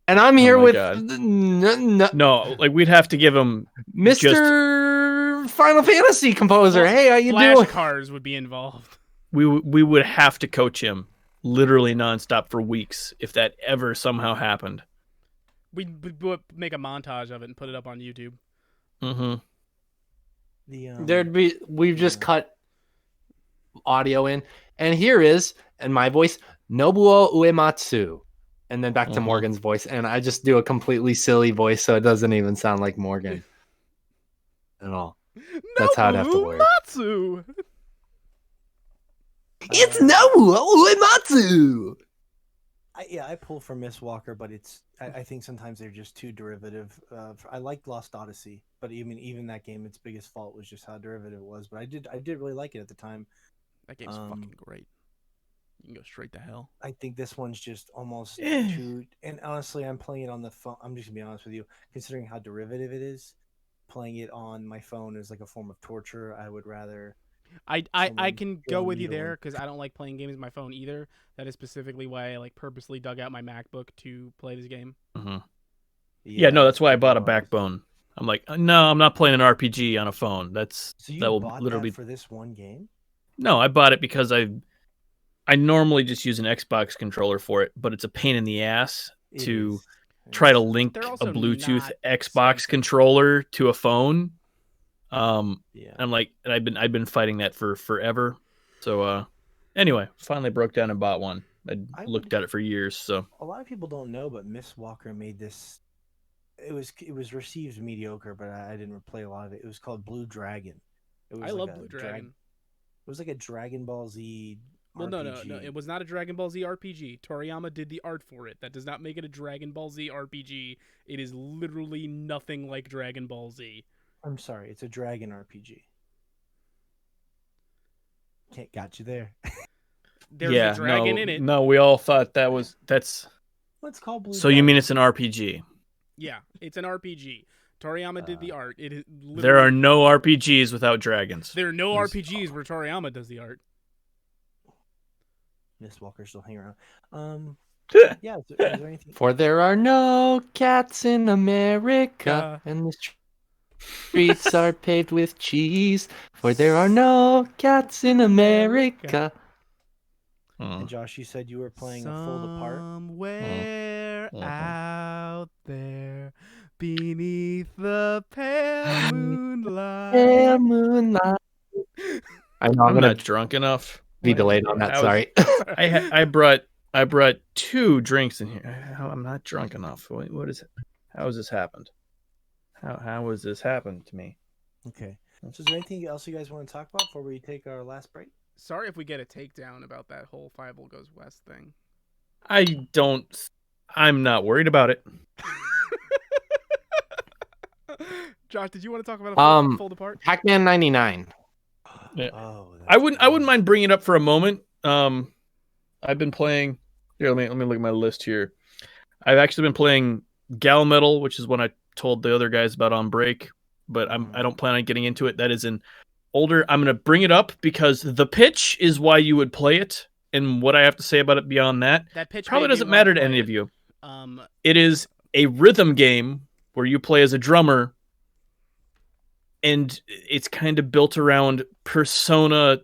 and I'm here my with God. No, like we'd have to give him Mr. Final Fantasy composer. Hey, how you doing? Flashcards would be involved. we would have to coach him literally nonstop for weeks if that ever somehow happened. We'd make a montage of it and put it up on YouTube. Mm-hmm. We've just cut audio in, and here is, in my voice, Nobuo Uematsu, and then back to Morgan's voice, and I just do a completely silly voice, so it doesn't even sound like Morgan at all. That's how I'd have to work. Matsu. It's Nobuo Uematsu. I pull from Miss Walker, but I think sometimes they're just too derivative. I liked Lost Odyssey, but even that game, its biggest fault was just how derivative it was. But I did really like it at the time. That game's fucking great. You can go straight to hell. I think this one's just almost too. And honestly, I'm playing it on the phone. I'm just gonna be honest with you. Considering how derivative it is, playing it on my phone is like a form of torture. I would rather. I someone can go go with you needle there and- because I don't like playing games on my phone either. That is specifically why I like purposely dug out my MacBook to play this game. Mm-hmm. Yeah, no, that's why I bought a Backbone. I'm like, no, I'm not playing an RPG on a phone. So you that will bought literally that for this one game? No, I bought it because I normally just use an Xbox controller for it, but it's a pain in the ass It to is. try to link They're a also Bluetooth not Xbox expensive. controller to a phone. Yeah. I'm like, and I've been fighting that for forever. So anyway, finally broke down and bought one. I looked at it for years. So A lot of people don't know, but Miss Walker made this. It was received mediocre, but I didn't play a lot of it. It was called Blue Dragon. It was I like love a Blue Dragon. It was like a Dragon Ball Z. Well, RPG. no. It was not a Dragon Ball Z RPG. Toriyama did the art for it. That does not make it a Dragon Ball Z RPG. It is literally nothing like Dragon Ball Z. I'm sorry, it's a Dragon RPG. Got you there. There's a dragon in it. No, we all thought that's. Let's call Blue. So you mean it's an RPG? Yeah, it's an RPG. Toriyama did the art. It is literally, There are no RPGs without dragons. There are no RPGs where Toriyama does the art. Miss Walker still hanging around. Yeah. Is there anything? For there are no cats in America, and the streets are paved with cheese. For there are no cats in America. And Josh, you said you were playing a Fold Apart. Somewhere out there, beneath the pale moonlight. Yeah, moonlight. I know I'm I'm gonna not drunk enough. be delayed on that. Sorry. I brought 2 drinks in here. I'm not drunk enough. What is it? How has this happened? How has this happened to me? Okay. So is there anything else you guys want to talk about before we take our last break? Sorry if we get a takedown about that whole Fievel Goes West thing. I'm not worried about it. Josh, did you want to talk about a Fold Apart? Pac-Man 99. Yeah. Oh, I wouldn't mind bringing it up for a moment. I've been playing. Here, let me look at my list here. I've actually been playing Gal Metal, which is one I told the other guys about on break, but I don't plan on getting into it. That is an older. I'm going to bring it up because the pitch is why you would play it, and what I have to say about it beyond that That pitch probably made me doesn't wanna matter to play any it. of you. Um, It is a rhythm game where you play as a drummer, and it's kind of built around Persona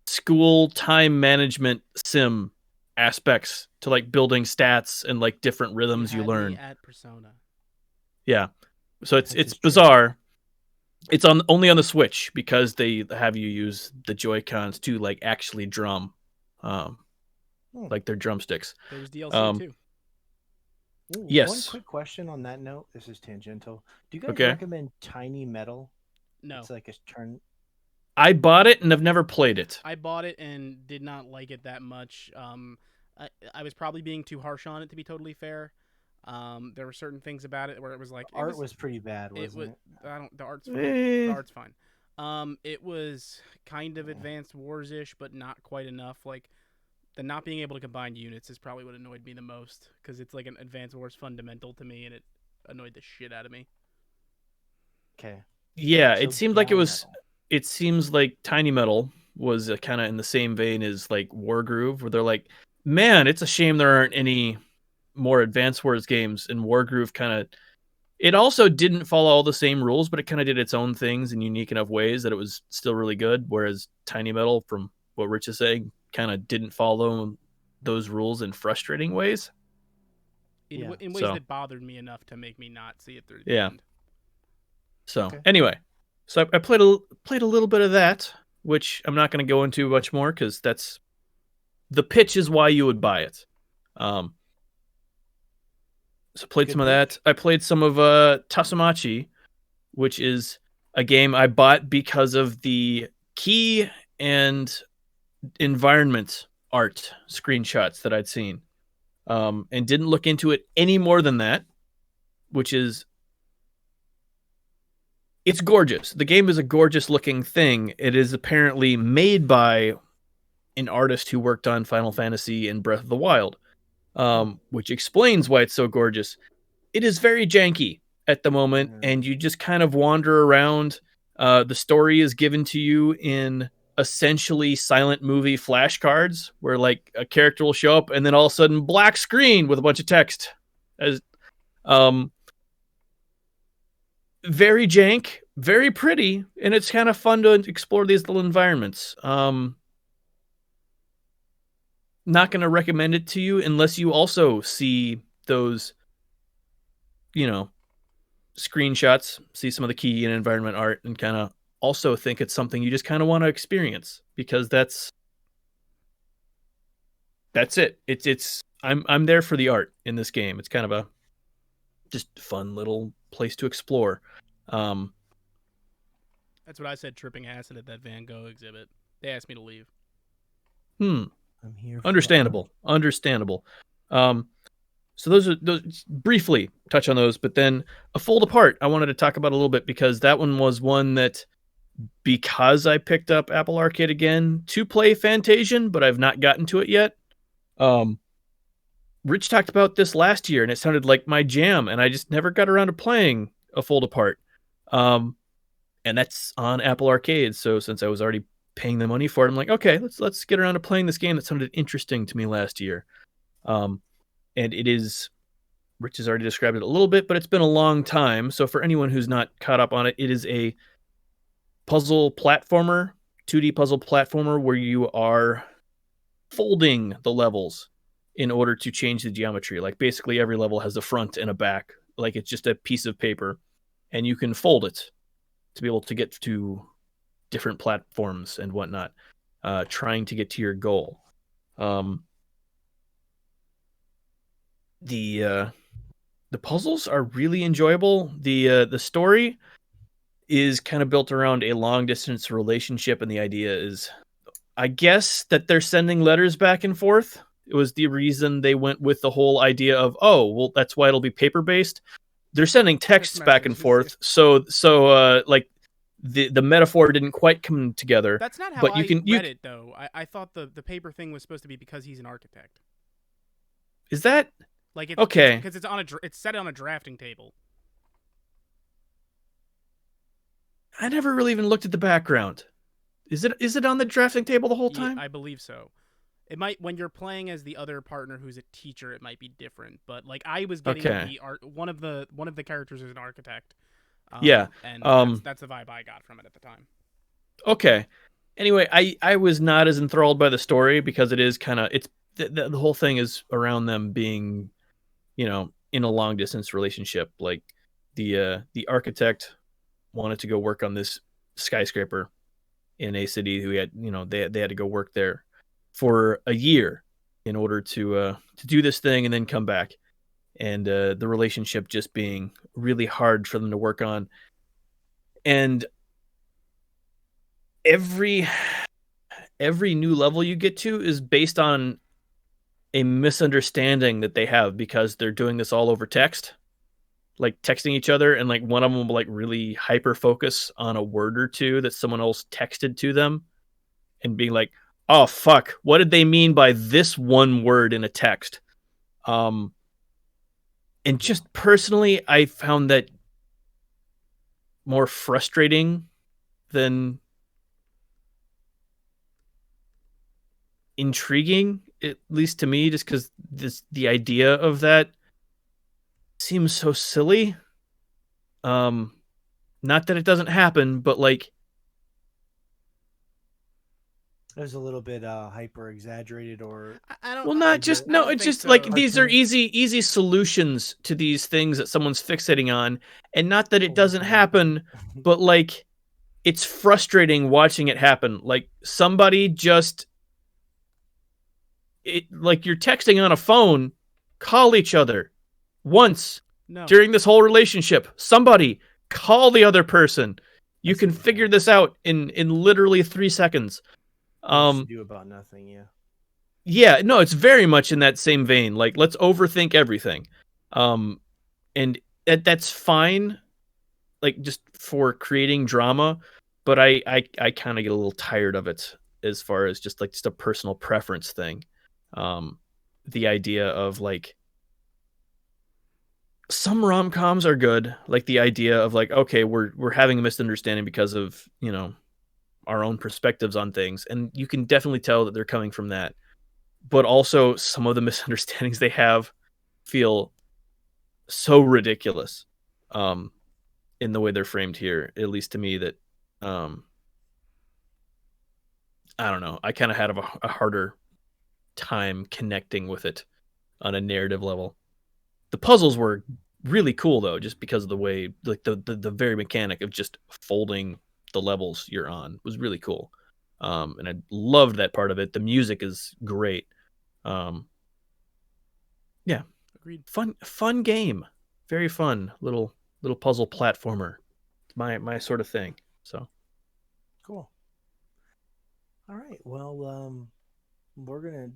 school time management sim aspects to like building stats and like different rhythms you had me learn. at Persona. Yeah. So it's That's just bizarre. It's only on the Switch because they have you use the Joy-Cons to like actually drum. Like their drumsticks. There was DLC too. Ooh, Yes. One quick question on that note. This is tangential. Do you guys Okay. recommend Tiny Metal? No. It's like a turn. I bought it and I've never played it. I bought it and did not like it that much. I was probably being too harsh on it, to be totally fair. There were certain things about it where it was like Art was pretty bad, it was. wasn't it? I don't. The art's fine. Eh. The art's fine. It was kind of Advanced Wars ish, but not quite enough. Like the not being able to combine units is probably what annoyed me the most because it's like an Advanced Wars fundamental to me, and it annoyed the shit out of me. Okay. Yeah, So it seemed like it Gal was. Metal. It seems like Tiny Metal was kind of in the same vein as like Wargroove, where they're like, man, it's a shame there aren't any more Advanced Wars games. And Wargroove kind of, it also didn't follow all the same rules, but it kind of did its own things in unique enough ways that it was still really good. Whereas Tiny Metal, from what Rich is saying, kind of didn't follow those rules in frustrating ways. In ways So- that bothered me enough to make me not see it through the Yeah. end. So Okay. anyway, so I played a little bit of that, which I'm not going to go into much more because that's the pitch is why you would buy it. So played Good some of pick. that. I played some of Tasamachi, which is a game I bought because of the key and environment art screenshots that I'd seen, and didn't look into it any more than that, which is it's gorgeous. The game is a gorgeous looking thing. It is apparently made by an artist who worked on Final Fantasy and Breath of the Wild, which explains why it's so gorgeous. It is very janky at the moment, and you just kind of wander around. The story is given to you in essentially silent movie flashcards, where like a character will show up and then all of a sudden black screen with a bunch of text. As very jank, very pretty, and it's kind of fun to explore these little environments. Not going to recommend it to you unless you also see those, screenshots, see some of the key and environment art, and kind of also think it's something you just kind of want to experience, because that's it. I'm there for the art in this game. It's kind of a just fun little place to explore. That's what I said. Tripping acid at that Van Gogh exhibit. They asked me to leave. I'm here. For Understandable. So those briefly touch on those, but then A Fold Apart I wanted to talk about a little bit, because that one was one that, because I picked up Apple Arcade again to play Fantasian, but I've not gotten to it yet. Rich talked about this last year, and it sounded like my jam, and I just never got around to playing A Fold Apart. And that's on Apple Arcade, so since I was already paying the money for it, I'm like, okay, let's get around to playing this game that sounded interesting to me last year. And it is, Rich has already described it a little bit, but it's been a long time. So for anyone who's not caught up on it, it is a puzzle platformer, 2D puzzle platformer, where you are folding the levels in order to change the geometry. Like basically every level has a front and a back, like it's just a piece of paper, and you can fold it to be able to get to different platforms and whatnot, trying to get to your goal. The puzzles are really enjoyable. The story is kind of built around a long distance relationship, and the idea is, I guess, that they're sending letters back and forth. It was the reason they went with the whole idea of, oh, well, that's why it'll be paper based. They're sending texts back and forth, so like the metaphor didn't quite come together. That's not how but I read it, though. I thought the paper thing was supposed to be because he's an architect. Is that like it's, okay? Because it's set on a drafting table. I never really even looked at the background. Is it on the drafting table the whole time? Yeah, I believe so. It might, when you're playing as the other partner who's a teacher, it might be different. But like I was getting the art. One of the characters is an architect. And that's the vibe I got from it at the time. Okay. Anyway, I was not as enthralled by the story, because it is kind of, it's the whole thing is around them being, in a long distance relationship. Like the architect wanted to go work on this skyscraper in a city who had, they had to go work there for a year in order to do this thing and then come back. And the relationship just being really hard for them to work on. And every new level you get to is based on a misunderstanding that they have because they're doing this all over text, like texting each other, and like one of them will like really hyper focus on a word or two that someone else texted to them and being like, oh fuck, what did they mean by this one word in a text? And just personally, I found that more frustrating than intriguing, at least to me, just because the idea of that seems so silly. Not that it doesn't happen, but like It was a little bit hyper exaggerated, or I don't. well, not I just don't no. think It's just so. like these are Cartoony. easy solutions to these things that someone's fixating on, and not that it doesn't Overthinking. happen, but like it's frustrating watching it happen. Like somebody just like you're texting on a phone, call each other once No. during this whole relationship. Somebody call the other person. You I see can what you're figure saying. this out in literally 3 seconds. Much to do about nothing. Yeah. Yeah, no, it's very much in that same vein. Like, let's overthink everything. And that's fine, like just for creating drama, but I kind of get a little tired of it as far as just a personal preference thing. The idea of like some rom-coms are good, like the idea of like, okay, we're having a misunderstanding because of, our own perspectives on things, and you can definitely tell that they're coming from that. But also some of the misunderstandings they have feel so ridiculous in the way they're framed here, at least to me, that I don't know, I kind of had a harder time connecting with it on a narrative level. The puzzles were really cool though, just because of the way, like the very mechanic of just folding the levels you're on was really cool. And I loved that part of it. The music is great. Yeah, Agreed. fun game, very fun little puzzle platformer. It's my sort of thing. So Cool. All right. Well, we're gonna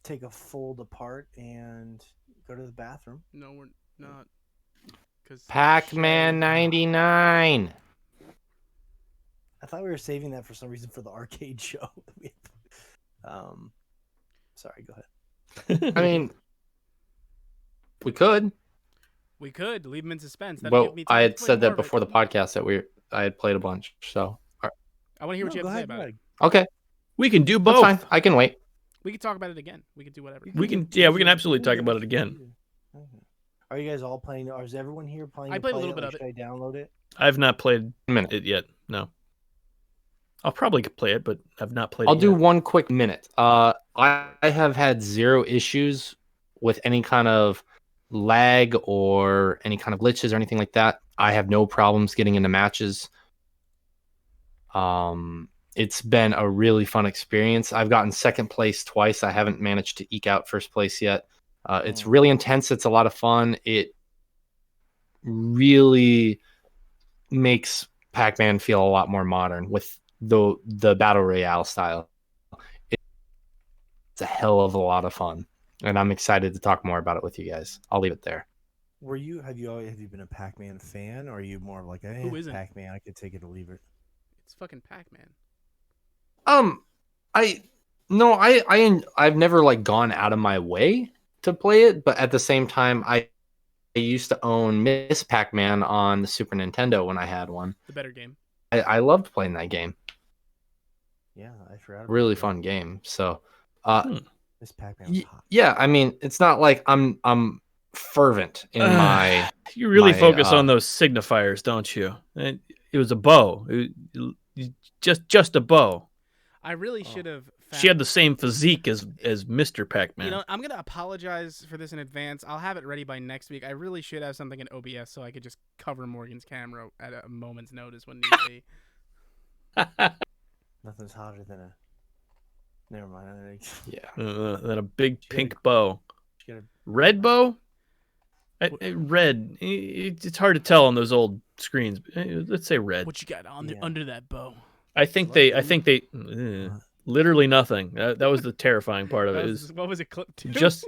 take a fold apart and go to the bathroom. No, we're not. Because Pac-Man 99. I thought we were saving that for some reason for the arcade show. Sorry. Go ahead. I mean, we could. we could leave them in suspense. That'd Well, give me time I to had play said more that of it. before the podcast that I had played a bunch. So I want to hear what you have to say about it. okay, we can do that's both. fine. I can wait. We can talk about it again. We can do whatever. We can absolutely talk about it again. Are you guys all playing? Or is everyone here playing? I to played a play little it, bit or of it. should I download it? I've not played Minute. it yet. No, I'll probably play it, but I've not played. I'll it do yet. one quick minute. I have had zero issues with any kind of lag or any kind of glitches or anything like that. I have no problems getting into matches. It's been a really fun experience. I've gotten second place twice. I haven't managed to eke out first place yet. It's really intense. It's a lot of fun. It really makes Pac-Man feel a lot more modern with the battle royale style. It's a hell of a lot of fun, and I'm excited to talk more about it with you guys. I'll leave it there. Have you been a Pac-Man fan, or are you more of like Who isn't? Pac-Man? I could take it or leave it. It's fucking Pac-Man. I've never like gone out of my way to play it, but at the same time, I used to own Miss Pac-Man on the Super Nintendo when I had one. The better game. I loved playing that game. Yeah, I forgot. About Really that. fun game. So, This Pac-Man was hot. yeah, I mean, it's not like I'm fervent in my. You really my, focus on those signifiers, don't you? It was a bow. Just a bow. I really should have. She had the same physique as Mr. Pac-Man. You know, I'm gonna apologize for this in advance. I'll have it ready by next week. I really should have something in OBS so I could just cover Morgan's camera at a moment's notice when need be. Nothing's hotter than a. Never mind. Yeah. Then a big pink bow. Gotta... Red bow? Red. It's hard to tell on those old screens. Let's say red. What you got under that bow? I think they. Literally nothing. That was the terrifying part of it. Is What was it clipped to? just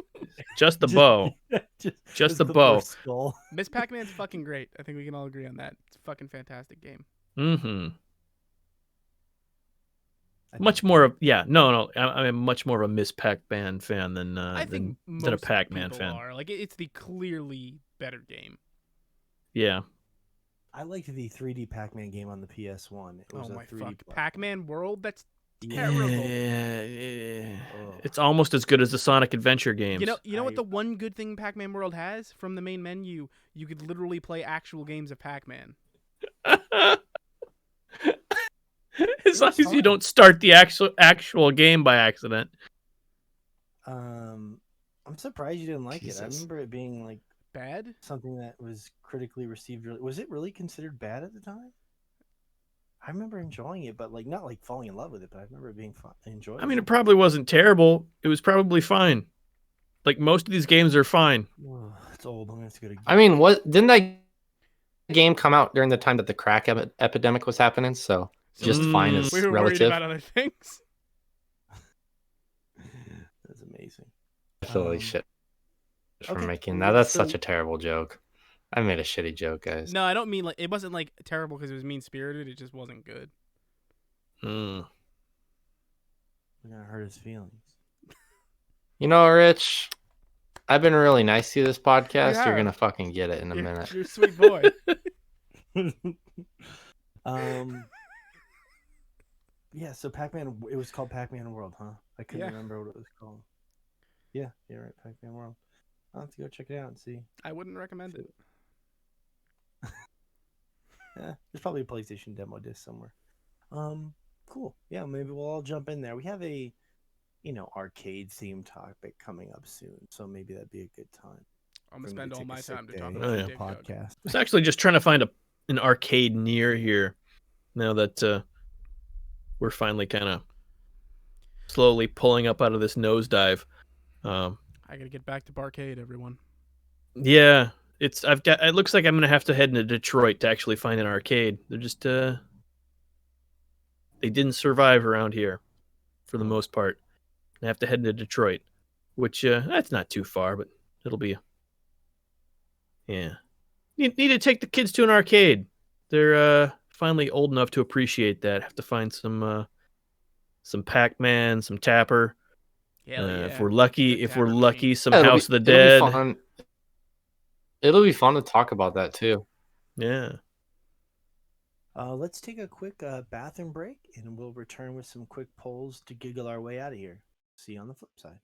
the bow. Just his the clipboard bow. Skull. Miss Pac-Man's fucking great. I think we can all agree on that. It's a fucking fantastic game. Mm-hmm. I Much think- more of no. I'm much more of a Miss Pac-Man fan than I think than a most Pac-Man people fan. are. Like, it's the clearly better game. Yeah. I liked the 3D Pac-Man game on the PS1. It was Oh a my 3D fuck. platform. Pac-Man World? That's Yeah. terrible. Ugh. It's almost as good as the Sonic Adventure games. You know what the one good thing Pac-Man World has from the main menu? You could literally play actual games of Pac-Man. As long was as you fun. don't start the actual game by accident. I'm surprised you didn't like it. I Jesus. remember it being like Bad? something that was critically received. Was it really considered bad at the time? I remember enjoying it, but like not like falling in love with it. But I remember it being fun, enjoyable. I mean, it probably wasn't terrible. It was probably fine. Like most of these games are fine. Ugh, it's old. I'm gonna have to go to. I mean, didn't that game come out during the time that the crack epidemic was happening? So just fine is We were worried relative. about other things. That's amazing. I feel like shit for okay, making well, that. That's so- such a terrible joke. I made a shitty joke, guys. No, I don't mean like it wasn't like terrible because it was mean-spirited. It just wasn't good. Mm. We're gonna hurt his feelings. You know, Rich, I've been really nice to you this podcast. You You're have. gonna fucking get it in a minute. You're a sweet boy. Yeah. So Pac-Man. It was called Pac-Man World, huh? I couldn't Yeah. remember what it was called. Yeah. You're right. Pac-Man World. I'll have to go check it out and see. I wouldn't recommend it. Yeah, there's probably a PlayStation demo disc somewhere. Cool. Yeah, maybe we'll all jump in there. We have a, arcade theme topic coming up soon, so maybe that'd be a good time. I'm gonna for me spend all take a my sick time to day talk and about Oh, the yeah. Dick Jug. podcast. I was actually just trying to find an arcade near here. Now that we're finally kind of slowly pulling up out of this nosedive. I gotta get back to Barcade, everyone. Yeah, it looks like I'm gonna have to head into Detroit to actually find an arcade. They're just they didn't survive around here for the most part. I have to head into Detroit, which that's not too far, but it'll be yeah. Need to take the kids to an arcade. They're finally old enough to appreciate that. Have to find some Pac-Man, some Tapper. Hell yeah. If we're lucky, Good Tapper lucky, machine. some Yeah, House of the it'll be Dead. fun. It'll be fun to talk about that too. Yeah. Let's take a quick bathroom break, and we'll return with some quick polls to giggle our way out of here. See you on the flip side.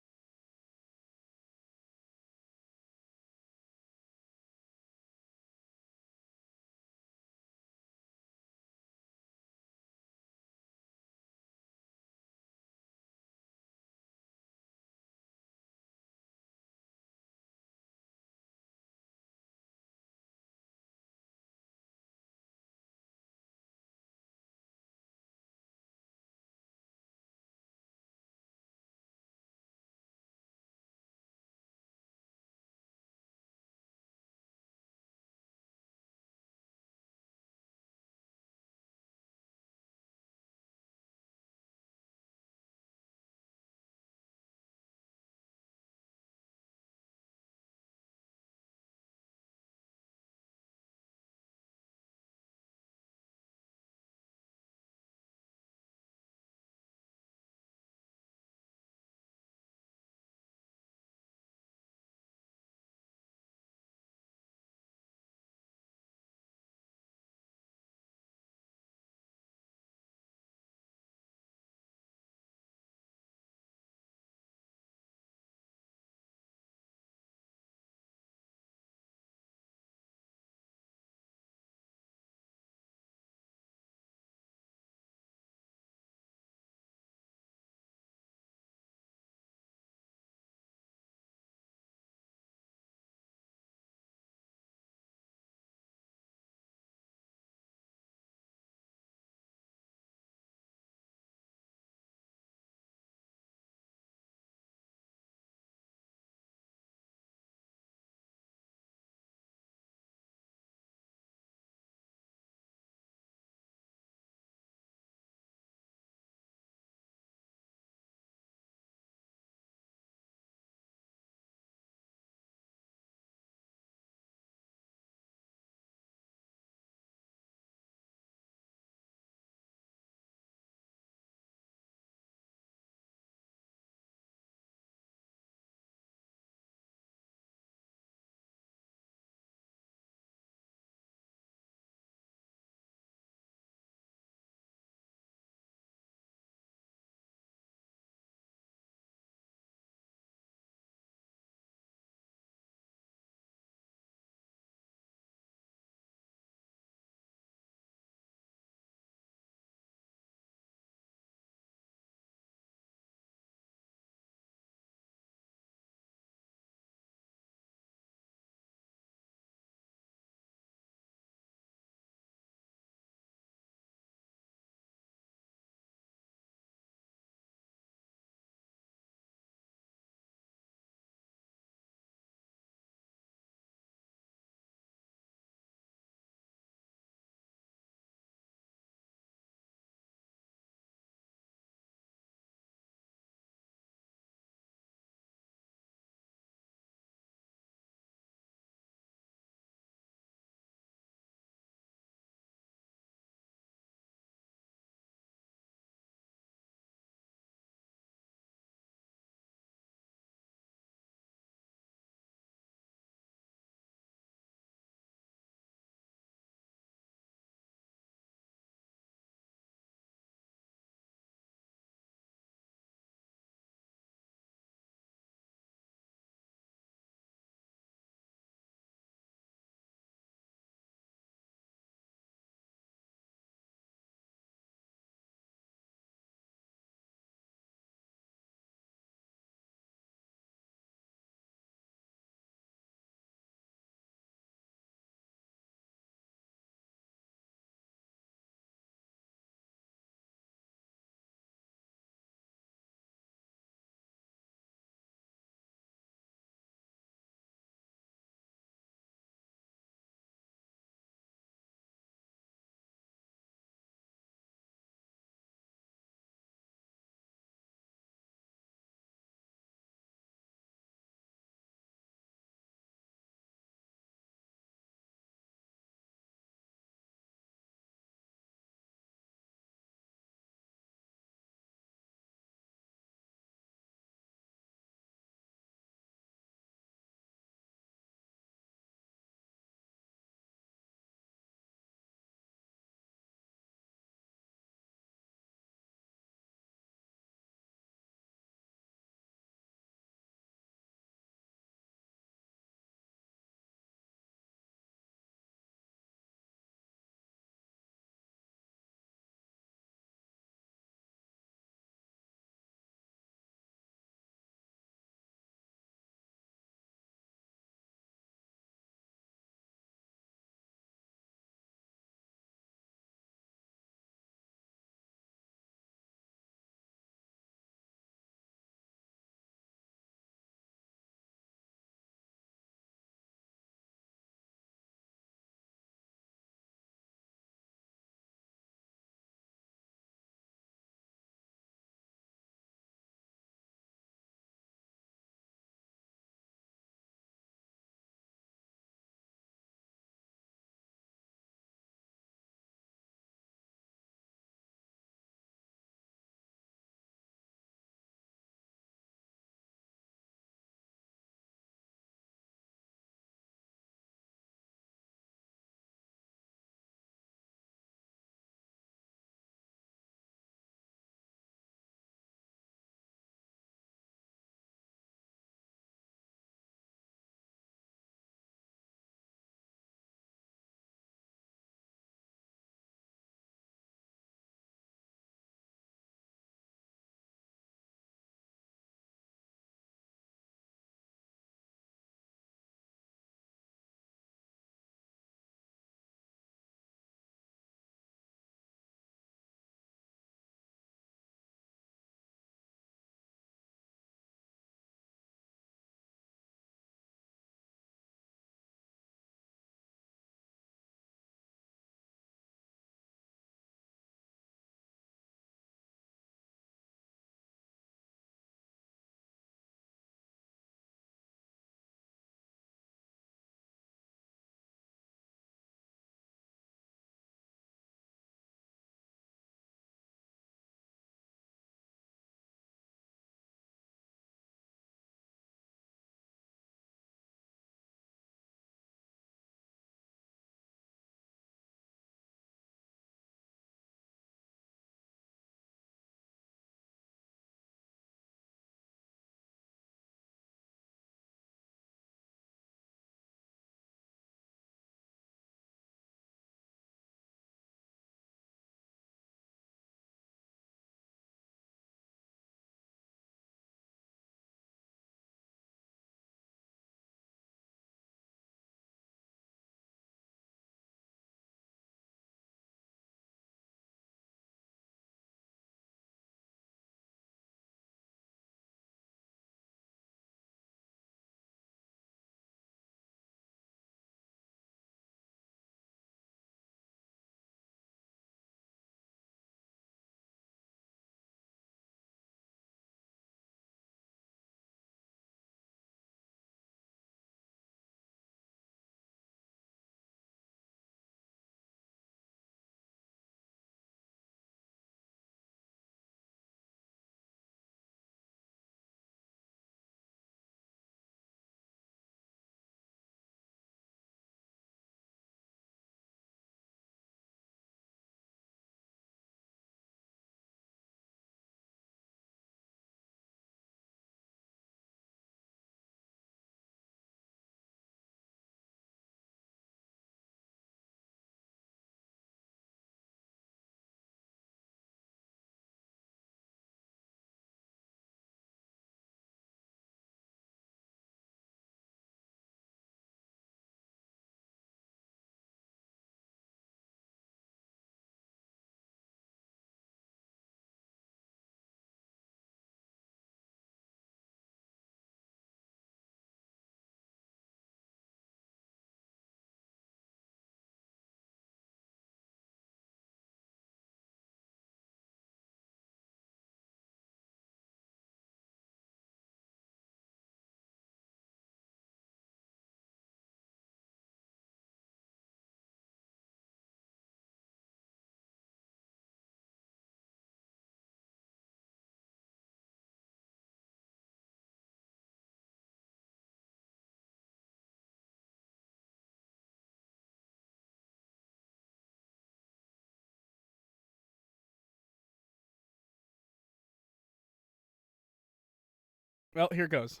Well, here goes.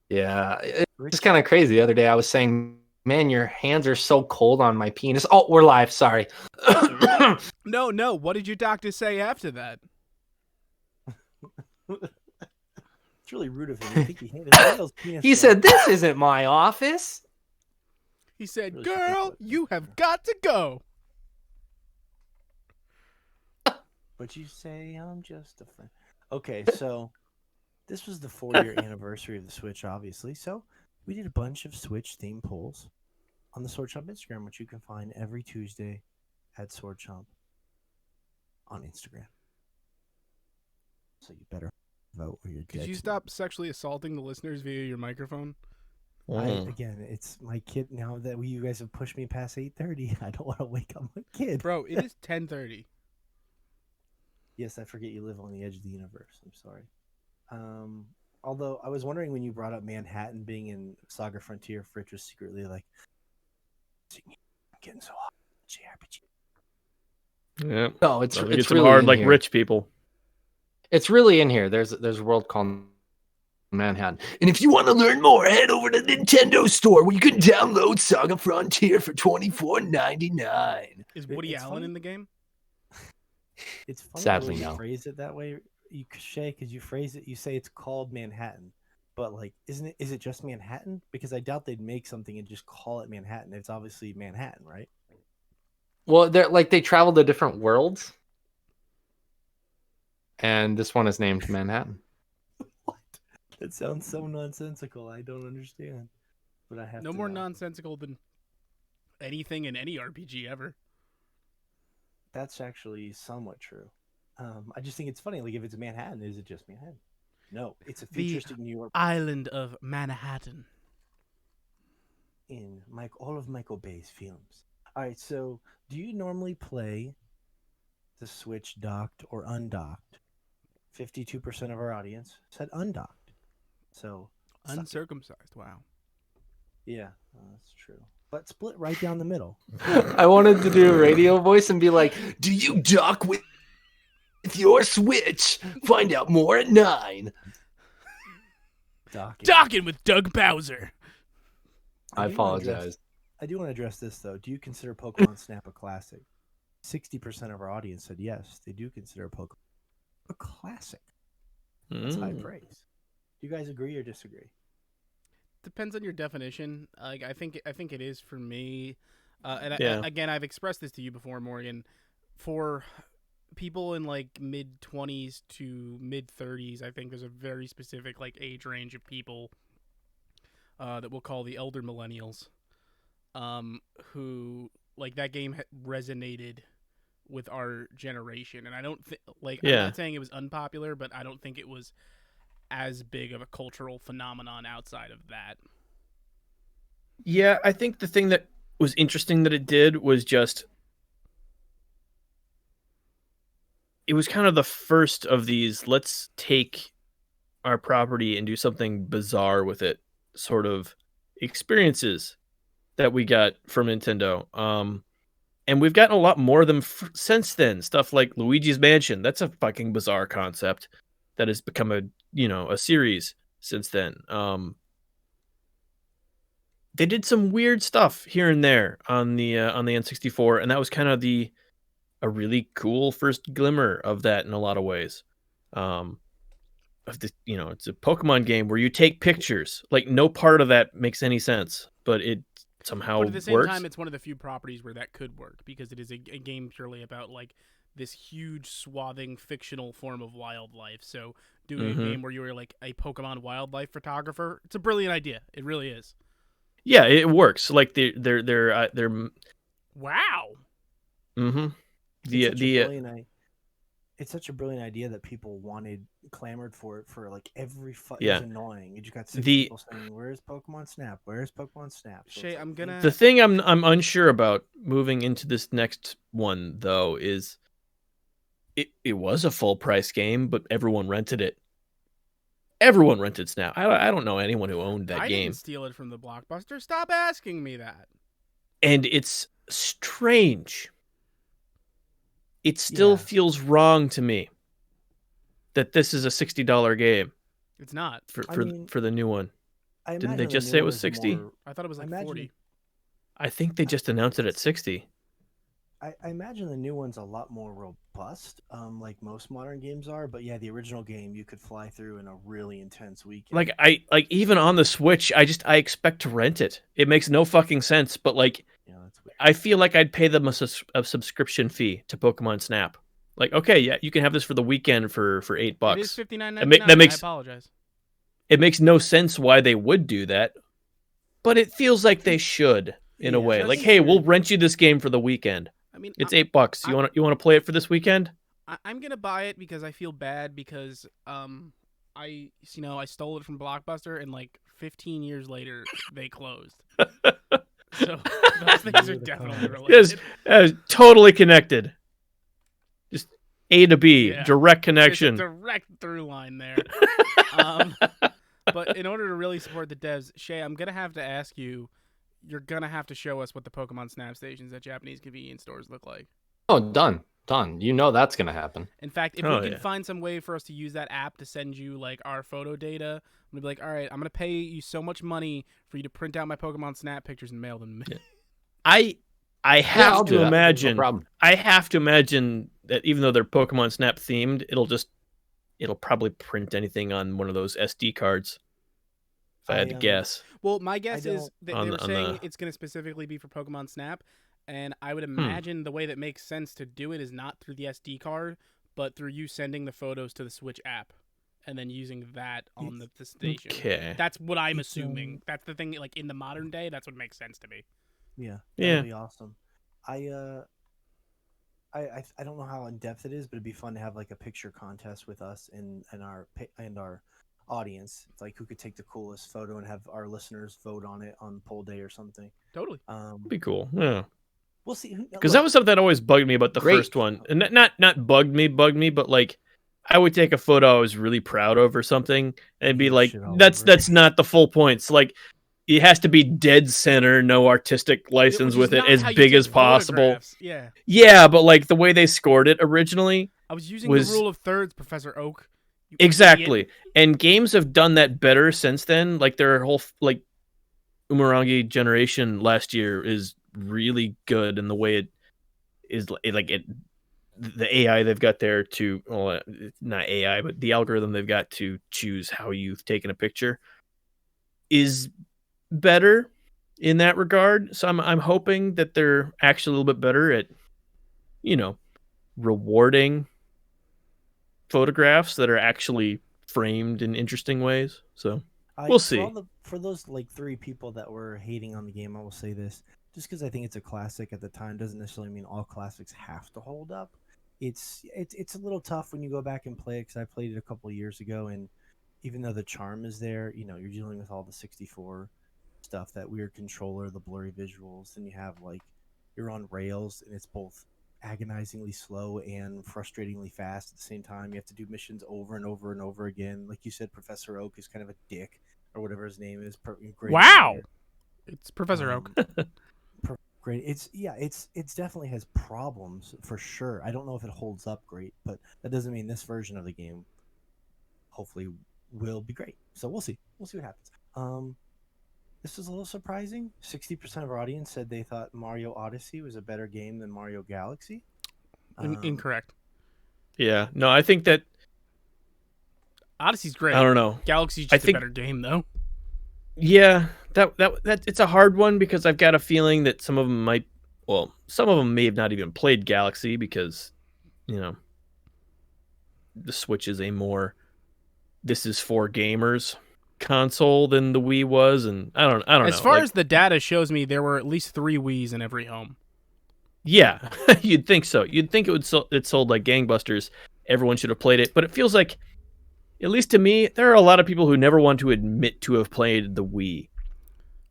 Yeah, it's Rich, kind of crazy. The other day I was saying, man, your hands are so cold on my penis. Oh, we're live. Sorry. No. What did your doctor say after that? it's really rude of him. You think he handles penis He well. said, this isn't my office. He said, Really "Girl, shut you have got to go." But you say I'm just a friend. Okay, so this was the 4-year anniversary of the Switch, obviously. So we did a bunch of Switch themed polls on the Sword Chomp Instagram, which you can find every Tuesday at Sword Chomp on Instagram. So you better vote or you're Could dead. you to stop sexually assaulting the listeners via your microphone? me. Again, it's my kid. Now that you guys have pushed me past 8:30, I don't want to wake up my kid. Bro, it is 10:30. Yes, I forget you live on the edge of the universe. I'm sorry. Although I was wondering when you brought up Manhattan being in Saga Frontier, Fritz was secretly like, I'm getting so hot. JRPG. Yeah. No, it's Probably get it's some really hard in like here. rich people. It's really in here. There's a world called Manhattan. And if you want to learn more, head over to the Nintendo store where you can download Saga Frontier for $24.99. Is Woody It's Allen funny. in the game? It's funny Sadly, the way you no. phrase it that way, Shay, because you phrase it, you say it's called Manhattan, but like, is it just Manhattan? Because I doubt they'd make something and just call it Manhattan. It's obviously Manhattan, right? Well, they travel to different worlds. And this one is named Manhattan. What? That sounds so nonsensical. I don't understand. But I have No to more know. nonsensical than anything in any RPG ever. That's actually somewhat true. I just think it's funny. Like, if it's Manhattan, is it just Manhattan? No, it's a The futuristic New York Island of Manhattan. in all of Michael Bay's films. All right, so do you normally play the Switch docked or undocked? 52% of our audience said undocked. So suck it. Uncircumcised. Wow. Yeah, that's true. But split right down the middle. I wanted to do a radio voice and be like, do you dock with your Switch? Find out more at 9. Docking with Doug Bowser. I do wanna address- apologize. I do want to address this though. Do you consider Pokemon Snap a classic? 60% of our audience said yes, they do consider Pokemon a classic. That's high praise. Do you guys agree or disagree? Depends on your definition. Like I think it is for me. And Yeah. again, I've expressed this to you before, Morgan. For people in like mid 20s to mid 30s, I think there's a very specific like age range of people that we'll call the elder millennials, who like that game resonated with our generation. And I don't think I'm not saying it was unpopular, but I don't think it was as big of a cultural phenomenon outside of that. Yeah, I think the thing that was interesting that it did was just it was kind of the first of these let's take our property and do something bizarre with it sort of experiences that we got from Nintendo. And we've gotten a lot more of them since then. Stuff like Luigi's Mansion. That's a fucking bizarre concept that has become a series since then. They did some weird stuff here and there on the N64, and that was kind of a really cool first glimmer of that in a lot of ways. It's a Pokemon game where you take pictures. Like no part of that makes any sense, but it somehow But at the same works. time, it's one of the few properties where that could work because it is a game purely about like this huge swathing fictional form of wildlife. So doing a game where you're like a Pokemon wildlife photographer, it's a brilliant idea. It really is. Yeah, it works. Like they're Wow. mm-hmm. It's such a brilliant idea that people clamored for it for like every It Yeah. was annoying. You just got six The- people saying, "Where's Pokemon Snap? Where's Pokemon Snap?" So Shay, it's like, I'm gonna. The thing I'm unsure about moving into this next one though is it was a full price game, but everyone rented it. Everyone rented Snap. I don't know anyone who owned that I game. didn't steal it from the Blockbuster. Stop asking me that. And it's strange it still Yeah. feels wrong to me that this is a $60 game It's not. for the new one. I Didn't they imagine the just new say it one was is 60? more- I thought it was I like imagine 40. I think they just announced it at 60. I imagine the new one's a lot more robust, like most modern games are. But yeah, the original game you could fly through in a really intense weekend. Like even on the Switch, I expect to rent it. It makes no fucking sense, but like Yeah, that's weird. I feel like I'd pay them a subscription fee to Pokemon Snap. Like, okay, yeah, you can have this for the weekend for $8. It is $59.99. That makes I apologize. it makes no sense why they would do that, but it feels like they should in a Yeah, way. just- Like, hey, we'll rent you this game for the weekend. I mean, It's $8. You want to play it for this weekend? I'm gonna buy it because I feel bad because I stole it from Blockbuster and like 15 years later they closed. So those things are definitely related. Yes, totally connected. Just A to B, Yeah. direct There's connection. a direct through line there. But in order to really support the devs, Shay, I'm gonna have to ask you. You're gonna have to show us what the Pokemon Snap stations at Japanese convenience stores look like. Oh, done. You know that's gonna happen. In fact, if Oh, we can yeah. find some way for us to use that app to send you like our photo data, I'm gonna be like, all right, I'm gonna pay you so much money for you to print out my Pokemon Snap pictures and mail them to me. I I'll have do to that. imagine. No problem. I have to imagine that even though they're Pokemon Snap themed, it'll probably print anything on one of those SD cards. If I had to guess. Well, my guess is don't- that On they were the- on saying the- it's gonna specifically be for Pokemon Snap, and I would imagine the way that makes sense to do it is not through the SD card, but through you sending the photos to the Switch app, and then using that on the station. Okay. That's what I'm It's, assuming. That's the thing. Like in the modern day, that's what makes sense to me. Yeah, Yeah. that'd be awesome. I don't know how in depth it is, but it'd be fun to have like a picture contest with us and our audience. It's like who could take the coolest photo and have our listeners vote on it on poll day or something. Totally. That'd be cool. Yeah. We'll see. Because that was something that always bugged me about the Great. first one, and not bugged me, but like I would take a photo I was really proud of or something, and be Yeah, like, shit all that's over it. that's not the full points. Like it has to be dead center, no artistic license Which is with it, not as how you big take as possible. photographs. Yeah. Yeah, but like the way they scored it originally, I was using Was- the rule of thirds, Professor Oak. You exactly. idiot. And games have done that better since then. Like their whole like Umurangi generation last year is really good in the way it is the AI they've got there to, well, it's not AI, but the algorithm they've got to choose how you've taken a picture is better in that regard. So I'm hoping that they're actually a little bit better at, rewarding photographs that are actually framed in interesting ways. So we'll see. For those like 3 people that were hating on the game, I will say this: just because I think it's a classic at the time doesn't necessarily mean all classics have to hold up. It's a little tough when you go back and play it, because I played it a couple of years ago, and even though the charm is there, you're dealing with all the 64 stuff, that weird controller, the blurry visuals, and you have like you're on rails, and it's both agonizingly slow and frustratingly fast at the same time. You have to do missions over and over and over again. Like you said, Professor Oak is kind of a dick, or whatever his name is. Great Wow. engineer. It's Professor Oak. Great. It's definitely has problems for sure. I don't know if it holds up great, but that doesn't mean this version of the game hopefully will be great. So we'll see. We'll see what happens. This was a little surprising. 60% of our audience said they thought Mario Odyssey was a better game than Mario Galaxy. Incorrect. Yeah, no, I think that Odyssey's great. I don't know. Galaxy's I just think- a better game, though. Yeah, that it's a hard one because I've got a feeling that some of them may have not even played Galaxy because, the Switch is a more this is for gamers console than the Wii was, and I don't know. As far like, as the data shows me, there were at least 3 Wiis in every home. yeah, you'd think so. You'd think it sold like gangbusters. Everyone should have played it, but it feels like, at least to me, there are a lot of people who never want to admit to have played the Wii.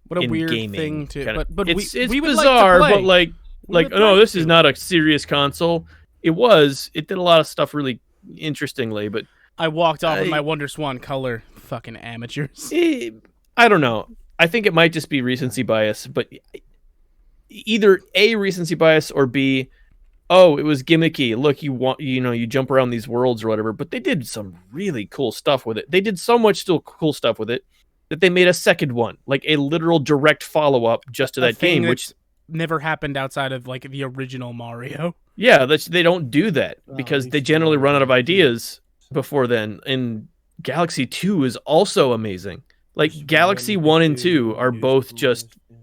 What a in weird gaming, thing to. kinda. But It's we would bizarre, like to but play. We would no, like this to. is not a serious console. It did a lot of stuff really interestingly, but I walked off with my Wonder Swan color. Fucking amateurs. I don't know. I think it might just be recency bias, but either A, recency bias, or B, oh, it was gimmicky. Look, you jump around these worlds or whatever, but they did some really cool stuff with it. They did so much still cool stuff with it that they made a second one, like a literal direct follow-up just to A that thing game, which that's never happened outside of like the original Mario. yeah, they don't do that Well, at because least they generally Mario run out of Galaxy. ideas before then. And Galaxy 2 is also amazing. Like Just Galaxy one 1 and big 2 are news both flash, yeah.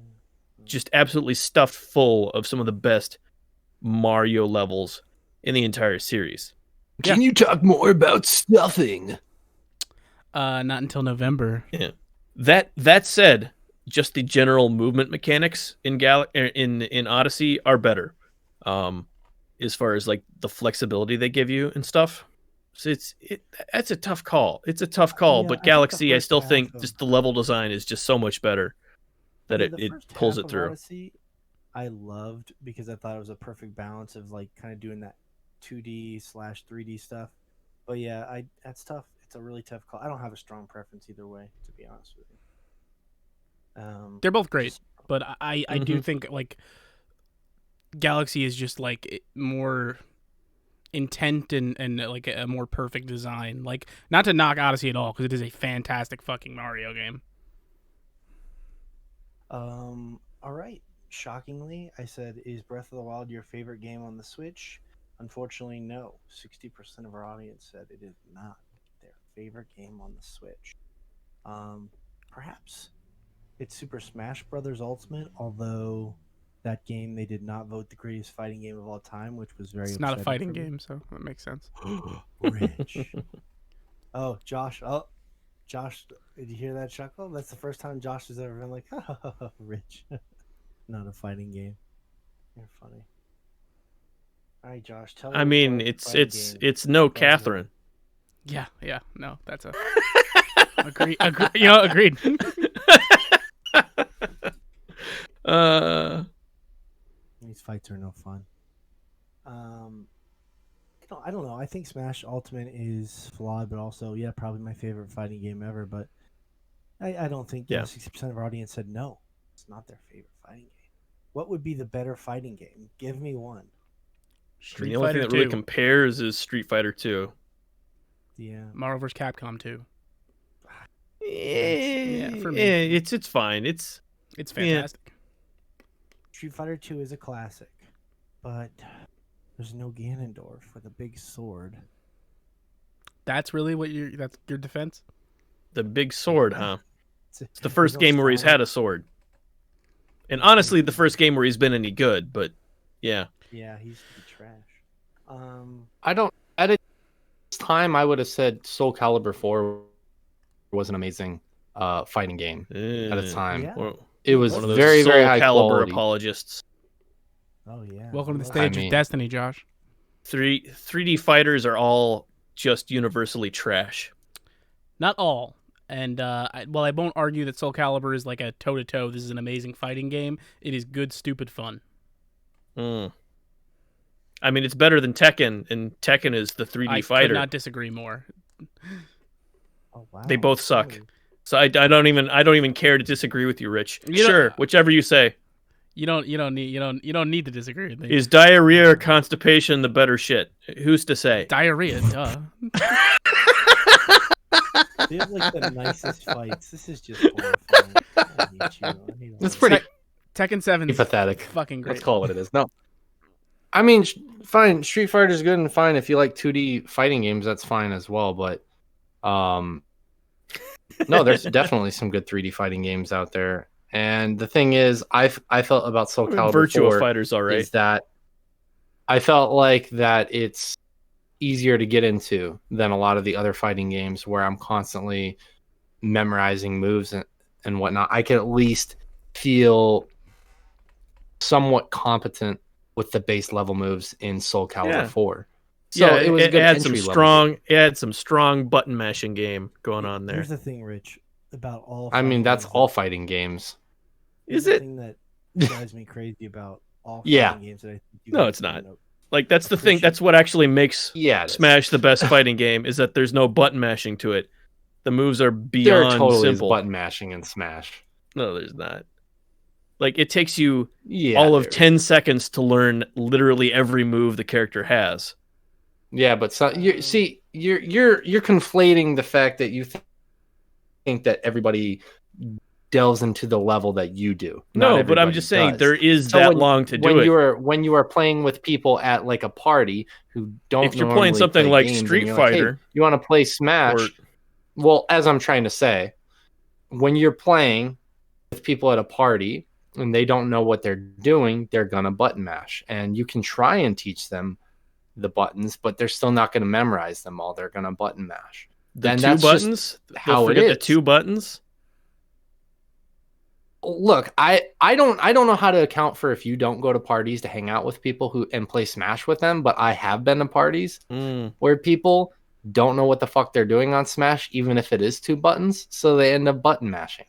just absolutely stuffed full of some of the best Mario levels in the entire series. Can you talk more about stuffing? Not until November. Yeah. That said, just the general movement mechanics in in Odyssey are better. As far as like the flexibility they give you and stuff. So that's a tough call. It's a tough call, Yeah, but I think the Galaxy, I first still half think of- just the level design is just so much better that Yeah, it the first pulls half it of through. Odyssey, I loved because I thought it was a perfect balance of like kind of doing that 2D/3D stuff. But yeah, that's tough. It's a really tough call. I don't have a strong preference either way, to be honest with you. They're both great, just- but I do Mhm. think like Galaxy is just like more intent and like a more perfect design. Like, not to knock Odyssey at all, because it is a fantastic fucking Mario game. All right. Shockingly, I said, is Breath of the Wild your favorite game on the Switch? Unfortunately, no. 60% of our audience said it is not their favorite game on the Switch. Perhaps it's Super Smash Brothers Ultimate, although that game they did not vote the greatest fighting game of all time, which was very It's not a upsetting fighting for me. game, so that makes sense. Rich. Oh, Josh. Oh, Josh, did you hear that chuckle? That's the first time Josh has ever been like, Rich. Not a fighting game. You're funny. All right, Josh, tell me. I which mean, one of the it's fighting it's games it's no you guys are- Catherine. Yeah, no, that's a agreed. These fights are no fun. I don't know. I think Smash Ultimate is flawed, but also, yeah, probably my favorite fighting game ever. But I don't think Yeah. 60% of our audience said no. It's not their favorite fighting game. What would be the better fighting game? Give me one. Street The only Fighter thing that really 2, compares is Street Fighter 2. Yeah. Marvel vs. Capcom 2. Yeah, for me. it's fine. It's It's fantastic. Street Fighter 2 is a classic, but there's no Ganondorf with a big sword. That's really that's your defense? the big sword, huh? It's the there's first no game where he's Star had a sword. And honestly, the first game where he's been any good, but yeah. Yeah, he used to be trash. I don't. At its time, I would have said Soul Calibur 4 was an amazing fighting game at its time. Yeah. One It was of those very, very Soul high Calibur quality. apologists. Oh yeah. Welcome to the I love stage I of mean- Destiny, Josh. 3D fighters are all just universally trash. Not all. And while I won't argue that Soul Calibur is like a toe-to-toe, this is an amazing fighting game, it is good, stupid fun. Mm. I mean, it's better than Tekken, and Tekken is the 3D I fighter. could not disagree more. Oh wow. They both suck. Really? So I don't even care to disagree with you, Rich. You don't- Sure, whichever you say. You don't need to disagree with me. Is diarrhea or constipation the better shit? Who's to say? Diarrhea, duh. They have like the nicest fights. This is just horrifying. I hate you. I hate all It's of pretty Tekken 7 's pathetic. fucking great. Let's call it what it is. No, I mean, fine. Street Fighter's good and fine. If you like 2D fighting games, that's fine as well. But, no, there's definitely some good 3D fighting games out there. And the thing is, I felt about Soul Calibur Virtua 4 Fighter's all right. is that I felt like that it's easier to get into than a lot of the other fighting games where I'm constantly memorizing moves and whatnot. I can at least feel somewhat competent with the base level moves in Soul Calibur Yeah. 4. So Yeah, it was a good had some entry level strong. game. It had some strong button mashing game going on there. Here's the thing, Rich, about all. I mean, fighting that's games all that- fighting games. here's Is the it? thing that drives me crazy about all Yeah. fighting games that I think you No, guys it's not. know. Like that's the thing. That's what actually makes Yeah, it is. Smash the best fighting game is that there's no button mashing to it. The moves are There beyond totally is simple. button mashing in Smash. No, there's not. Like it takes you Yeah, all of dude. 10 seconds to learn literally every move the character has. Yeah, but you're conflating the fact that you think that everybody delves into the level that you do. Not No, but I'm everybody just saying does. there is So that long to do it. when you are playing with people at like a party who don't If you're playing normally something play like games, and Street you're like, hey, Fighter, you want to play Smash? or Well, as I'm trying to say, when you're playing with people at a party and they don't know what they're doing, they're gonna button mash, and you can try and teach them the buttons, but they're still not going to memorize them all. They're going to button mash. the And two that's just buttons, they'll how it forget the is. 2 buttons. Look, I don't know how to account for if you don't go to parties to hang out with people who and play Smash with them, but I have been to parties where people don't know what the fuck they're doing on Smash, even if it is 2 buttons, so they end up button mashing.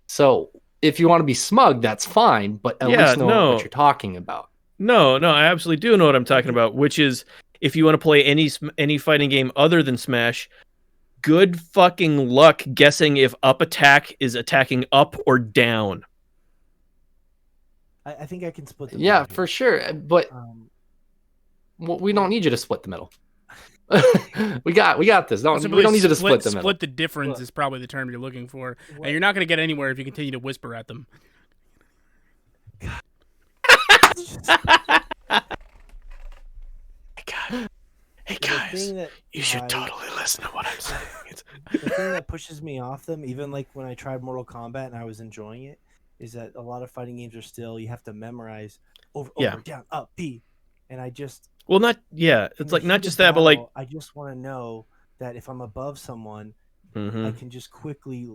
So if you want to be smug, that's fine, but at least know what you're talking about. No, I absolutely do know what I'm talking about, which is if you want to play any fighting game other than Smash, good fucking luck guessing if up attack is attacking up or down. I think I can split the Yeah, middle here. for sure. But we don't need you to split the middle. we got this. We don't need you to split the middle. Split the difference is probably the term you're looking for. And you're not going to get anywhere if you continue to whisper at them. Hey guys, you should totally listen to what I'm saying. The thing that pushes me off them, even like when I tried Mortal Kombat and I was enjoying it, is that a lot of fighting games are still you have to memorize over, down, up, B, and I just it's like not just that, but like I just want to know that if I'm above someone, I can just quickly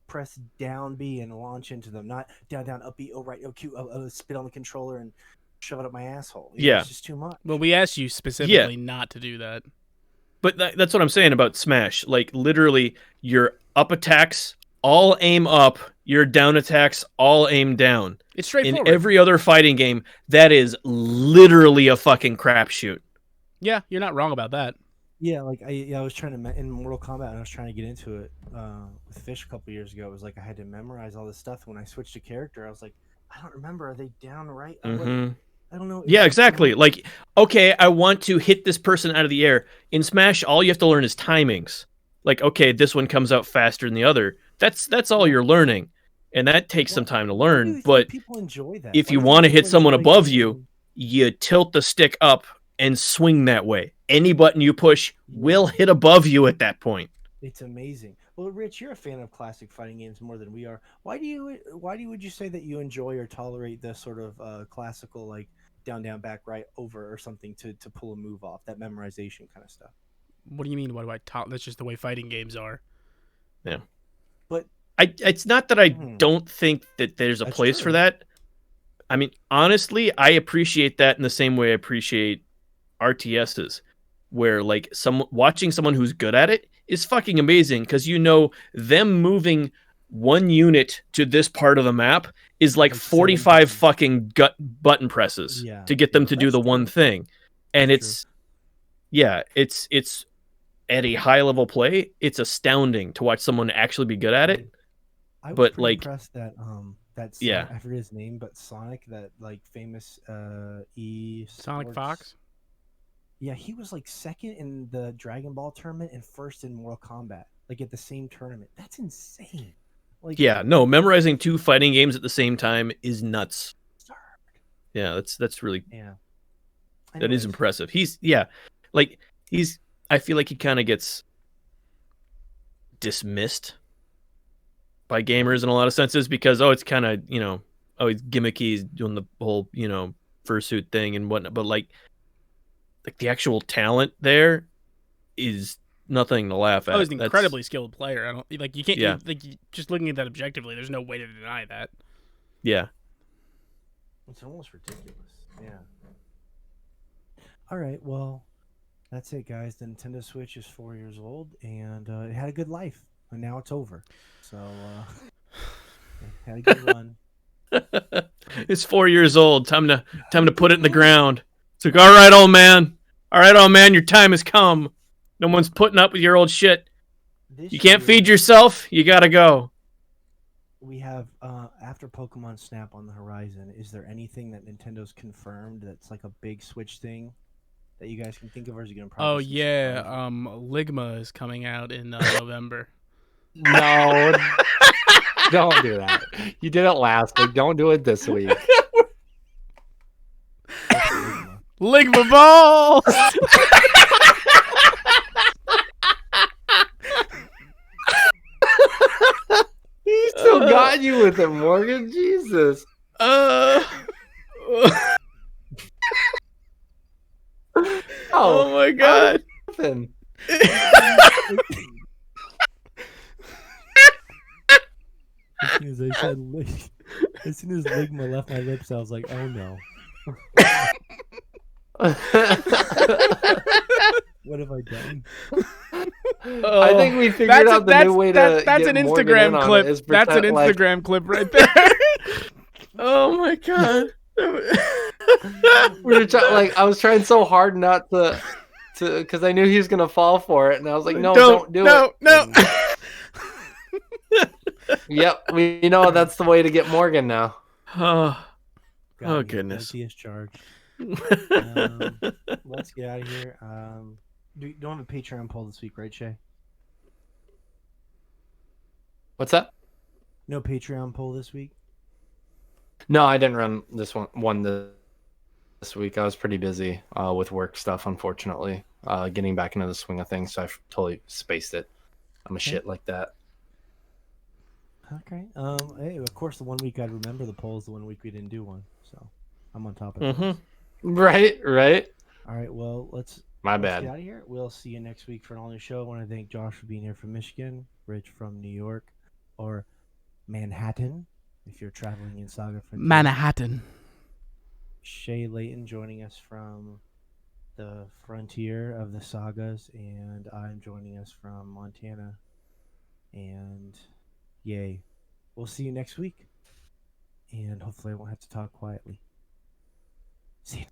press down B and launch into them, not down, up B, oh right, oh Q, spit on the controller and shove it up my asshole. It's just too much. Well, we asked you specifically not to do that. But that's what I'm saying about Smash. Like literally, your up attacks all aim up, your down attacks all aim down. It's straightforward. In every other fighting game, that is literally a fucking crapshoot. Yeah, you're not wrong about that. Yeah, like I was trying to in Mortal Kombat, and I was trying to get into it with Fish a couple years ago. It was like I had to memorize all this stuff. When I switched to character, I was like, I don't remember. Are they down right? I don't know. Yeah, exactly. Like, okay, I want to hit this person out of the air. In Smash, all you have to learn is timings. Like, okay, this one comes out faster than the other. That's all you're learning, and that takes some time to learn. But people enjoy that. If you want to hit someone above you, you tilt the stick up and swing that way. Any button you push will hit above you at that point. It's amazing. Well, Rich, you're a fan of classic fighting games more than we are. Why would you say that you enjoy or tolerate the sort of classical like down, back, right, over or something to pull a move off, that memorization kind of stuff? What do you mean? What do I talk? That's just the way fighting games are. Yeah. But it's not that I don't think that there's a place for that. I mean, honestly, I appreciate that in the same way I appreciate RTSs, where like watching someone who's good at it is fucking amazing because you know them moving one unit to this part of the map is like 45 fucking button presses to get them to do the one thing. And it's at a high level play, it's astounding to watch someone actually be good at it. I was pretty impressed that yeah, I forget his name, but Sonic, that like famous Sonic Fox. Yeah, he was like second in the Dragon Ball tournament and first in Mortal Kombat, like at the same tournament. That's insane. Like, yeah, no, memorizing 2 fighting games at the same time is nuts. Yeah, that's really that is impressive. I feel like he kind of gets dismissed by gamers in a lot of senses because it's kind of he's gimmicky, he's doing the whole fursuit thing and whatnot, but like the actual talent there is nothing to laugh at. Oh, he's an incredibly skilled player. I don't like you can't. Yeah. Just looking at that objectively, there's no way to deny that. Yeah. It's almost ridiculous. Yeah. All right. Well, that's it, guys. The Nintendo Switch is 4 years old, and it had a good life, and now it's over. So, it had a good run. It's 4 years old. Time to put it in the ground. It's like, all right, old man. All right, old man, your time has come. No one's putting up with your old shit. You can't feed yourself. You gotta go. we have after Pokemon Snap on the horizon, is there anything that Nintendo's confirmed that's like a big Switch thing that you guys can think of, or is it gonna Oh probably? yeah, Ligma is coming out in November. No, don't do that. You did it last week. Don't do it this week. Ligma balls. He still got you with it, Morgan. Jesus. Oh my god. Nothing. As soon as Ligma left my lips, I was like, "Oh no, what have I done?" I think we figured out the new way to that's get an Morgan in Instagram on clip. it is That's an pretend, like, Instagram clip right there. Oh my god. we were like I was trying so hard not to because I knew he was gonna fall for it, and I was like, no, don't do it. No. Yep, we know that's the way to get Morgan now. Oh, Got me. goodness. Guilty as charged. Let's get out of here. Don't have a Patreon poll this week, right, Shay? What's that? No Patreon poll this week. No, I didn't run this one this week. I was pretty busy with work stuff, unfortunately. Getting back into the swing of things, so I totally spaced it. I'm a shit like that. Okay. Hey, of course, the 1 week I'd remember the poll is the 1 week we didn't do one, so I'm on top of it. Mm-hmm. Right. All right. Well, let's Bad. get out of here. We'll see you next week for an all-new show. I want to thank Josh for being here from Michigan, Rich from New York, or Manhattan, if you're traveling in Saga Frontier. Manhattan. Shay Layton joining us from the frontier of the sagas, and I'm joining us from Montana. And yay. We'll see you next week. And hopefully I won't have to talk quietly. See you.